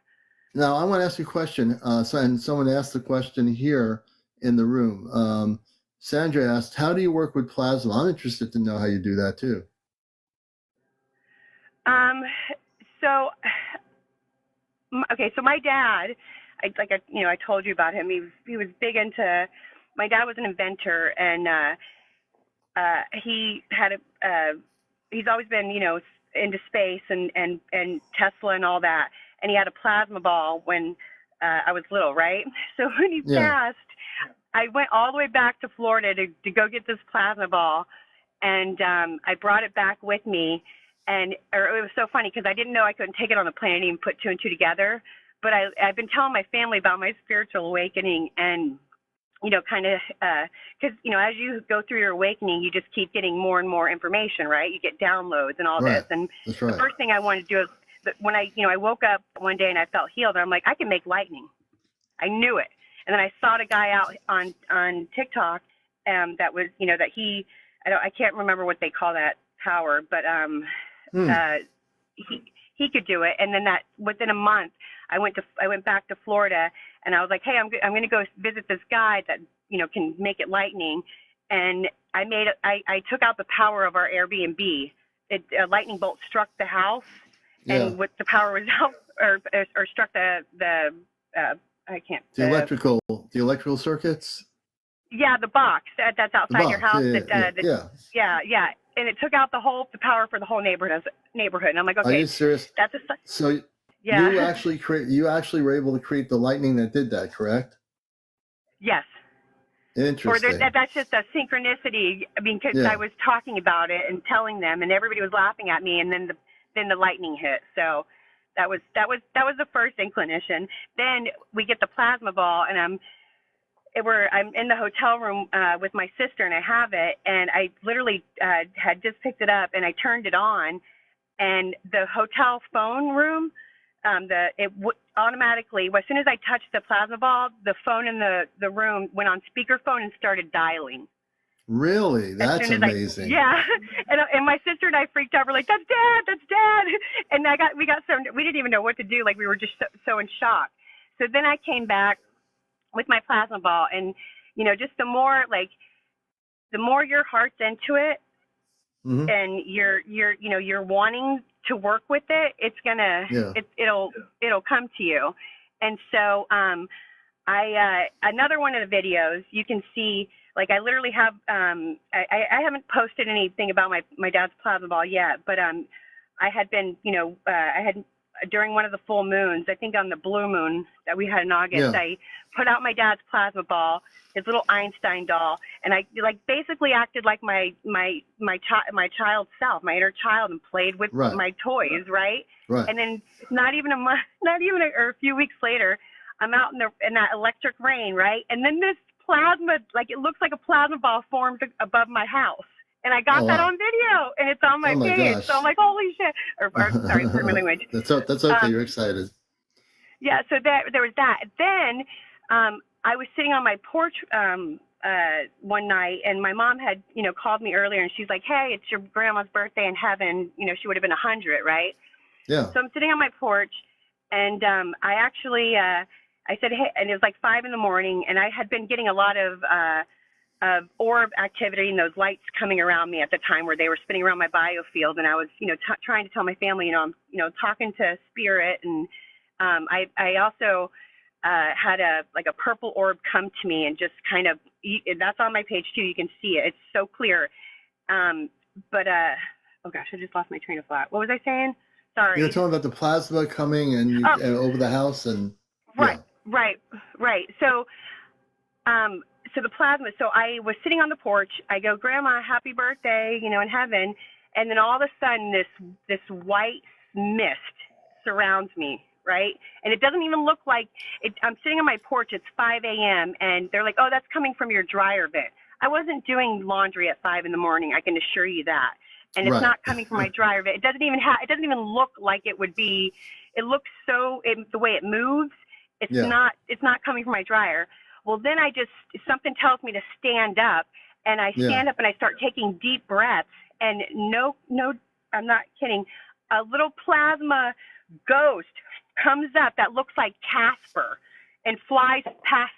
Now, I want to ask you a question. And someone asked the question here in the room. Sandra asked, how do you work with plasma? I'm interested to know how you do that too. So, okay, so my dad, I told you about him. He was big into. My dad was an inventor, and he had he's always been, into space and Tesla and all that. And he had a plasma ball when I was little, right? So when he passed, I went all the way back to Florida to go get this plasma ball, and I brought it back with me. And it was so funny because I didn't know I couldn't take it on the plane. I didn't even put two and two together. But I've been telling my family about my spiritual awakening, and kind of, because, as you go through your awakening, you just keep getting more and more information, right? You get downloads and all this. And That's right. The first thing I wanted to do is when I woke up one day and I felt healed, and I'm like, I can make lightning. I knew it. And then I saw the guy out on TikTok, that was, that I can't remember what they call that power, but he could do it. And then that within a month, I went back to Florida, and I was like, hey, I'm going to go visit this guy that can make it lightning. And I took out the power of our Airbnb. A lightning bolt struck the house, and what the power was out, or struck the electrical circuits. Yeah, the box that's outside your house. Yeah. And it took out the power for the whole neighborhood. And I'm like, okay, are you serious? So you actually were able to create the lightning that did that, correct? Yes. Interesting. Or that's just a synchronicity. I mean, because I was talking about it and telling them, and everybody was laughing at me, and then the lightning hit. So that was the first inclination. Then we get the plasma ball, and I'm in the hotel room with my sister, and I have it, and I literally had just picked it up, and I turned it on, and the hotel phone room, automatically, as soon as I touched the plasma ball, the phone in the room went on speakerphone and started dialing. Really? That's amazing. And my sister and I freaked out. We're like, that's dad. And we didn't even know what to do. Like, we were just so in shock. So then I came back with my plasma ball, and just the more your heart's into it, and you're wanting to work with it, it's gonna it'll come to you. And so another one of the videos you can see, like, I literally have I haven't posted anything about my dad's plasma ball yet, but I had been I had, during one of the full moons, I think on the blue moon that we had in August, I put out my dad's plasma ball, his little Einstein doll, and I basically acted like my child self, my inner child, and played with my toys, right? And then not even a few weeks later, I'm out in that electric rain, right? And then this plasma, like, it looks like a plasma ball formed above my house. And I got that on video, and it's on my page. Gosh. So I'm like, holy shit. Or sorry, for my language. That's okay. You're excited. Yeah, so there was that. Then I was sitting on my porch one night, and my mom had, called me earlier, and she's like, hey, it's your grandma's birthday in heaven. She would have been 100, right? Yeah. So I'm sitting on my porch, and I actually, I said, hey, and it was like 5 a.m, and I had been getting a lot of orb activity and those lights coming around me at the time, where they were spinning around my biofield, and I was, trying to tell my family, I'm, talking to spirit, and I also had a purple orb come to me, and just kind of, that's on my page too. You can see it. It's so clear. But oh gosh, I just lost my train of thought. What was I saying? Sorry. You were talking about the plasma coming and over the house, and right. So, so the plasma. So I was sitting on the porch. I go, Grandma, happy birthday, in heaven. And then all of a sudden, this white mist surrounds me, right? And it doesn't even look like it. I'm sitting on my porch. It's 5 a.m. and they're like, oh, that's coming from your dryer vent. I wasn't doing laundry at 5 a.m. I can assure you that. And it's not coming from my dryer vent. It doesn't even look like it would be. It looks the way it moves. It's not coming from my dryer. Well, then something tells me to stand up, and I stand up and I start taking deep breaths, and no, I'm not kidding. A little plasma ghost comes up that looks like Casper and flies past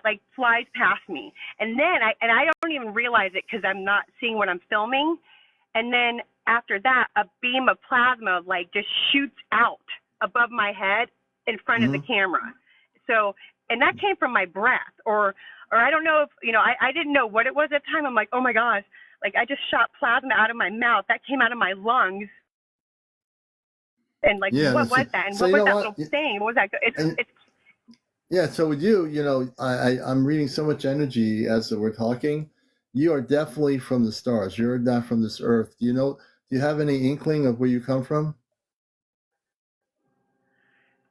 like flies past me, and then I don't even realize it because I'm not seeing what I'm filming, and then after that, a beam of plasma like just shoots out above my head in front of the camera. So, and that came from my breath, or I don't know if, I didn't know what it was at the time. I'm like, oh my gosh, like I just shot plasma out of my mouth. That came out of my lungs. And like, what was that? And what was that little thing? What was that? Yeah, so with you, I'm reading so much energy as we're talking. You are definitely from the stars. You're not from this earth. Do you have any inkling of where you come from?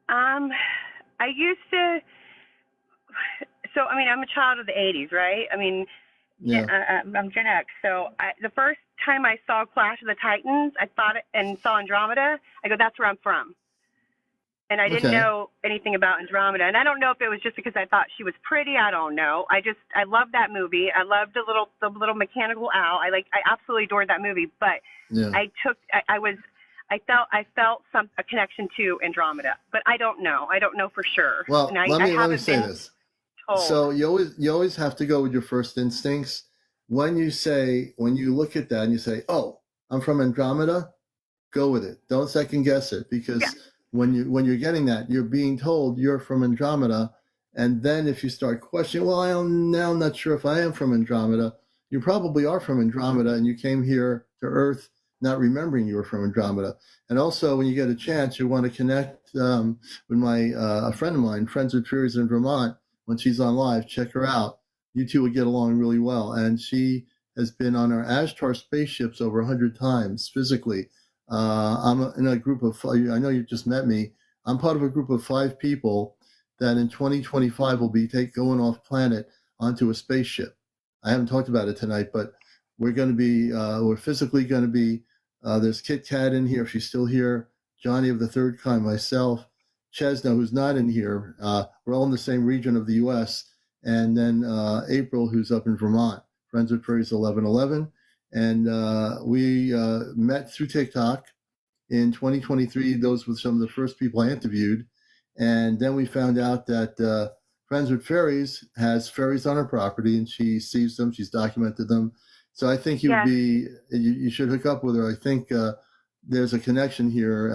I used to, so, I mean, I'm a child of the 80s, right? I mean, I'm Gen X. So the first time I saw Clash of the Titans, and saw Andromeda, I go, that's where I'm from. And I didn't know anything about Andromeda. And I don't know if it was just because I thought she was pretty. I don't know. I loved that movie. I loved the little mechanical owl. I absolutely adored that movie. But I felt a connection to Andromeda. But I don't know. I don't know for sure. Well, and let me say this. Told. So you always have to go with your first instincts. When you look at that and you say, "Oh, I'm from Andromeda," go with it. Don't second guess it, because when you're getting that, you're being told you're from Andromeda, and then if you start questioning, well, I'm not sure if I am from Andromeda. You probably are from Andromeda, and you came here to Earth not remembering you were from Andromeda. And also, when you get a chance, you want to connect with a friend of mine, Friends with Fairies in Vermont. When she's on live, check her out. You two would get along really well. And she has been on our Ashtar spaceships over 100 times physically. I'm in a group of, I know you just met me. I'm part of a group of 5 people that in 2025 will be going off planet onto a spaceship. I haven't talked about it tonight, but we're going to be, we're physically going to be, there's Kit Kat in here, if she's still here, Johnny of the Third Kind, myself, Chesna, who's not in here. We're all in the same region of the U.S. And then April, who's up in Vermont, Friends with Fairies 1111. And we met through TikTok in 2023. Those were some of the first people I interviewed. And then we found out that Friends with Fairies has fairies on her property, and she sees them. She's documented them. So I think you should hook up with her. I think there's a connection here.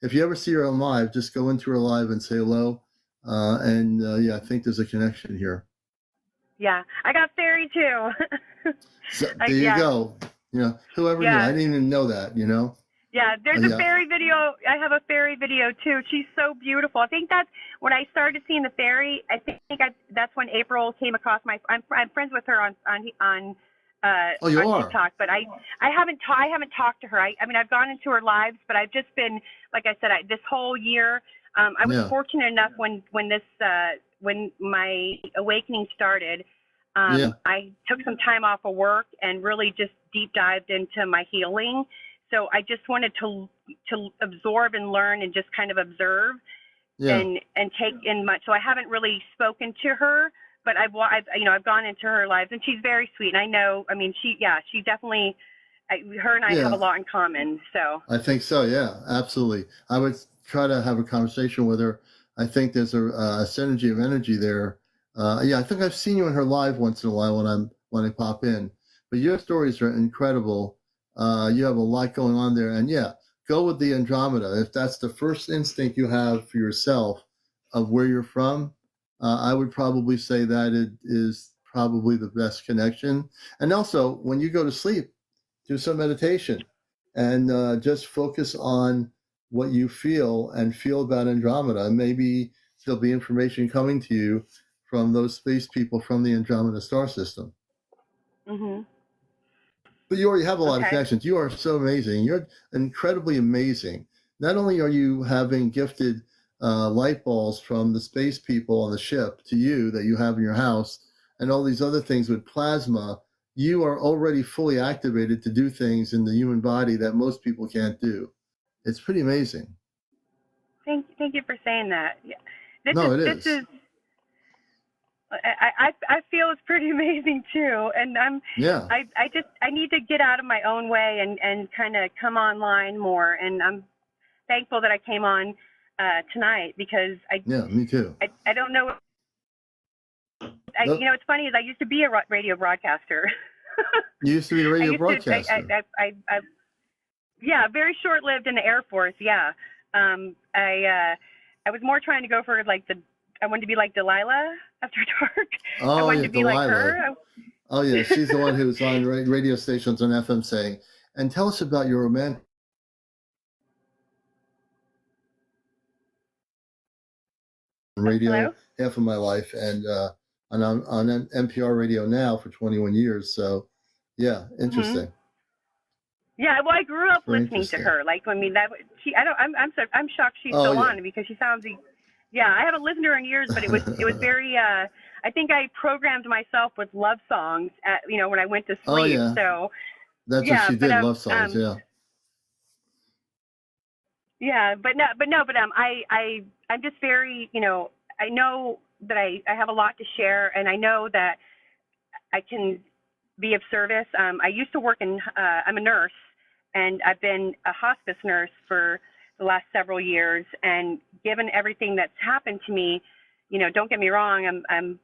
If you ever see her on live, just go into her live and say hello. I think there's a connection here. Yeah, I got fairy too. So there you go. Whoever knew. I didn't even know that, Yeah, there's a fairy video. I have a fairy video too. She's so beautiful. I think that's when I started seeing the fairy. That's when April came across I'm friends with her on TikTok, but I haven't talked to her. I mean, I've gone into her lives, but I've just been, like I said, this whole year, I was fortunate enough when my awakening started, I took some time off of work and really just deep dived into my healing. So I just wanted to absorb and learn and just kind of observe and take in much. So I haven't really spoken to her, but I've gone into her lives, and she's very sweet. And I know, I mean, she definitely, her and I have a lot in common. So I think so. Yeah, absolutely. I would try to have a conversation with her. I think there's a synergy of energy there. I think I've seen you in her live once in a while when I pop in, but your stories are incredible. You have a lot going on there, and go with the Andromeda. If that's the first instinct you have for yourself of where you're from, I would probably say that it is probably the best connection. And also, when you go to sleep, do some meditation and just focus on what you feel about Andromeda. And maybe there'll be information coming to you from those space people from the Andromeda star system. Mm-hmm. But you already have a lot of connections. You are so amazing. You're incredibly amazing. Not only are you having gifted light balls from the space people on the ship to you that you have in your house and all these other things with plasma, you are already fully activated to do things in the human body that most people can't do. It's pretty amazing. Thank you for saying that. Yeah. It is. I feel it's pretty amazing too, and I need to get out of my own way and kind of come online more, and I'm thankful that I came on tonight because me too. I don't know It's funny is I used to be a radio broadcaster. You used to be a radio I broadcaster. Yeah, very short lived in the Air Force. Yeah, I was more trying to go for I wanted to be like Delilah after dark. I wanted to be Delilah. like her. Oh yeah, she's the one who's on radio stations on FM saying, and tell us about your romantic radio. Hello? Half of my life, and I'm on NPR radio now for 21 years. So, yeah, interesting. Mm-hmm. Yeah, well, I grew up listening to her. I'm shocked she's still on because she sounds. Yeah, I haven't listened to her in years, but it was very. I think I programmed myself with love songs when I went to sleep. Oh yeah. So that's what she did. Love songs. Yeah. Yeah, I'm just very, I know that I have a lot to share, and I know that I can be of service. I used to work I'm a nurse, and I've been a hospice nurse for the last several years. And given everything that's happened to me, don't get me wrong, I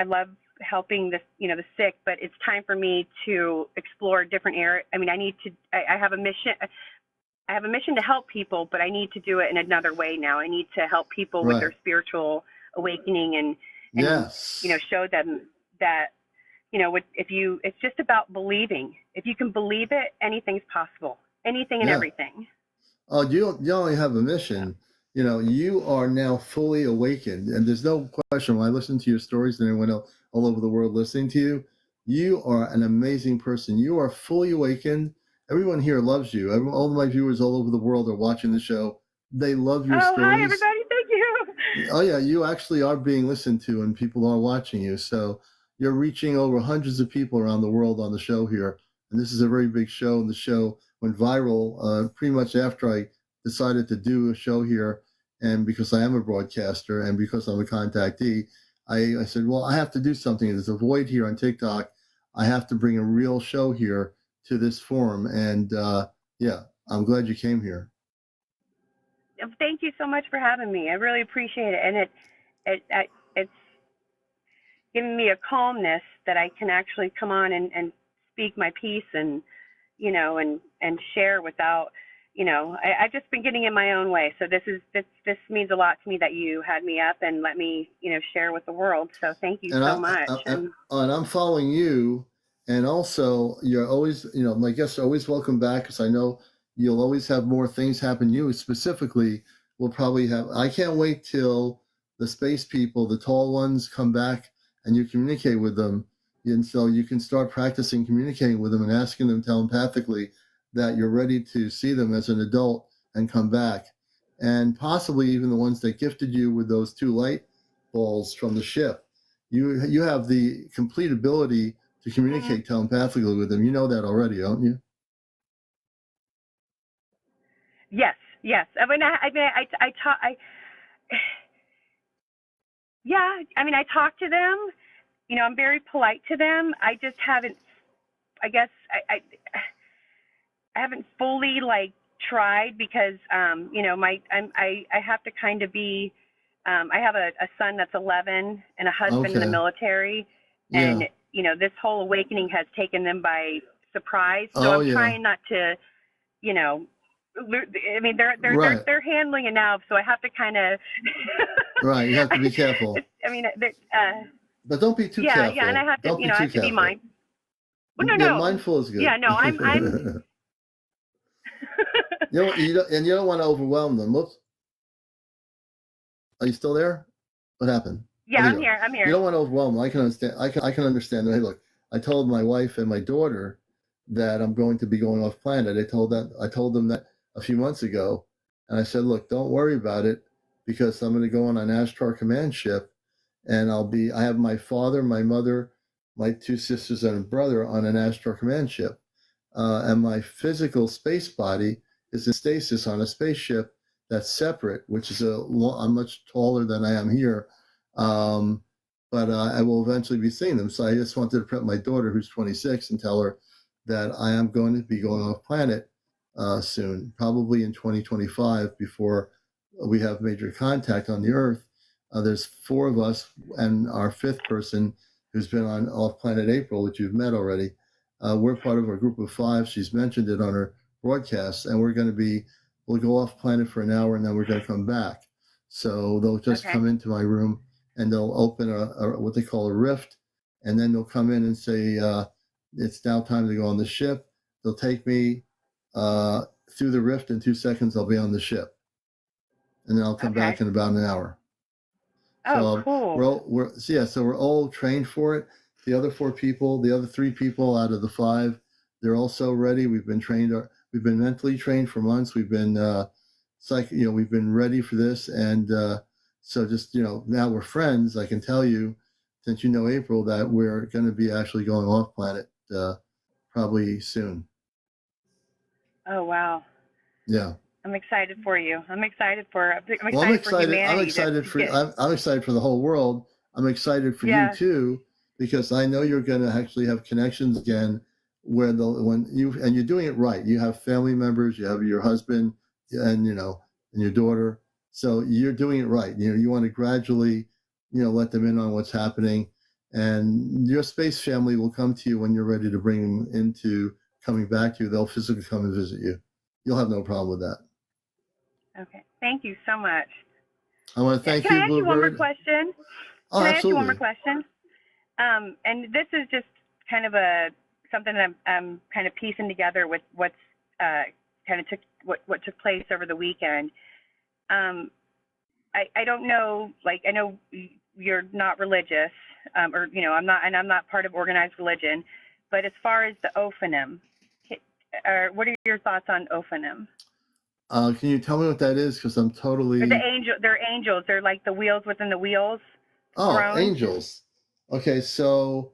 love helping the sick, but it's time for me to explore different areas. I mean, I have a mission. I have a mission to help people, but I need to do it in another way now. I need to help people with their spiritual awakening and yes, show them that, it's just about believing. If you can believe it, anything's possible. Anything and everything. Oh, you only have a mission. You are now fully awakened, and there's no question. When I listen to your stories and everyone else all over the world listening to you, you are an amazing person. You are fully awakened. Everyone here loves you. All of my viewers all over the world are watching the show. They love your stories. Hi, everybody. Thank you. Oh, yeah. You actually are being listened to, and people are watching you. So you're reaching over hundreds of people around the world on the show here. And this is a very big show. And the show went viral pretty much after I decided to do a show here. And because I am a broadcaster and because I'm a contactee, I said, well, I have to do something. There's a void here on TikTok. I have to bring a real show here to this forum, and I'm glad you came here. Thank you so much for having me. I really appreciate it, and it's given me a calmness that I can actually come on and speak my piece and share without I've just been getting in my own way. So this means a lot to me that you had me up and let me share with the world. So thank you so much. And I'm following you. And also, you're always, my guests are always welcome back because I know you'll always have more things happen. You specifically will probably have, I can't wait till the space people, the tall ones, come back and you communicate with them. And so you can start practicing communicating with them and asking them telepathically that you're ready to see them as an adult and come back. And possibly even the ones that gifted you with those 2 light balls from the ship. You have the complete ability to communicate telepathically with them. You know that already, don't you? Yes. I talk to them. I'm very polite to them. I just haven't. I guess I haven't fully tried because I have to kind of be. I have a son that's 11 and a husband in the military, and this whole awakening has taken them by surprise. So I'm trying not to, I mean, they're handling it now, so I have to kind of. Right, you have to be careful. But don't be too careful. Yeah, and I have to, I have to be mindful. Well, no. Mindful is good. Yeah, no, I'm. you don't want to overwhelm them. Whoops. Are you still there? What happened? Yeah, I'm here. You don't want to overwhelm them. I can understand. I can understand. Hey, look, I told my wife and my daughter that I'm going to be going off planet. I told them that a few months ago, and I said, look, don't worry about it because I'm going to go on an Ashtar command ship, and I have my father, my mother, my 2 sisters, and a brother on an Ashtar command ship, and my physical space body is in stasis on a spaceship that's separate, which is I'm much taller than I am here. But I will eventually be seeing them. So I just wanted to prep my daughter, who's 26, and tell her that I am going to be going off planet soon, probably in 2025, before we have major contact on the Earth. There's 4 of us, and our 5th person who's been on Off Planet April, which you've met already. We're part of a group of 5. She's mentioned it on her broadcast, and we'll go off planet for an hour, and then we're going to come back. So they'll just Okay. come into my room, and they'll open a what they call a rift, and then they'll come in and say, it's now time to go on the ship. They'll take me through the rift. In 2 seconds, I'll be on the ship, and then I'll come Okay. back in about an hour. Oh, So cool. we're all trained for it. The other 4 people, the other 3 people out of the 5, they're also ready. We've been trained. We've been mentally trained for months. We've been we've been ready for this, and so just now we're friends. I can tell you, since you know April, that we're going to be actually going off planet probably soon. Oh, wow. Yeah. I'm excited for you. I'm excited for Well, I'm excited. humanity. I'm excited for the whole world. I'm excited for you too, because I know you're going to actually have connections again, where you're doing it right. You have family members, you have your husband, and and your daughter. So you're doing it right. You want to gradually, let them in on what's happening, and your space family will come to you when you're ready to bring them into coming back to you. They'll physically come and visit you. You'll have no problem with that. Okay. Thank you so much. I want to thank you, Can I ask you one more Bluebird. question? Oh, Can I absolutely. ask you one more question? And this is just kind of something that I'm kind of piecing together with what took place over the weekend. I don't know, like, I know you're not religious, I'm not part of organized religion, but as far as the Ophanim, what are your thoughts on Ophanim? Can you tell me what that is? Because I'm totally. They're angels. They're like the wheels within the wheels. Oh, thrones. Angels. Okay, so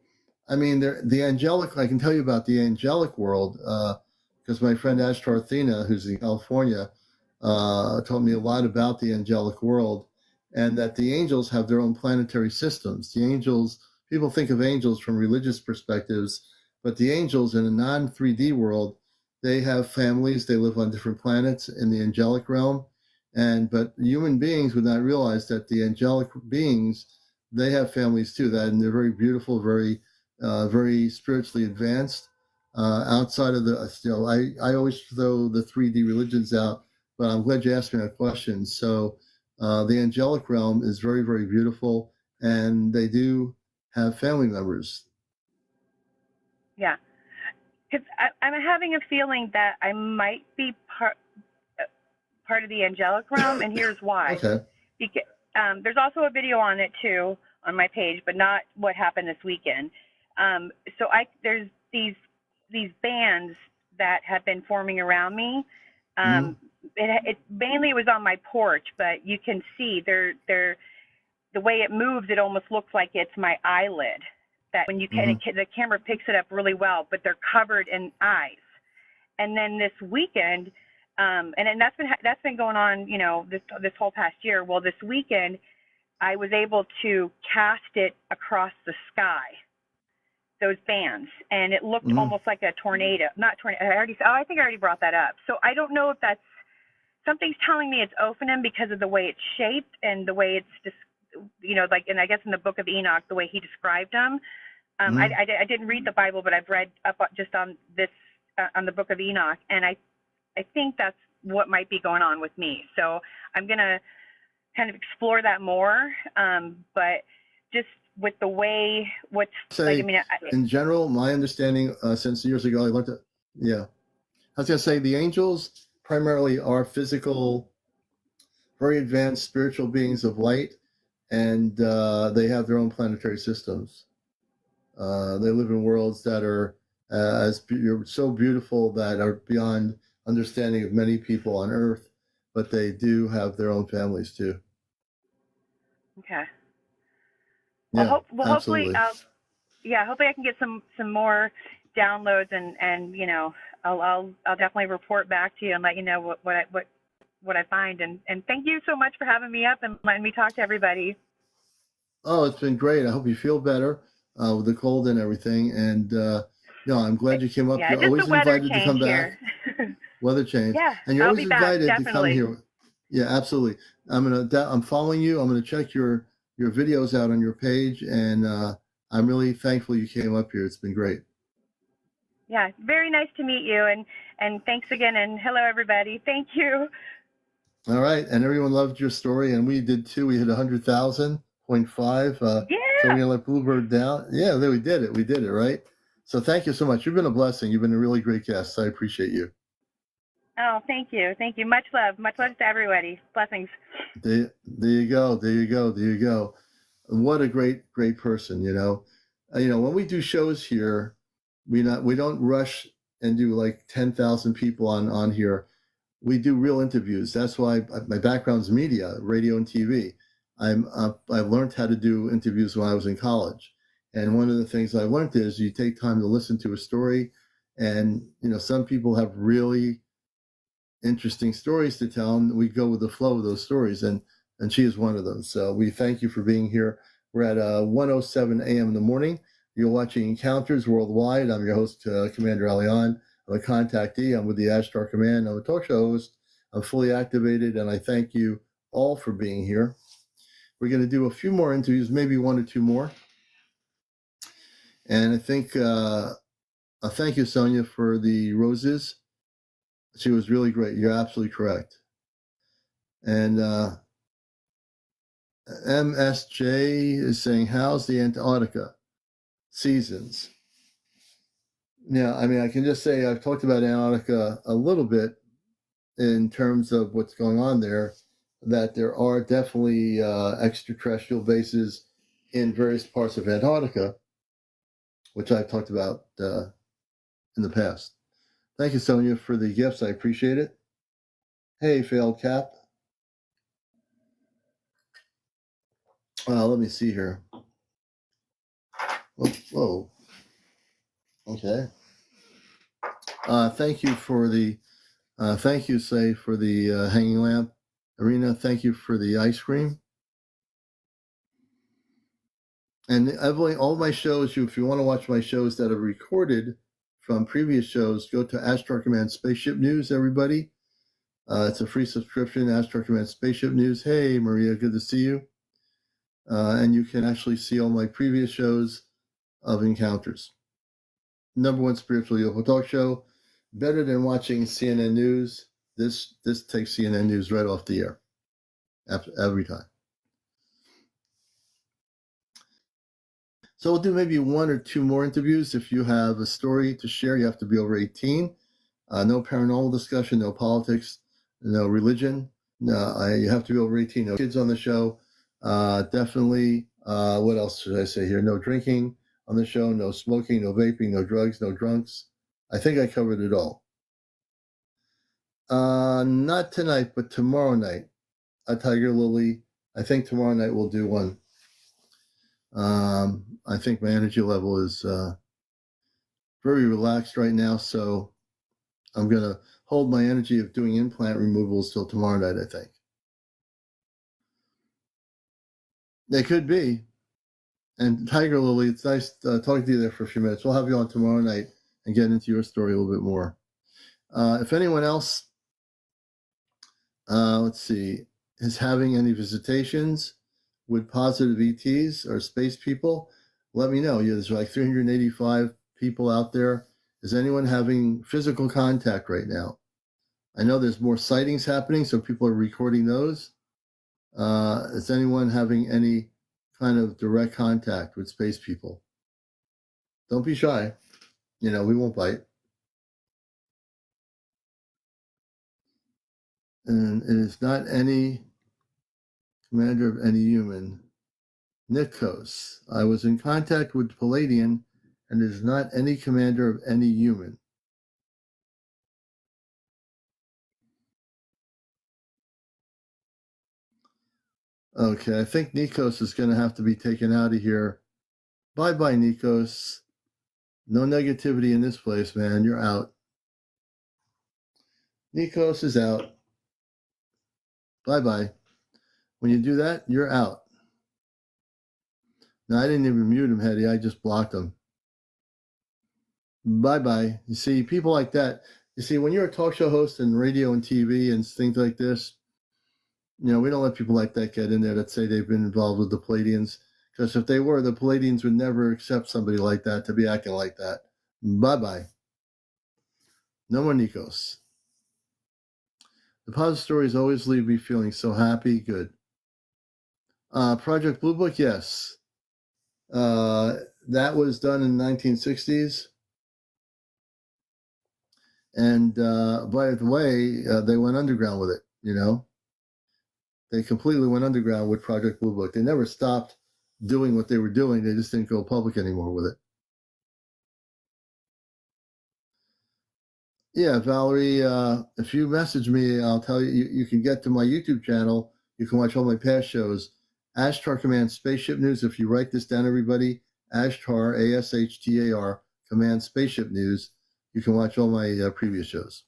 I mean, the angelic. I can tell you about the angelic world because my friend Ashtar Athena, who's in California, told me a lot about the angelic world, and that the angels have their own planetary systems. The angels, people think of angels from religious perspectives, but the angels in a non-3D world, they have families. They live on different planets in the angelic realm, but human beings would not realize that the angelic beings, they have families too. And they're very beautiful, very, very spiritually advanced. Outside of I always throw the 3D religions out, but I'm glad you asked me that question. So the angelic realm is very, very beautiful, and they do have family members. Yeah. Because I'm having a feeling that I might be part of the angelic realm, and here's why. Okay. Because, there's also a video on it too on my page, but not what happened this weekend. There's these bands that have been forming around me. It mainly was on my porch, but you can see they're the way it moves. It almost looks like it's my eyelid. That when the camera picks it up really well, but they're covered in eyes. And then this weekend, and that's been going on, this whole past year. Well, this weekend, I was able to cast it across the sky, those bands, and it looked almost like a tornado. Not tornado. I think I already brought that up. So I don't know if that's something's telling me it's Ophanim because of the way it's shaped and the way it's just, and I guess in the Book of Enoch, the way he described them. I didn't read the Bible, but I've read up just on this, on the Book of Enoch, and I think that's what might be going on with me. So I'm going to kind of explore that more, but just with the way in general, my understanding since years ago, I looked at, I was going to say the angels primarily are physical, very advanced spiritual beings of light, and they have their own planetary systems. They live in worlds that are so beautiful that are beyond understanding of many people on Earth, but they do have their own families too. Okay. Yeah, hopefully, absolutely. hopefully I can get some more downloads, and I'll definitely report back to you and let you know what I find. And thank you so much for having me up and letting me talk to everybody. Oh, it's been great. I hope you feel better with the cold and everything. And I'm glad you came up. You're always invited to come back. Weather change. Yeah, and you're I'll always be back, invited to come definitely. here. Yeah, absolutely. I'm following you. I'm gonna check your videos out on your page, and I'm really thankful you came up here. It's been great. Yeah, very nice to meet you, and thanks again, and hello everybody. Thank you. All right, and everyone loved your story, and we did too. We hit 100,000.5. So we're Yeah. gonna let Bluebird down. Yeah, we did it. We did it, right? So thank you so much. You've been a blessing. You've been a really great guest. I appreciate you. Oh, thank you. Thank you. Much love. Much love to everybody. Blessings. There you go. There you go. There you go. What a great person. When we do shows here, we don't rush and do like 10,000 people on here. We do real interviews. That's why my background's media, radio and TV. I've learned how to do interviews when I was in college, and one of the things I learned is you take time to listen to a story, and some people have really interesting stories to tell, and we go with the flow of those stories, and she is one of them. So we thank you for being here. We're at 1:07 a.m. in the morning. You're watching Encounters Worldwide. I'm your host, CmdrAleon. I'm a contactee. I'm with the Ashtar Command. I'm a talk show host. I'm fully activated, and I thank you all for being here. We're going to do a few more interviews, maybe one or two more. And I think, thank you, Sonia, for the roses. She was really great. You're absolutely correct. And MSJ is saying, how's the Antarctica seasons? Now, I can just say I've talked about Antarctica a little bit in terms of what's going on there, that there are definitely extraterrestrial bases in various parts of Antarctica, which I've talked about in the past. Thank you, Sonia, for the gifts. I appreciate it. Hey, failed cap. Let me see here. Whoa. Okay. Thank you for the Say, for the hanging lamp. Arena, thank you for the ice cream. And Evelyn, all my shows, if you want to watch my shows that are recorded from previous shows, go to Ashtar Command Spaceship News, everybody. It's a free subscription, Ashtar Command Spaceship News. Hey, Maria, good to see you. And you can actually see all my previous shows of Encounters. #1 spiritual UFO talk show. Better than watching CNN News. This takes CNN News right off the air every time. So we'll do maybe one or two more interviews. If you have a story to share, you have to be over 18. No paranormal discussion, no politics, no religion. No, you have to be over 18. No kids on the show. Definitely. What else should I say here? No drinking on the show. No smoking. No vaping. No drugs. No drunks. I think I covered it all. Not tonight, but tomorrow night. Tiger Lily. I think tomorrow night we'll do one. I think my energy level is very relaxed right now, so I'm going to hold my energy of doing implant removals till tomorrow night, I think. They could be. And Tiger Lily, it's nice talking to you there for a few minutes. We'll have you on tomorrow night and get into your story a little bit more. If anyone else, let's see, is having any visitations with positive ETs or space people, let me know. There's like 385 people out there. Is anyone having physical contact right now? I know there's more sightings happening, so people are recording those. Is anyone having any kind of direct contact with space people? Don't be shy. We won't bite. And it is not any commander of any human. Nikos. I was in contact with Palladian, and it is not any commander of any human. Okay, I think Nikos is going to have to be taken out of here. Bye-bye, Nikos. No negativity in this place, man. You're out. Nikos is out. Bye-bye. When you do that, you're out. No, I didn't even mute him, Hetty. I just blocked him. Bye-bye. You see, people like that. You see, when you're a talk show host and radio and TV and things like this, We don't let people like that get in there that say they've been involved with the Palladians, because if they were, the Palladians would never accept somebody like that to be acting like that. Bye-bye. No more Nikos. The positive stories always leave me feeling so happy. Good. Project Blue Book, yes. That was done in the 1960s. And by the way, they went underground with it, They completely went underground with Project Blue Book. They never stopped doing what they were doing. They just didn't go public anymore with it. Yeah, Valerie, if you message me, I'll tell you, you can get to my YouTube channel. You can watch all my past shows. Ashtar Command Spaceship News. If you write this down, everybody, Ashtar, ASHTAR, Command Spaceship News. You can watch all my previous shows.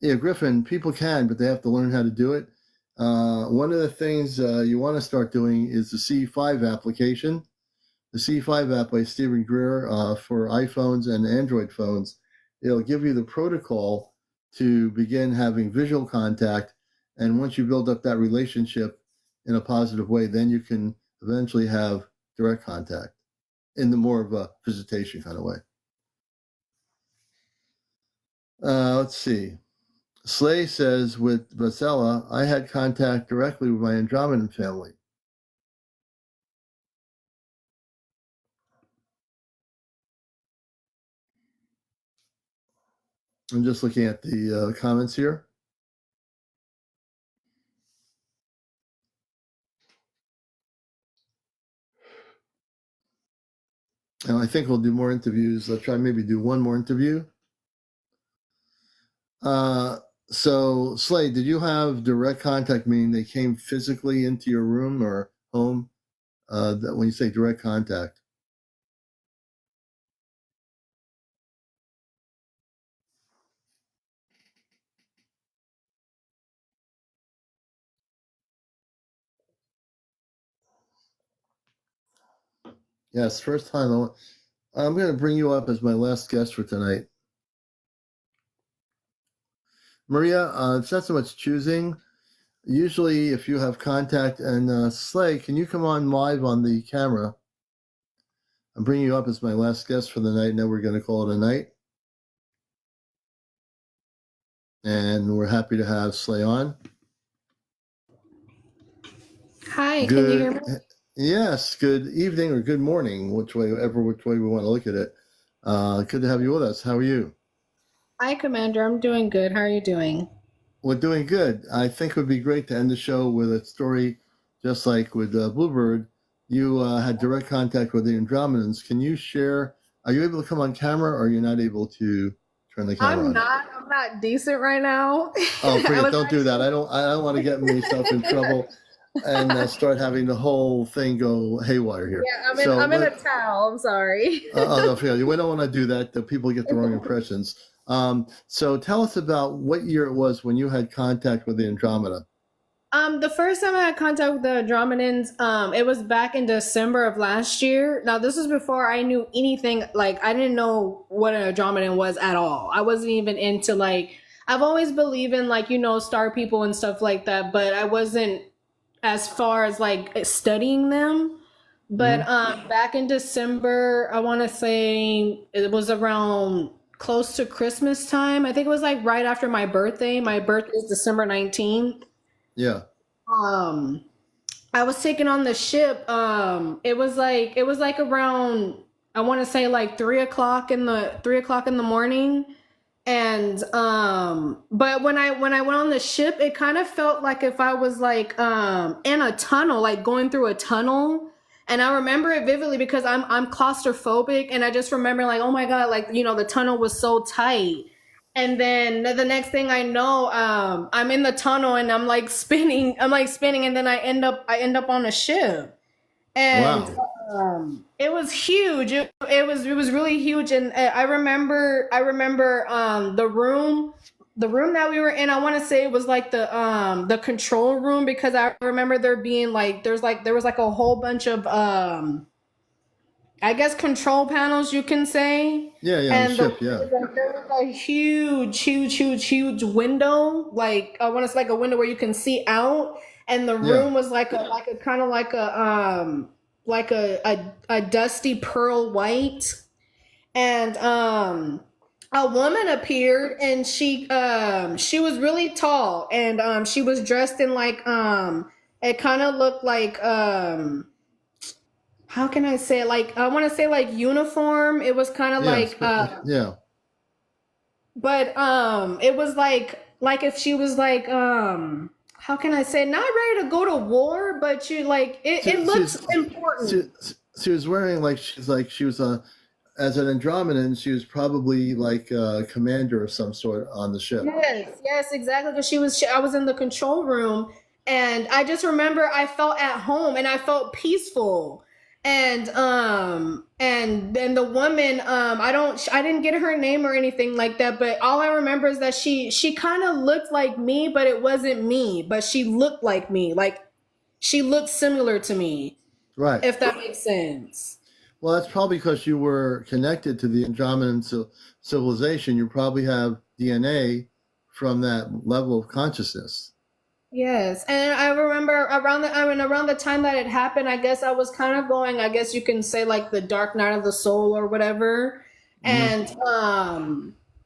Yeah, Griffin, people can, but they have to learn how to do it. One of the things you want to start doing is the C5 application. The C5 app by Stephen Greer for iPhones and Android phones. It'll give you the protocol to begin having visual contact. And once you build up that relationship in a positive way, then you can eventually have direct contact in the more of a visitation kind of way. Let's see. Slay says, with Vasella, I had contact directly with my Andromedan family. I'm just looking at the comments here. And I think we'll do more interviews. I'll try maybe do one more interview. So, Slade, did you have direct contact, meaning they came physically into your room or home? That when you say direct contact? Yes, first time. I'm going to bring you up as my last guest for tonight. Maria, it's not so much choosing. Usually, if you have contact, and Slade, can you come on live on the camera? I'm bringing you up as my last guest for the night. Now we're going to call it a night. And we're happy to have Slay on. Hi, Good, can you hear me? Yes, good evening or good morning, which way we want to look at it. Good to have you with us. How are you? Hi, Commander. I'm doing good. How are you doing? We're doing good. I think it would be great to end the show with a story just like with Bluebird. You had direct contact with the Andromedans. Can you share? Are you able to come on camera, or are you not able to turn the camera on? I'm not decent right now. Oh, please don't do that. I don't want to get myself in trouble and start having the whole thing go haywire here. Yeah, I'm in a towel. I'm sorry. No, we don't want to do that. The people get the wrong impressions. So tell us about what year it was when you had contact with the Andromeda. The first time I had contact with the Andromedans, it was back in December of last year. Now, this is before I knew anything. Like, I didn't know what an Andromedan was at all. I wasn't even into, like, I've always believed in, like, star people and stuff like that, but I wasn't as far as, like, studying them. But back in December, I want to say it was around close to Christmas time. I think it was, like, right after my birthday. My birthday is December 19th. Yeah. I was taken on the ship. It was like around, I want to say like 3:00 in the morning. And but when I went on the ship, it kind of felt like if I was like in a tunnel, like going through a tunnel. And I remember it vividly because I'm claustrophobic, and I just remember like, oh my God, like, the tunnel was so tight. And then the next thing I know, I'm in the tunnel and I'm like spinning, and then I end up on a ship. And wow. It was huge. It was really huge. And I remember the room that we were in. I want to say it was like the control room, because I remember there being like there was like a whole bunch of I guess control panels, you can say. Yeah, yeah, on the And ship, yeah. there was a huge window. Like I want to say like a window where you can see out, and the Yeah. room was like a kind of like a dusty pearl white. And a woman appeared, and she was really tall, and she was dressed in like it kind of looked like how can I say it? Like I want to say like uniform. It was kind of Yeah, like yeah. but it was like if she was like how can I say it? Not ready to go to war, but she like it looks important. She was wearing like she was as an Andromedan, she was probably like a commander of some sort on the ship. Yes, exactly. Because I was in the control room, and I just remember I felt at home and I felt peaceful. And then the woman, I didn't get her name or anything like that, but all I remember is that she kind of looked like me, but it wasn't me, but she looked like me, like she looked similar to me, Right. if that makes sense. Well, that's probably because you were connected to the Andromedan civilization. You probably have DNA from that level of consciousness. Yes, and I remember around the time that it happened, I guess I was kind of going, I guess you can say like the dark night of the soul or whatever, and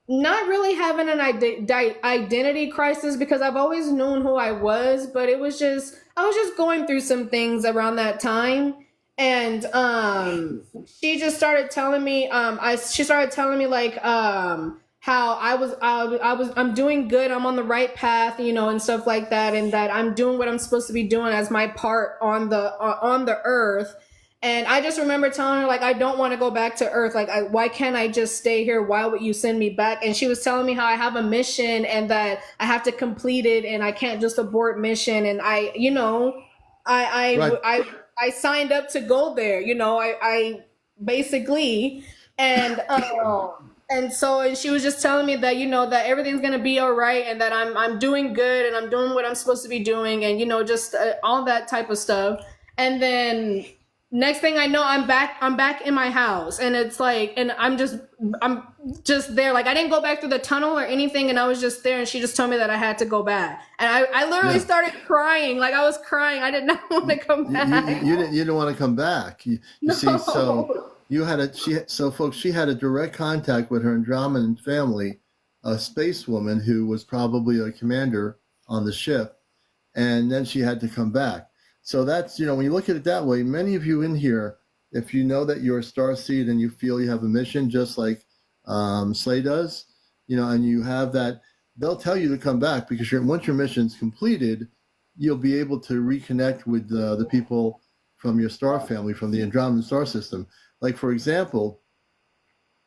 not really having an identity crisis because I've always known who I was, but I was just going through some things around that time, and she just started telling me like how I'm doing good, I'm on the right path, you know, and stuff like that, and that I'm doing what I'm supposed to be doing as my part on the earth. And I just remember telling her like I don't want to go back to earth, like why can't I just stay here, why would you send me back? And she was telling me how I have a mission and that I have to complete it and I can't just abort mission, and I signed up to go there, you know, I basically, and and she was just telling me that, you know, that everything's going to be all right and that I'm doing good and I'm doing what I'm supposed to be doing, and, you know, just all that type of stuff. And then next thing I know, I'm back in my house, and it's like, and I'm just there. Like I didn't go back through the tunnel or anything, and I was just there, and she just told me that I had to go back. And I literally started crying. Like I was crying. I did not want to come back. You didn't want to come back. You see, so she had a direct contact with her Andromedan family, a space woman who was probably a commander on the ship, and then she had to come back. So that's, you know, when you look at it that way, many of you in here, if you know that you're a starseed and you feel you have a mission, just like Slay does, you know, and you have that, they'll tell you to come back because once your mission's completed, you'll be able to reconnect with the people from your star family, from the Andromedan star system. Like, for example,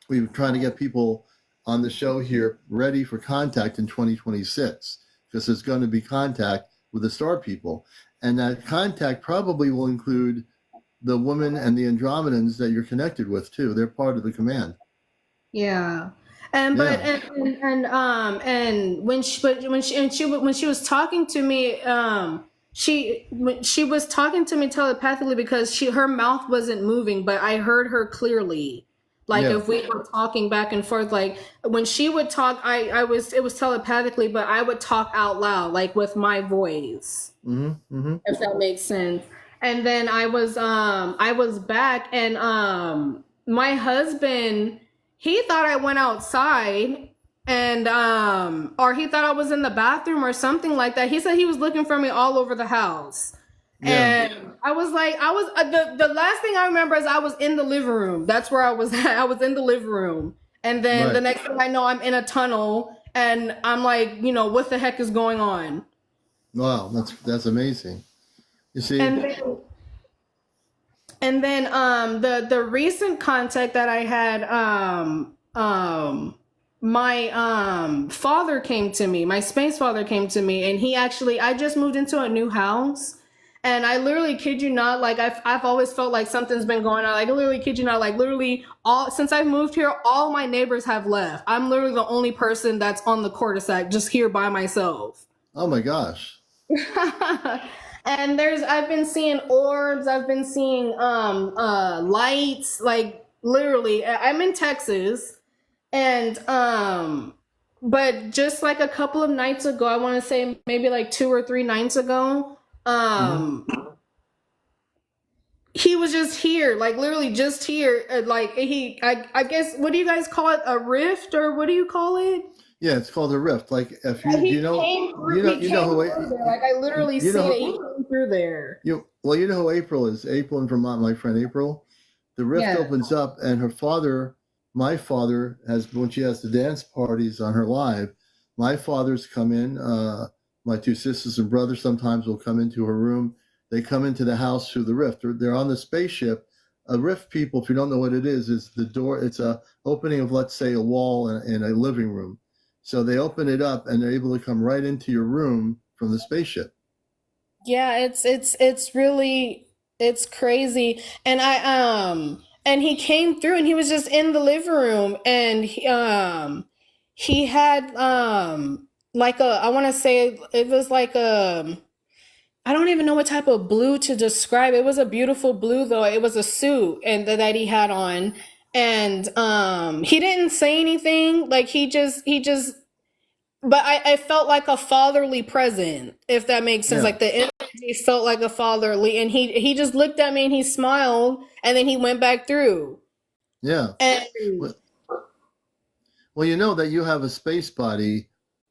we were trying to get people on the show here ready for contact in 2026 because there's going to be contact with the star people. And that contact probably will include the women and the Andromedans that you're connected with too. They're part of the command. Yeah. And when she was talking to me, she was talking to me telepathically because her mouth wasn't moving, but I heard her clearly. Like if we were talking back and forth, like when she would talk, it was telepathically, but I would talk out loud, like with my voice, if that makes sense. And then I was back, and my husband, he thought I went outside, and or he thought I was in the bathroom or something like that. He said he was looking for me all over the house. And I was like, the last thing I remember is I was in the living room. That's where I was at. I was in the living room. And then the next thing I know, I'm in a tunnel, and I'm like, you know, what the heck is going on? Wow, that's amazing. You see, and then the recent contact that I had, my father came to me, my space father came to me, and I just moved into a new house. And I literally kid you not, like I've always felt like something's been going on. Like I literally kid you not, like literally since I've moved here, all my neighbors have left. I'm literally the only person that's on the cul-de-sac, just here by myself. Oh my gosh. And I've been seeing orbs, I've been seeing lights, like literally. I'm in Texas, and but just like a couple of nights ago, I want to say maybe like 2 or 3 nights ago, he was just here, like literally just here. Like I guess, what do you guys call it? A rift, or what do you call it? Yeah, it's called a rift. Like if you He you know came through, you know who through there. Like I literally you see know it. He came through there. you know who April is. April in Vermont, my friend April. The rift Yeah. opens up, and her father, my father, has when she has the dance parties on her live. My father's come in. My 2 sisters and brothers sometimes will come into her room. They come into the house through the rift. They're on the spaceship. A rift, people, if you don't know what it is the door. It's a opening of, let's say, a wall in a living room. So they open it up, and they're able to come right into your room from the spaceship. Yeah, it's really, it's crazy. And and he came through, and he was just in the living room, and he had like a, I want to say it was like a, I don't even know what type of blue to describe. It was a beautiful blue, though. It was a suit and that he had on. And he didn't say anything. Like but I felt like a fatherly present, if that makes sense. Yeah. Like the energy felt like a fatherly, and he just looked at me and he smiled, and then he went back through. Yeah. And Well, you know that you have a space body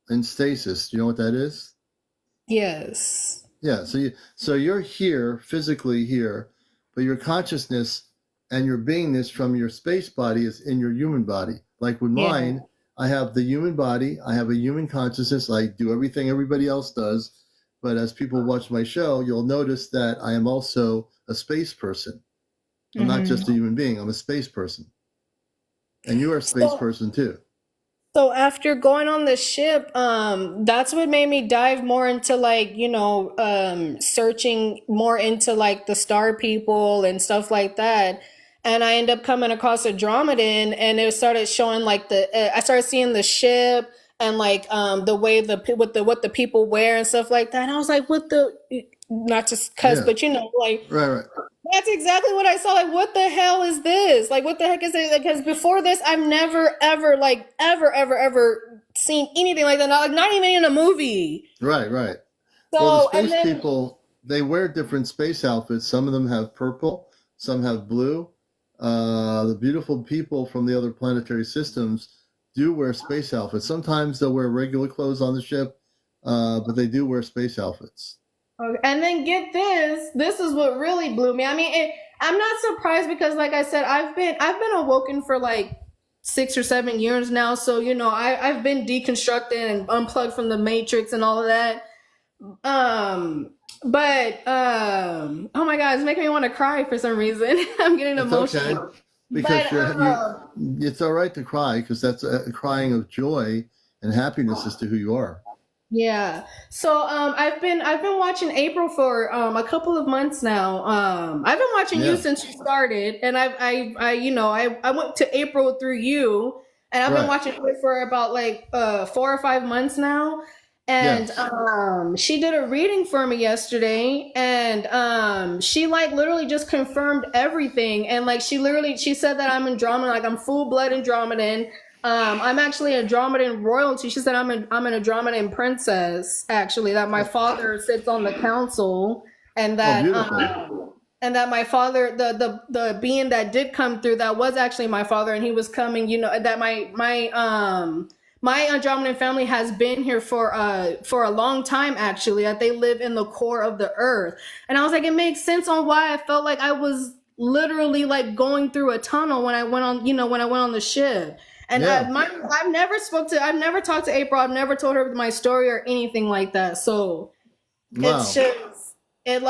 in stasis. Do you know what that is? yes. Yeah. So you're here, physically here, but your consciousness and your beingness from your space body is in your human body. Like with Yeah. mine, I have the human body. I have a human consciousness. I do everything everybody else does. But as people watch my show, you'll notice that I am also a space person. I'm not just a human being. I'm a space person. And you are a space person too. So after going on the ship, that's what made me dive more into, like, searching more into like the star people and stuff like that. And I ended up coming across a Andromedan, and it started showing like I started seeing the ship, and like the way what the people wear and stuff like that. And I was like, what the, not just cuss, Yeah. but like, Right. that's exactly what I saw. Like, what the hell is this? Like, what the heck is it? Because before this, I've never, ever, like, ever seen anything like that. Not even in a movie. Right. So, Well, the and space then, people, they wear different space outfits. Some of them have purple, some have blue. The beautiful people from the other planetary systems do wear space outfits. Sometimes they'll wear regular clothes on the ship, but they do wear space outfits. okay, and then get this. This is what really blew me. I mean, I'm not surprised, because, like I said, I've been awoken for like 6 or 7 years now. So I've been deconstructed and unplugged from the matrix and all of that. But oh my god, it's making me want to cry for some reason. I'm getting emotional. Okay, because But it's all right to cry, because that's a crying of joy and happiness as to who you are. yeah. So I've been watching April for a couple of months now. I've been watching you since you started, and I went to April through you, and I've been watching her for about like 4 or 5 months now. And she did a reading for me yesterday, and she like literally just confirmed everything. And like she said that I'm Andromedan, like I'm full blood Andromedan. I'm actually Andromedan royalty. She said I'm an Andromedan princess, actually, that my father sits on the council, and that and that my father, the being that did come through, that was actually my father, and he was coming, that my Andromedan family has been here for a long time, actually, that they live in the core of the earth. And I was like, it makes sense on why I felt like I was literally like going through a tunnel when I went on, when I went on the ship. And I've never talked to April. I've never told her my story or anything like that. So it's just, it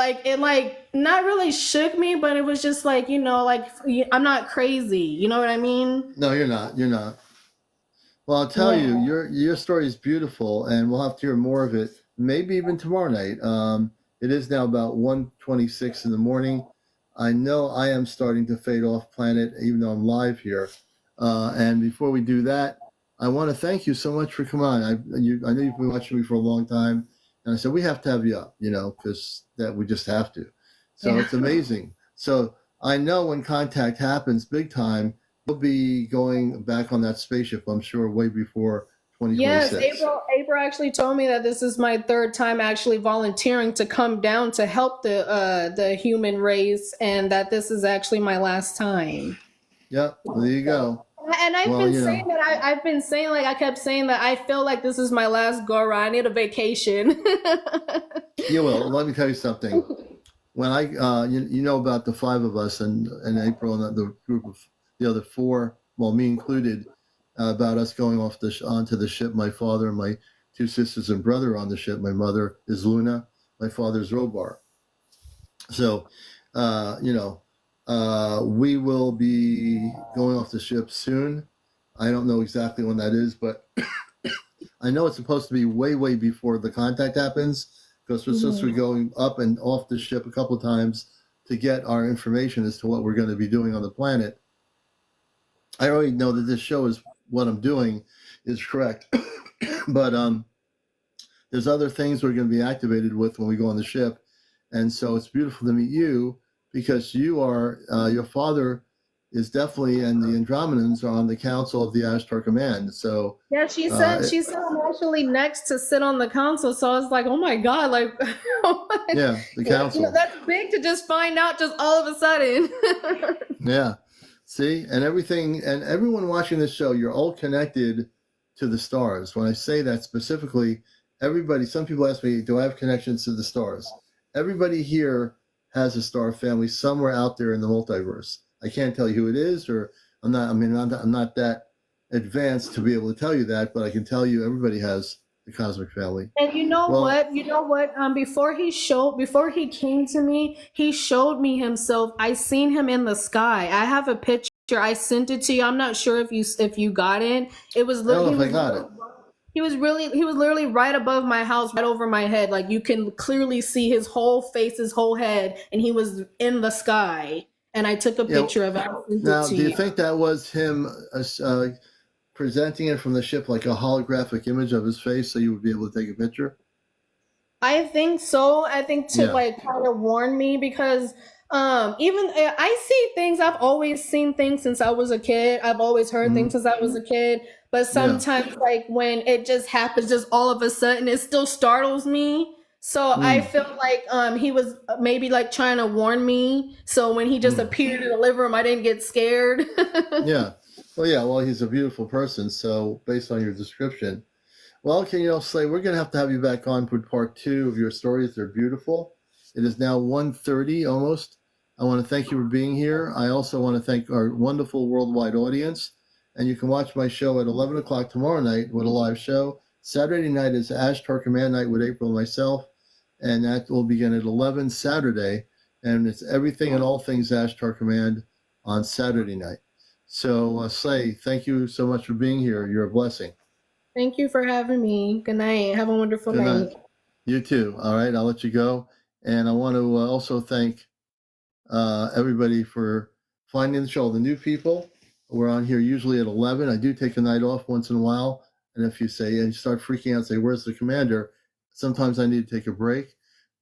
not really shook me, but it was just like, like, I'm not crazy. You know what I mean? No, you're not. Well, I'll tell you, your story is beautiful, and we'll have to hear more of it, maybe even tomorrow night. It is now about 1:26 in the morning. I know I am starting to fade off planet, even though I'm live here. And before we do that, I want to thank you so much for coming on. I know you've been watching me for a long time, And I said, we have to have you up, because that we just have to. So Yeah. it's amazing. So I know when contact happens big time, you'll be going back on that spaceship, I'm sure, way before 2026. Yes, April actually told me that this is my third time actually volunteering to come down to help the human race, and that this is actually my last time. Yep, well, there you go. And I've Well, been saying that I've been saying, like, I kept saying that I feel like this is my last go around. I need a vacation. You will. Let me tell you something. When you know about the five of us and April and the group of the other four, well, me included, about us going off onto the ship. My father and my two sisters and brother on the ship. My mother is Luna. My father's Robar. So, we will be going off the ship soon. I don't know exactly when that is, but I know it's supposed to be way, way before the contact happens, because we're supposed to be going up and off the ship a couple of times to get our information as to what we're going to be doing on the planet. I already know that this show is what I'm doing is correct, but there's other things we're going to be activated with when we go on the ship, and so it's beautiful to meet you, because you are your father is definitely, and the Andromedans are on the council of the Ashtar Command. So Yeah, she said I'm actually next to sit on the council. So I was like, oh my God, like, yeah, the council. That's big to just find out just all of a sudden. Yeah. See, and everything, and everyone watching this show, you're all connected to the stars. When I say that specifically, everybody, some people ask me, do I have connections to the stars? Everybody here has a star family somewhere out there in the multiverse. I can't tell you who it is, or I'm not that advanced to be able to tell you that, but I can tell you everybody has the cosmic family. And you know what? Before he came to me, he showed me himself. I seen him in the sky. I have a picture. I sent it to you. I'm not sure if you got it. It was literally. I got it. He was literally right above my house, right over my head. Like, you can clearly see his whole face, his whole head, and he was in the sky. And I took a picture of it. Now, do you think that was him presenting it from the ship like a holographic image of his face, so you would be able to take a picture? I think so. I think to like kind of warn me, because even I see things. I've always seen things since I was a kid. I've always heard things since I was a kid. But sometimes, like, when it just happens, just all of a sudden, it still startles me. So I feel like he was maybe like trying to warn me. So when he just appeared in the living room, I didn't get scared. Yeah. Well, he's a beautiful person. So based on your description, well, Slay, we're going to have you back on for part 2 of your stories. They're beautiful. It is now 1:30 almost. I want to thank you for being here. I also want to thank our wonderful worldwide audience. And you can watch my show at 11 o'clock tomorrow night with a live show. Saturday night is Ashtar Command Night with April and myself. And that will begin at 11 Saturday. And it's everything and all things Ashtar Command on Saturday night. So, Slay, thank you so much for being here. You're a blessing. Thank you for having me. Good night. Have a wonderful night. You too. All right, I'll let you go. And I want to also thank everybody for finding the show. The new people, we're on here usually at 11. I do take a night off once in a while. And if you say, and you start freaking out, say, where's the commander? Sometimes I need to take a break.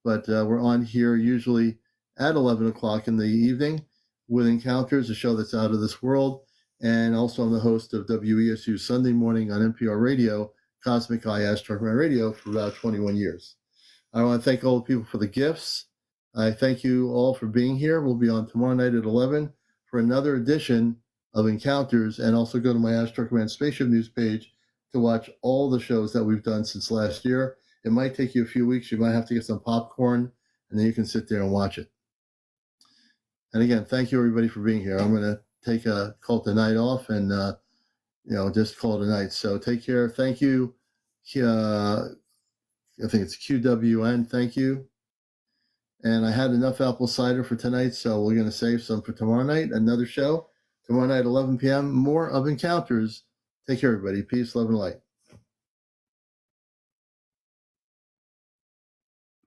But we're on here usually at 11 o'clock in the evening with Encounters, a show that's out of this world. And also I'm the host of WESU Sunday morning on NPR Radio, Cosmic Eye Ashtar Command Radio, for about 21 years. I want to thank all the people for the gifts. I thank you all for being here. We'll be on tomorrow night at 11 for another edition of Encounters, and also go to my Ashtar Command Spaceship News page to watch all the shows that we've done since last year. It might take you a few weeks. You might have to get some popcorn, and then you can sit there and watch it. And again, thank you everybody for being here. I'm going to call the night off and, just call it a night. So take care. Thank you. I think it's QWN. Thank you. And I had enough apple cider for tonight, so we're going to save some for tomorrow night. Another show tomorrow night, 11 p.m. More of Encounters. Take care, everybody. Peace, love, and light.